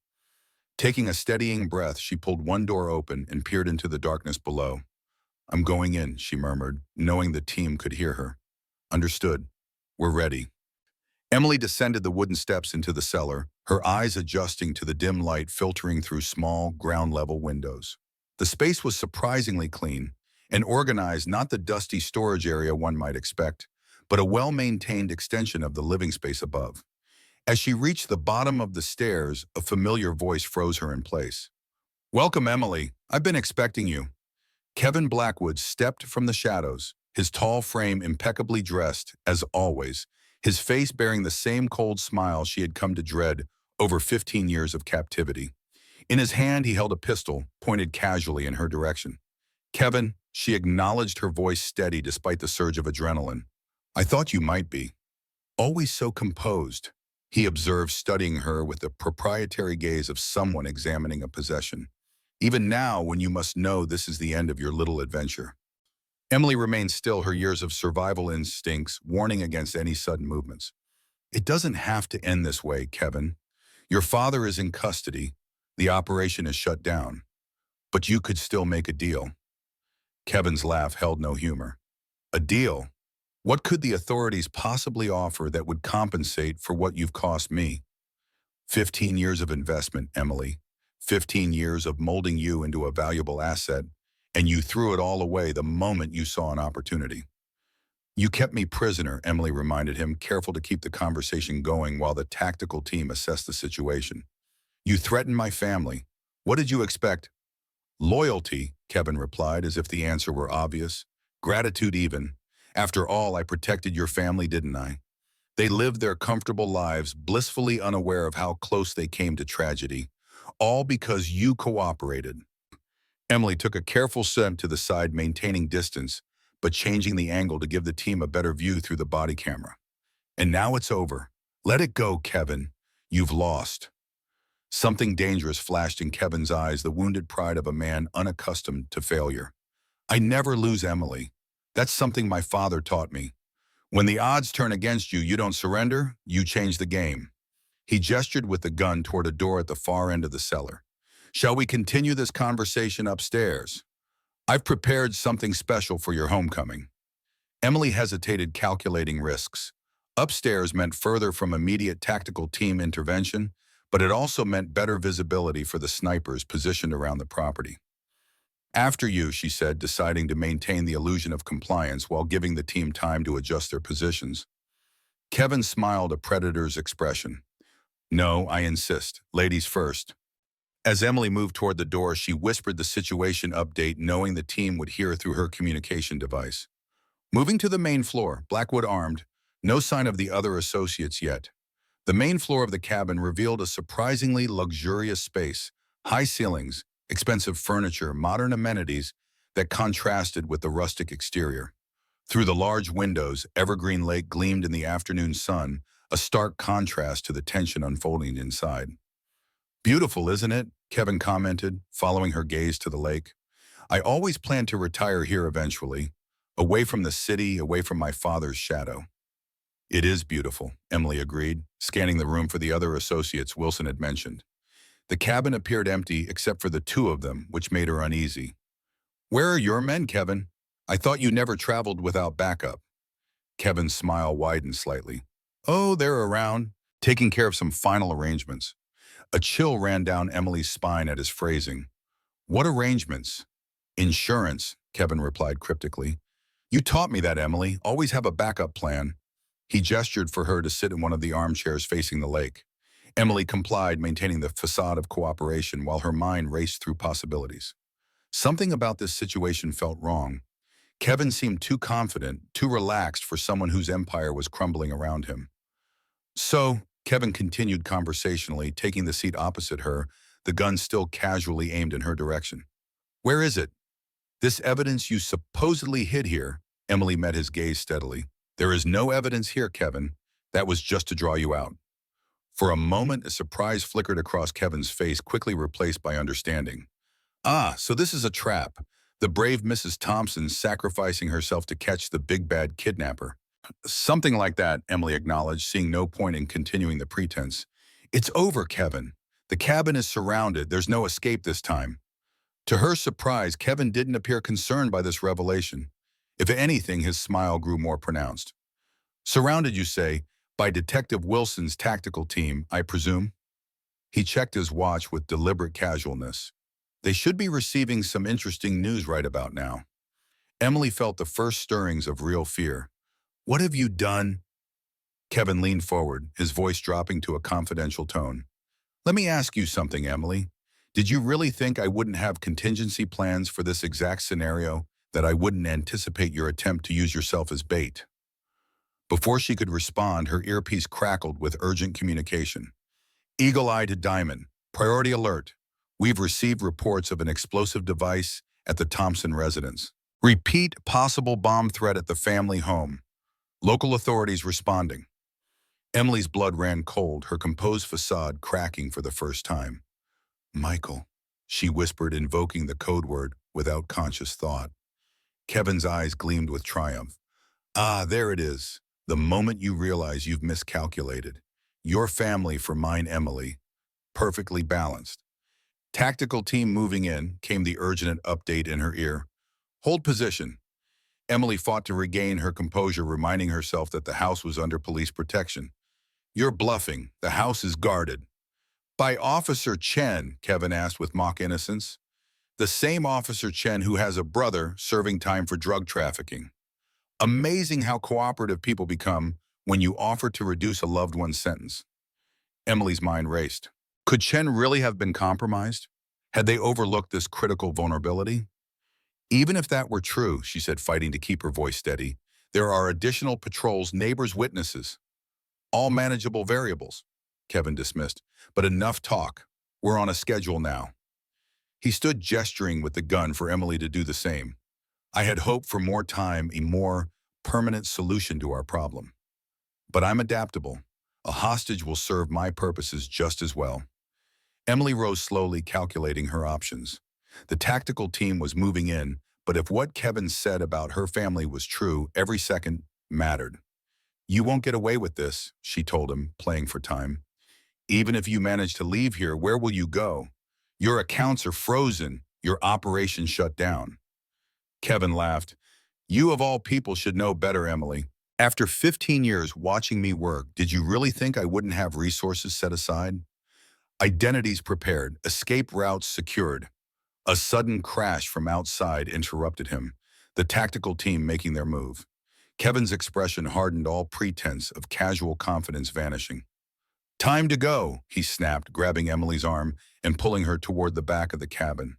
Taking a steadying breath, she pulled one door open and peered into the darkness below. "I'm going in," she murmured, knowing the team could hear her. "Understood. We're ready." Emily descended the wooden steps into the cellar, her eyes adjusting to the dim light filtering through small, ground-level windows. The space was surprisingly clean and organized, not the dusty storage area one might expect, but a well-maintained extension of the living space above. As she reached the bottom of the stairs, a familiar voice froze her in place. "Welcome, Emily. I've been expecting you." Kevin Blackwood stepped from the shadows, his tall frame impeccably dressed, as always, his face bearing the same cold smile she had come to dread over 15 years of captivity. In his hand, he held a pistol, pointed casually in her direction. "Kevin," she acknowledged, her voice steady despite the surge of adrenaline. "I thought you might be." "Always so composed," he observed, studying her with the proprietary gaze of someone examining a possession. "Even now, when you must know this is the end of your little adventure." Emily remained still, her years of survival instincts warning against any sudden movements. "It doesn't have to end this way, Kevin. Your father is in custody. The operation is shut down. But you could still make a deal." Kevin's laugh held no humor. "A deal? What could the authorities possibly offer that would compensate for what you've cost me?" 15 years of investment, Emily. 15 years of molding you into a valuable asset, and you threw it all away the moment you saw an opportunity. "You kept me prisoner," Emily reminded him, careful to keep the conversation going while the tactical team assessed the situation. "You threatened my family. What did you expect?" "Loyalty," Kevin replied, as if the answer were obvious. "Gratitude even. After all, I protected your family, didn't I? They lived their comfortable lives, blissfully unaware of how close they came to tragedy. All because you cooperated." Emily took a careful step to the side, maintaining distance, but changing the angle to give the team a better view through the body camera. "And now it's over. Let it go, Kevin. You've lost." Something dangerous flashed in Kevin's eyes, the wounded pride of a man unaccustomed to failure. "I never lose, Emily. That's something my father taught me. When the odds turn against you, you don't surrender, you change the game." He gestured with the gun toward a door at the far end of the cellar. "Shall we continue this conversation upstairs? I've prepared something special for your homecoming." Emily hesitated, calculating risks. Upstairs meant further from immediate tactical team intervention, but it also meant better visibility for the snipers positioned around the property. "After you," she said, deciding to maintain the illusion of compliance while giving the team time to adjust their positions. Kevin smiled, a predator's expression. "No, I insist. Ladies first." As Emily moved toward the door, she whispered the situation update, knowing the team would hear through her communication device. Moving to the main floor, Blackwood armed, no sign of the other associates yet. The main floor of the cabin revealed a surprisingly luxurious space, high ceilings, expensive furniture, modern amenities that contrasted with the rustic exterior. Through the large windows, Evergreen Lake gleamed in the afternoon sun, a stark contrast to the tension unfolding inside. Beautiful, isn't it? Kevin commented, following her gaze to the lake. I always planned to retire here eventually, away from the city, away from my father's shadow. It is beautiful, Emily agreed, scanning the room for the other associates Wilson had mentioned. The cabin appeared empty except for the two of them, which made her uneasy. Where are your men, Kevin? I thought you never traveled without backup. Kevin's smile widened slightly. Oh, they're around, taking care of some final arrangements. A chill ran down Emily's spine at his phrasing. What arrangements? Insurance, Kevin replied cryptically. You taught me that, Emily. Always have a backup plan. He gestured for her to sit in one of the armchairs facing the lake. Emily complied, maintaining the facade of cooperation while her mind raced through possibilities. Something about this situation felt wrong. Kevin seemed too confident, too relaxed for someone whose empire was crumbling around him. So, Kevin continued conversationally, taking the seat opposite her, the gun still casually aimed in her direction. Where is it? This evidence you supposedly hid here. Emily met his gaze steadily. There is no evidence here, Kevin. That was just to draw you out. For a moment, a surprise flickered across Kevin's face, quickly replaced by understanding. Ah, so this is a trap. The brave Mrs. Thompson sacrificing herself to catch the big bad kidnapper. Something like that, Emily acknowledged, seeing no point in continuing the pretense. It's over, Kevin. The cabin is surrounded. There's no escape this time. To her surprise, Kevin didn't appear concerned by this revelation. If anything, his smile grew more pronounced. Surrounded, you say, by Detective Wilson's tactical team, I presume? He checked his watch with deliberate casualness. They should be receiving some interesting news right about now. Emily felt the first stirrings of real fear. What have you done? Kevin leaned forward, his voice dropping to a confidential tone. Let me ask you something, Emily. Did you really think I wouldn't have contingency plans for this exact scenario, that I wouldn't anticipate your attempt to use yourself as bait? Before she could respond, her earpiece crackled with urgent communication. Eagle-Eye to Diamond. Priority alert. We've received reports of an explosive device at the Thompson residence. Repeat possible bomb threat at the family home. Local authorities responding. Emily's blood ran cold, her composed facade cracking for the first time. Michael, she whispered, invoking the code word without conscious thought. Kevin's eyes gleamed with triumph. Ah, there it is. The moment you realize you've miscalculated. Your family for mine, Emily. Perfectly balanced. Tactical team moving in, came the urgent update in her ear. Hold position. Emily fought to regain her composure, reminding herself that the house was under police protection. You're bluffing. The house is guarded. By Officer Chen, Kevin asked with mock innocence. The same Officer Chen who has a brother serving time for drug trafficking. Amazing how cooperative people become when you offer to reduce a loved one's sentence. Emily's mind raced. Could Chen really have been compromised? Had they overlooked this critical vulnerability? Even if that were true, she said, fighting to keep her voice steady, there are additional patrols, neighbors, witnesses. All manageable variables, Kevin dismissed. But enough talk. We're on a schedule now. He stood gesturing with the gun for Emily to do the same. I had hoped for more time, a more permanent solution to our problem. But I'm adaptable. A hostage will serve my purposes just as well. Emily rose slowly, calculating her options. The tactical team was moving in, but if what Kevin said about her family was true, every second mattered. You won't get away with this, she told him, playing for time. Even if you manage to leave here, where will you go? Your accounts are frozen, your operation shut down. Kevin laughed. You of all people should know better, Emily. After 15 years watching me work, did you really think I wouldn't have resources set aside? Identities prepared, escape routes secured. A sudden crash from outside interrupted him, the tactical team making their move. Kevin's expression hardened, all pretense of casual confidence vanishing. Time to go, he snapped, grabbing Emily's arm and pulling her toward the back of the cabin.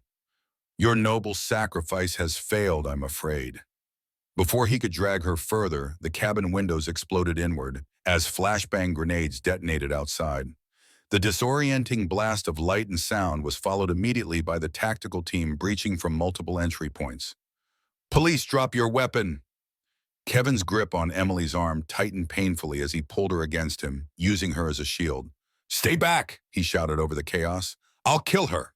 Your noble sacrifice has failed, I'm afraid. Before he could drag her further, the cabin windows exploded inward as flashbang grenades detonated outside. The disorienting blast of light and sound was followed immediately by the tactical team breaching from multiple entry points. Police, drop your weapon! Kevin's grip on Emily's arm tightened painfully as he pulled her against him, using her as a shield. "Stay back!" he shouted over the chaos. "I'll kill her!"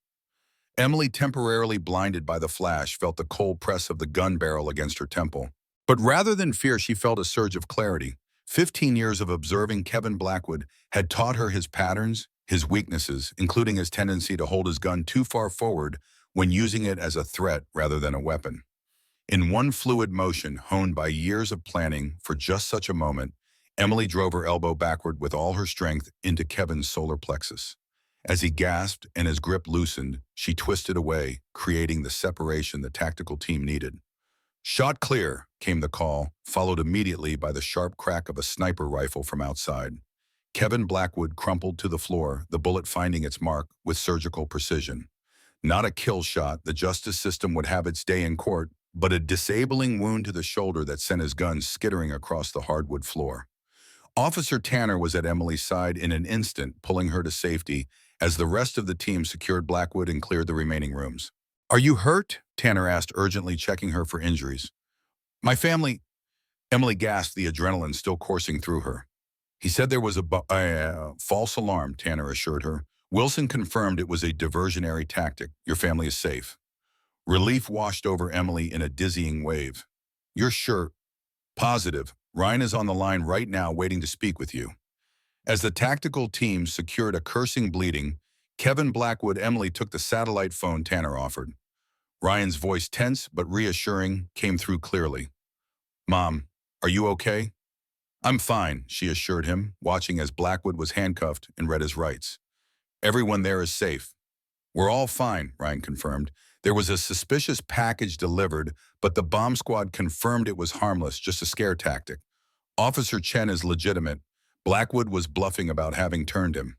Emily, temporarily blinded by the flash, felt the cold press of the gun barrel against her temple. But rather than fear, she felt a surge of clarity. 15 years of observing Kevin Blackwood had taught her his patterns, his weaknesses, including his tendency to hold his gun too far forward when using it as a threat rather than a weapon. In one fluid motion, honed by years of planning for just such a moment, Emily drove her elbow backward with all her strength into Kevin's solar plexus. As he gasped and his grip loosened, she twisted away, creating the separation the tactical team needed. "Shot clear," came the call, followed immediately by the sharp crack of a sniper rifle from outside. Kevin Blackwood crumpled to the floor, the bullet finding its mark with surgical precision. Not a kill shot, the justice system would have its day in court, but a disabling wound to the shoulder that sent his gun skittering across the hardwood floor. Officer Tanner was at Emily's side in an instant, pulling her to safety as the rest of the team secured Blackwood and cleared the remaining rooms. "Are you hurt?" Tanner asked, urgently checking her for injuries. "My family—" Emily gasped, the adrenaline still coursing through her. "He said there was a false alarm," Tanner assured her. "Wilson confirmed it was a diversionary tactic. Your family is safe." Relief washed over Emily in a dizzying wave. "You're sure?" "Positive. Ryan is on the line right now waiting to speak with you." As the tactical team secured a cursing bleeding, Kevin Blackwood, Emily took the satellite phone Tanner offered. Ryan's voice, tense but reassuring, came through clearly. "Mom, are you okay?" "I'm fine," she assured him, watching as Blackwood was handcuffed and read his rights. "Everyone there is safe." "We're all fine," Ryan confirmed. "There was a suspicious package delivered, but the bomb squad confirmed it was harmless, just a scare tactic. Officer Chen is legitimate. Blackwood was bluffing about having turned him."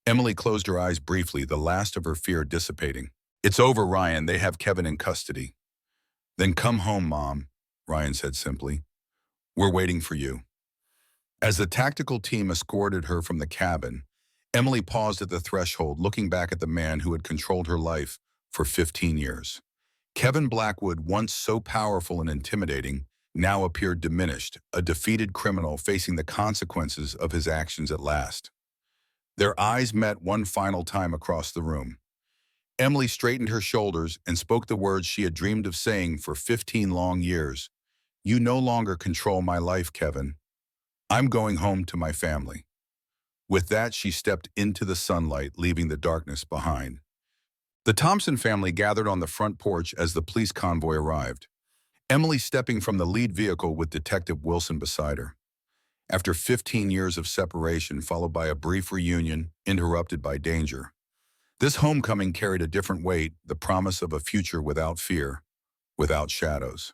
Emily closed her eyes briefly, the last of her fear dissipating. "It's over, Ryan. They have Kevin in custody." "Then come home, Mom," Ryan said simply. "We're waiting for you." As the tactical team escorted her from the cabin, Emily paused at the threshold, looking back at the man who had controlled her life for 15 years. Kevin Blackwood, once so powerful and intimidating, now appeared diminished, a defeated criminal facing the consequences of his actions at last. Their eyes met one final time across the room. Emily straightened her shoulders and spoke the words she had dreamed of saying for 15 long years. "You no longer control my life, Kevin. I'm going home to my family." With that, she stepped into the sunlight, leaving the darkness behind. The Thompson family gathered on the front porch as the police convoy arrived, Emily stepping from the lead vehicle with Detective Wilson beside her. After 15 years of separation, followed by a brief reunion, interrupted by danger, this homecoming carried a different weight, the promise of a future without fear, without shadows.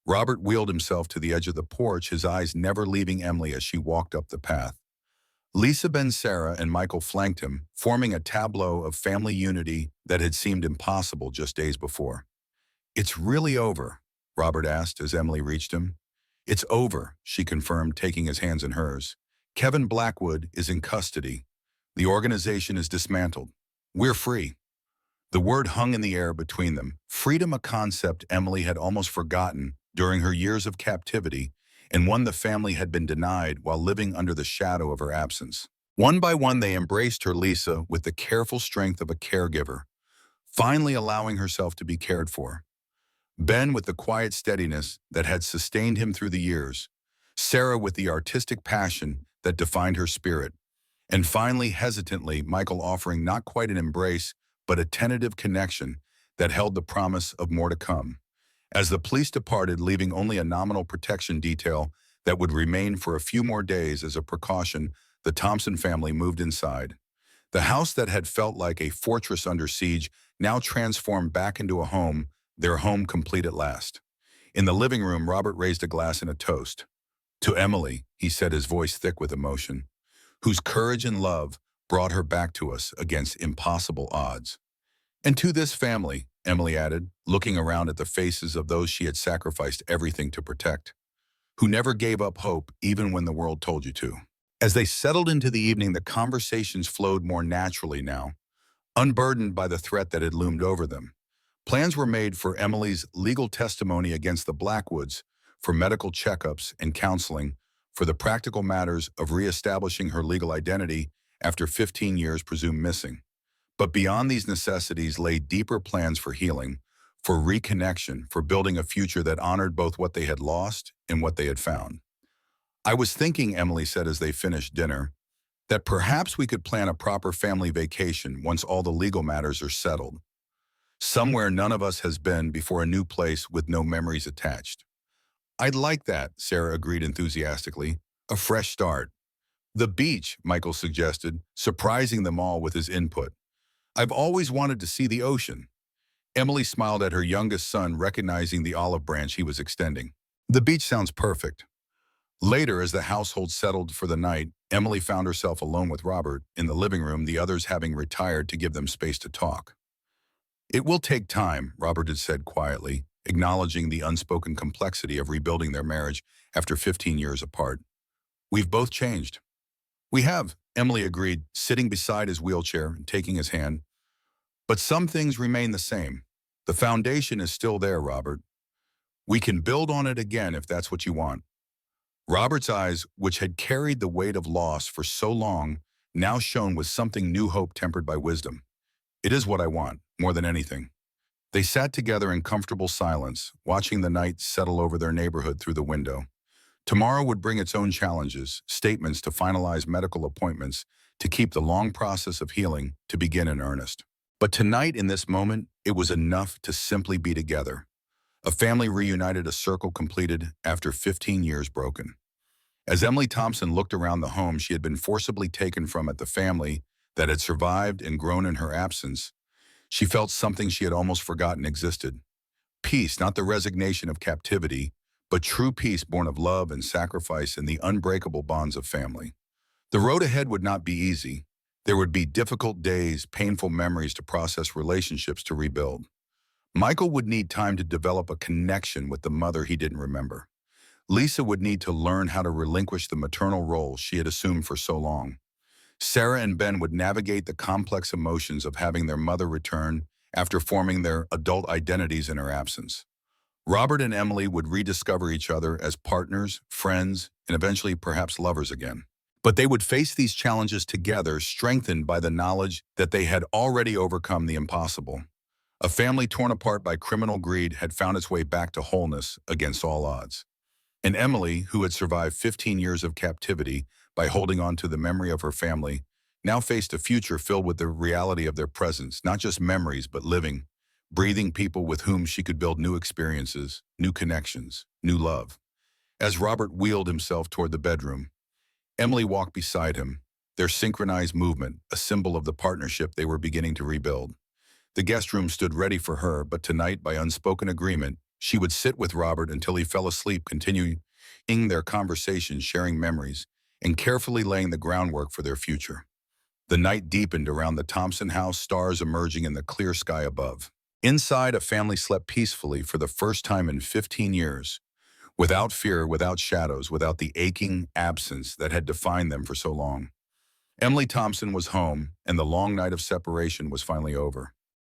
Robert wheeled himself to the edge of the porch, his eyes never leaving Emily as she walked up the path. Lisa, Ben, Sarah, and Michael flanked him, forming a tableau of family unity that had seemed impossible just days before. "It's really over?" Robert asked as Emily reached him. "It's over," she confirmed, taking his hands in hers. "Kevin Blackwood is in custody. The organization is dismantled. We're free." The word hung in the air between them. Freedom, a concept Emily had almost forgotten during her years of captivity, and one the family had been denied while living under the shadow of her absence. One by one, they embraced her, Lisa, with the careful strength of a caregiver, finally allowing herself to be cared for. Ben with the quiet steadiness that had sustained him through the years. Sarah with the artistic passion that defined her spirit. And finally, hesitantly, Michael offering not quite an embrace, but a tentative connection that held the promise of more to come. As the police departed, leaving only a nominal protection detail that would remain for a few more days as a precaution, the Thompson family moved inside. The house that had felt like a fortress under siege now transformed back into a home, their home complete at last. In the living room, Robert raised a glass in a toast. "To Emily," he said, his voice thick with emotion, "whose courage and love brought her back to us against impossible odds. And to this family," Emily added, looking around at the faces of those she had sacrificed everything to protect, "who never gave up hope even when the world told you to." As they settled into the evening, the conversations flowed more naturally now, unburdened by the threat that had loomed over them. Plans were made for Emily's legal testimony against the Blackwoods, for medical checkups and counseling, for the practical matters of reestablishing her legal identity after 15 years presumed missing. But beyond these necessities lay deeper plans for healing, for reconnection, for building a future that honored both what they had lost and what they had found. I was thinking, Emily said as they finished dinner, that perhaps we could plan a proper family vacation once all the legal matters are settled. Somewhere none of us has been before, a new place with no memories attached. I'd like that, Sarah agreed enthusiastically. A fresh start. The beach, Michael suggested, surprising them all with his input. I've always wanted to see the ocean. Emily smiled at her youngest son, recognizing the olive branch he was extending. The beach sounds perfect. Later, as the household settled for the night, Emily found herself alone with Robert in the living room, the others having retired to give them space to talk. It will take time, Robert had said quietly, acknowledging the unspoken complexity of rebuilding their marriage after 15 years apart. We've both changed. We have, Emily agreed, sitting beside his wheelchair and taking his hand. But some things remain the same. The foundation is still there, Robert. We can build on it again if that's what you want. Robert's eyes, which had carried the weight of loss for so long, now shone with something new, hope tempered by wisdom. It is what I want, more than anything. They sat together in comfortable silence, watching the night settle over their neighborhood through the window. Tomorrow would bring its own challenges, statements to finalize, medical appointments, to keep the long process of healing to begin in earnest. But tonight, in this moment, it was enough to simply be together. A family reunited, a circle completed after 15 years broken. As Emily Thompson looked around the home she had been forcibly taken from at the family that had survived and grown in her absence, she felt something she had almost forgotten existed. Peace, not the resignation of captivity, but true peace born of love and sacrifice in the unbreakable bonds of family. The road ahead would not be easy. There would be difficult days, painful memories to process, relationships to rebuild. Michael would need time to develop a connection with the mother he didn't remember. Lisa would need to learn how to relinquish the maternal role she had assumed for so long. Sarah and Ben would navigate the complex emotions of having their mother return after forming their adult identities in her absence. Robert and Emily would rediscover each other as partners, friends, and eventually perhaps lovers again. But they would face these challenges together, strengthened by the knowledge that they had already overcome the impossible. A family torn apart by criminal greed had found its way back to wholeness against all odds. And Emily, who had survived 15 years of captivity by holding on to the memory of her family, now faced a future filled with the reality of their presence, not just memories, but living, breathing people with whom she could build new experiences, new connections, new love. As Robert wheeled himself toward the bedroom, Emily walked beside him, their synchronized movement, a symbol of the partnership they were beginning to rebuild. The guest room stood ready for her, but tonight, by unspoken agreement, she would sit with Robert until he fell asleep, continuing their conversation, sharing memories, and carefully laying the groundwork for their future. The night deepened around the Thompson house, stars emerging in the clear sky above. Inside, a family slept peacefully for the first time in 15 years, without fear, without shadows, without the aching absence that had defined them for so long. Emily Thompson was home, and the long night of separation was finally over.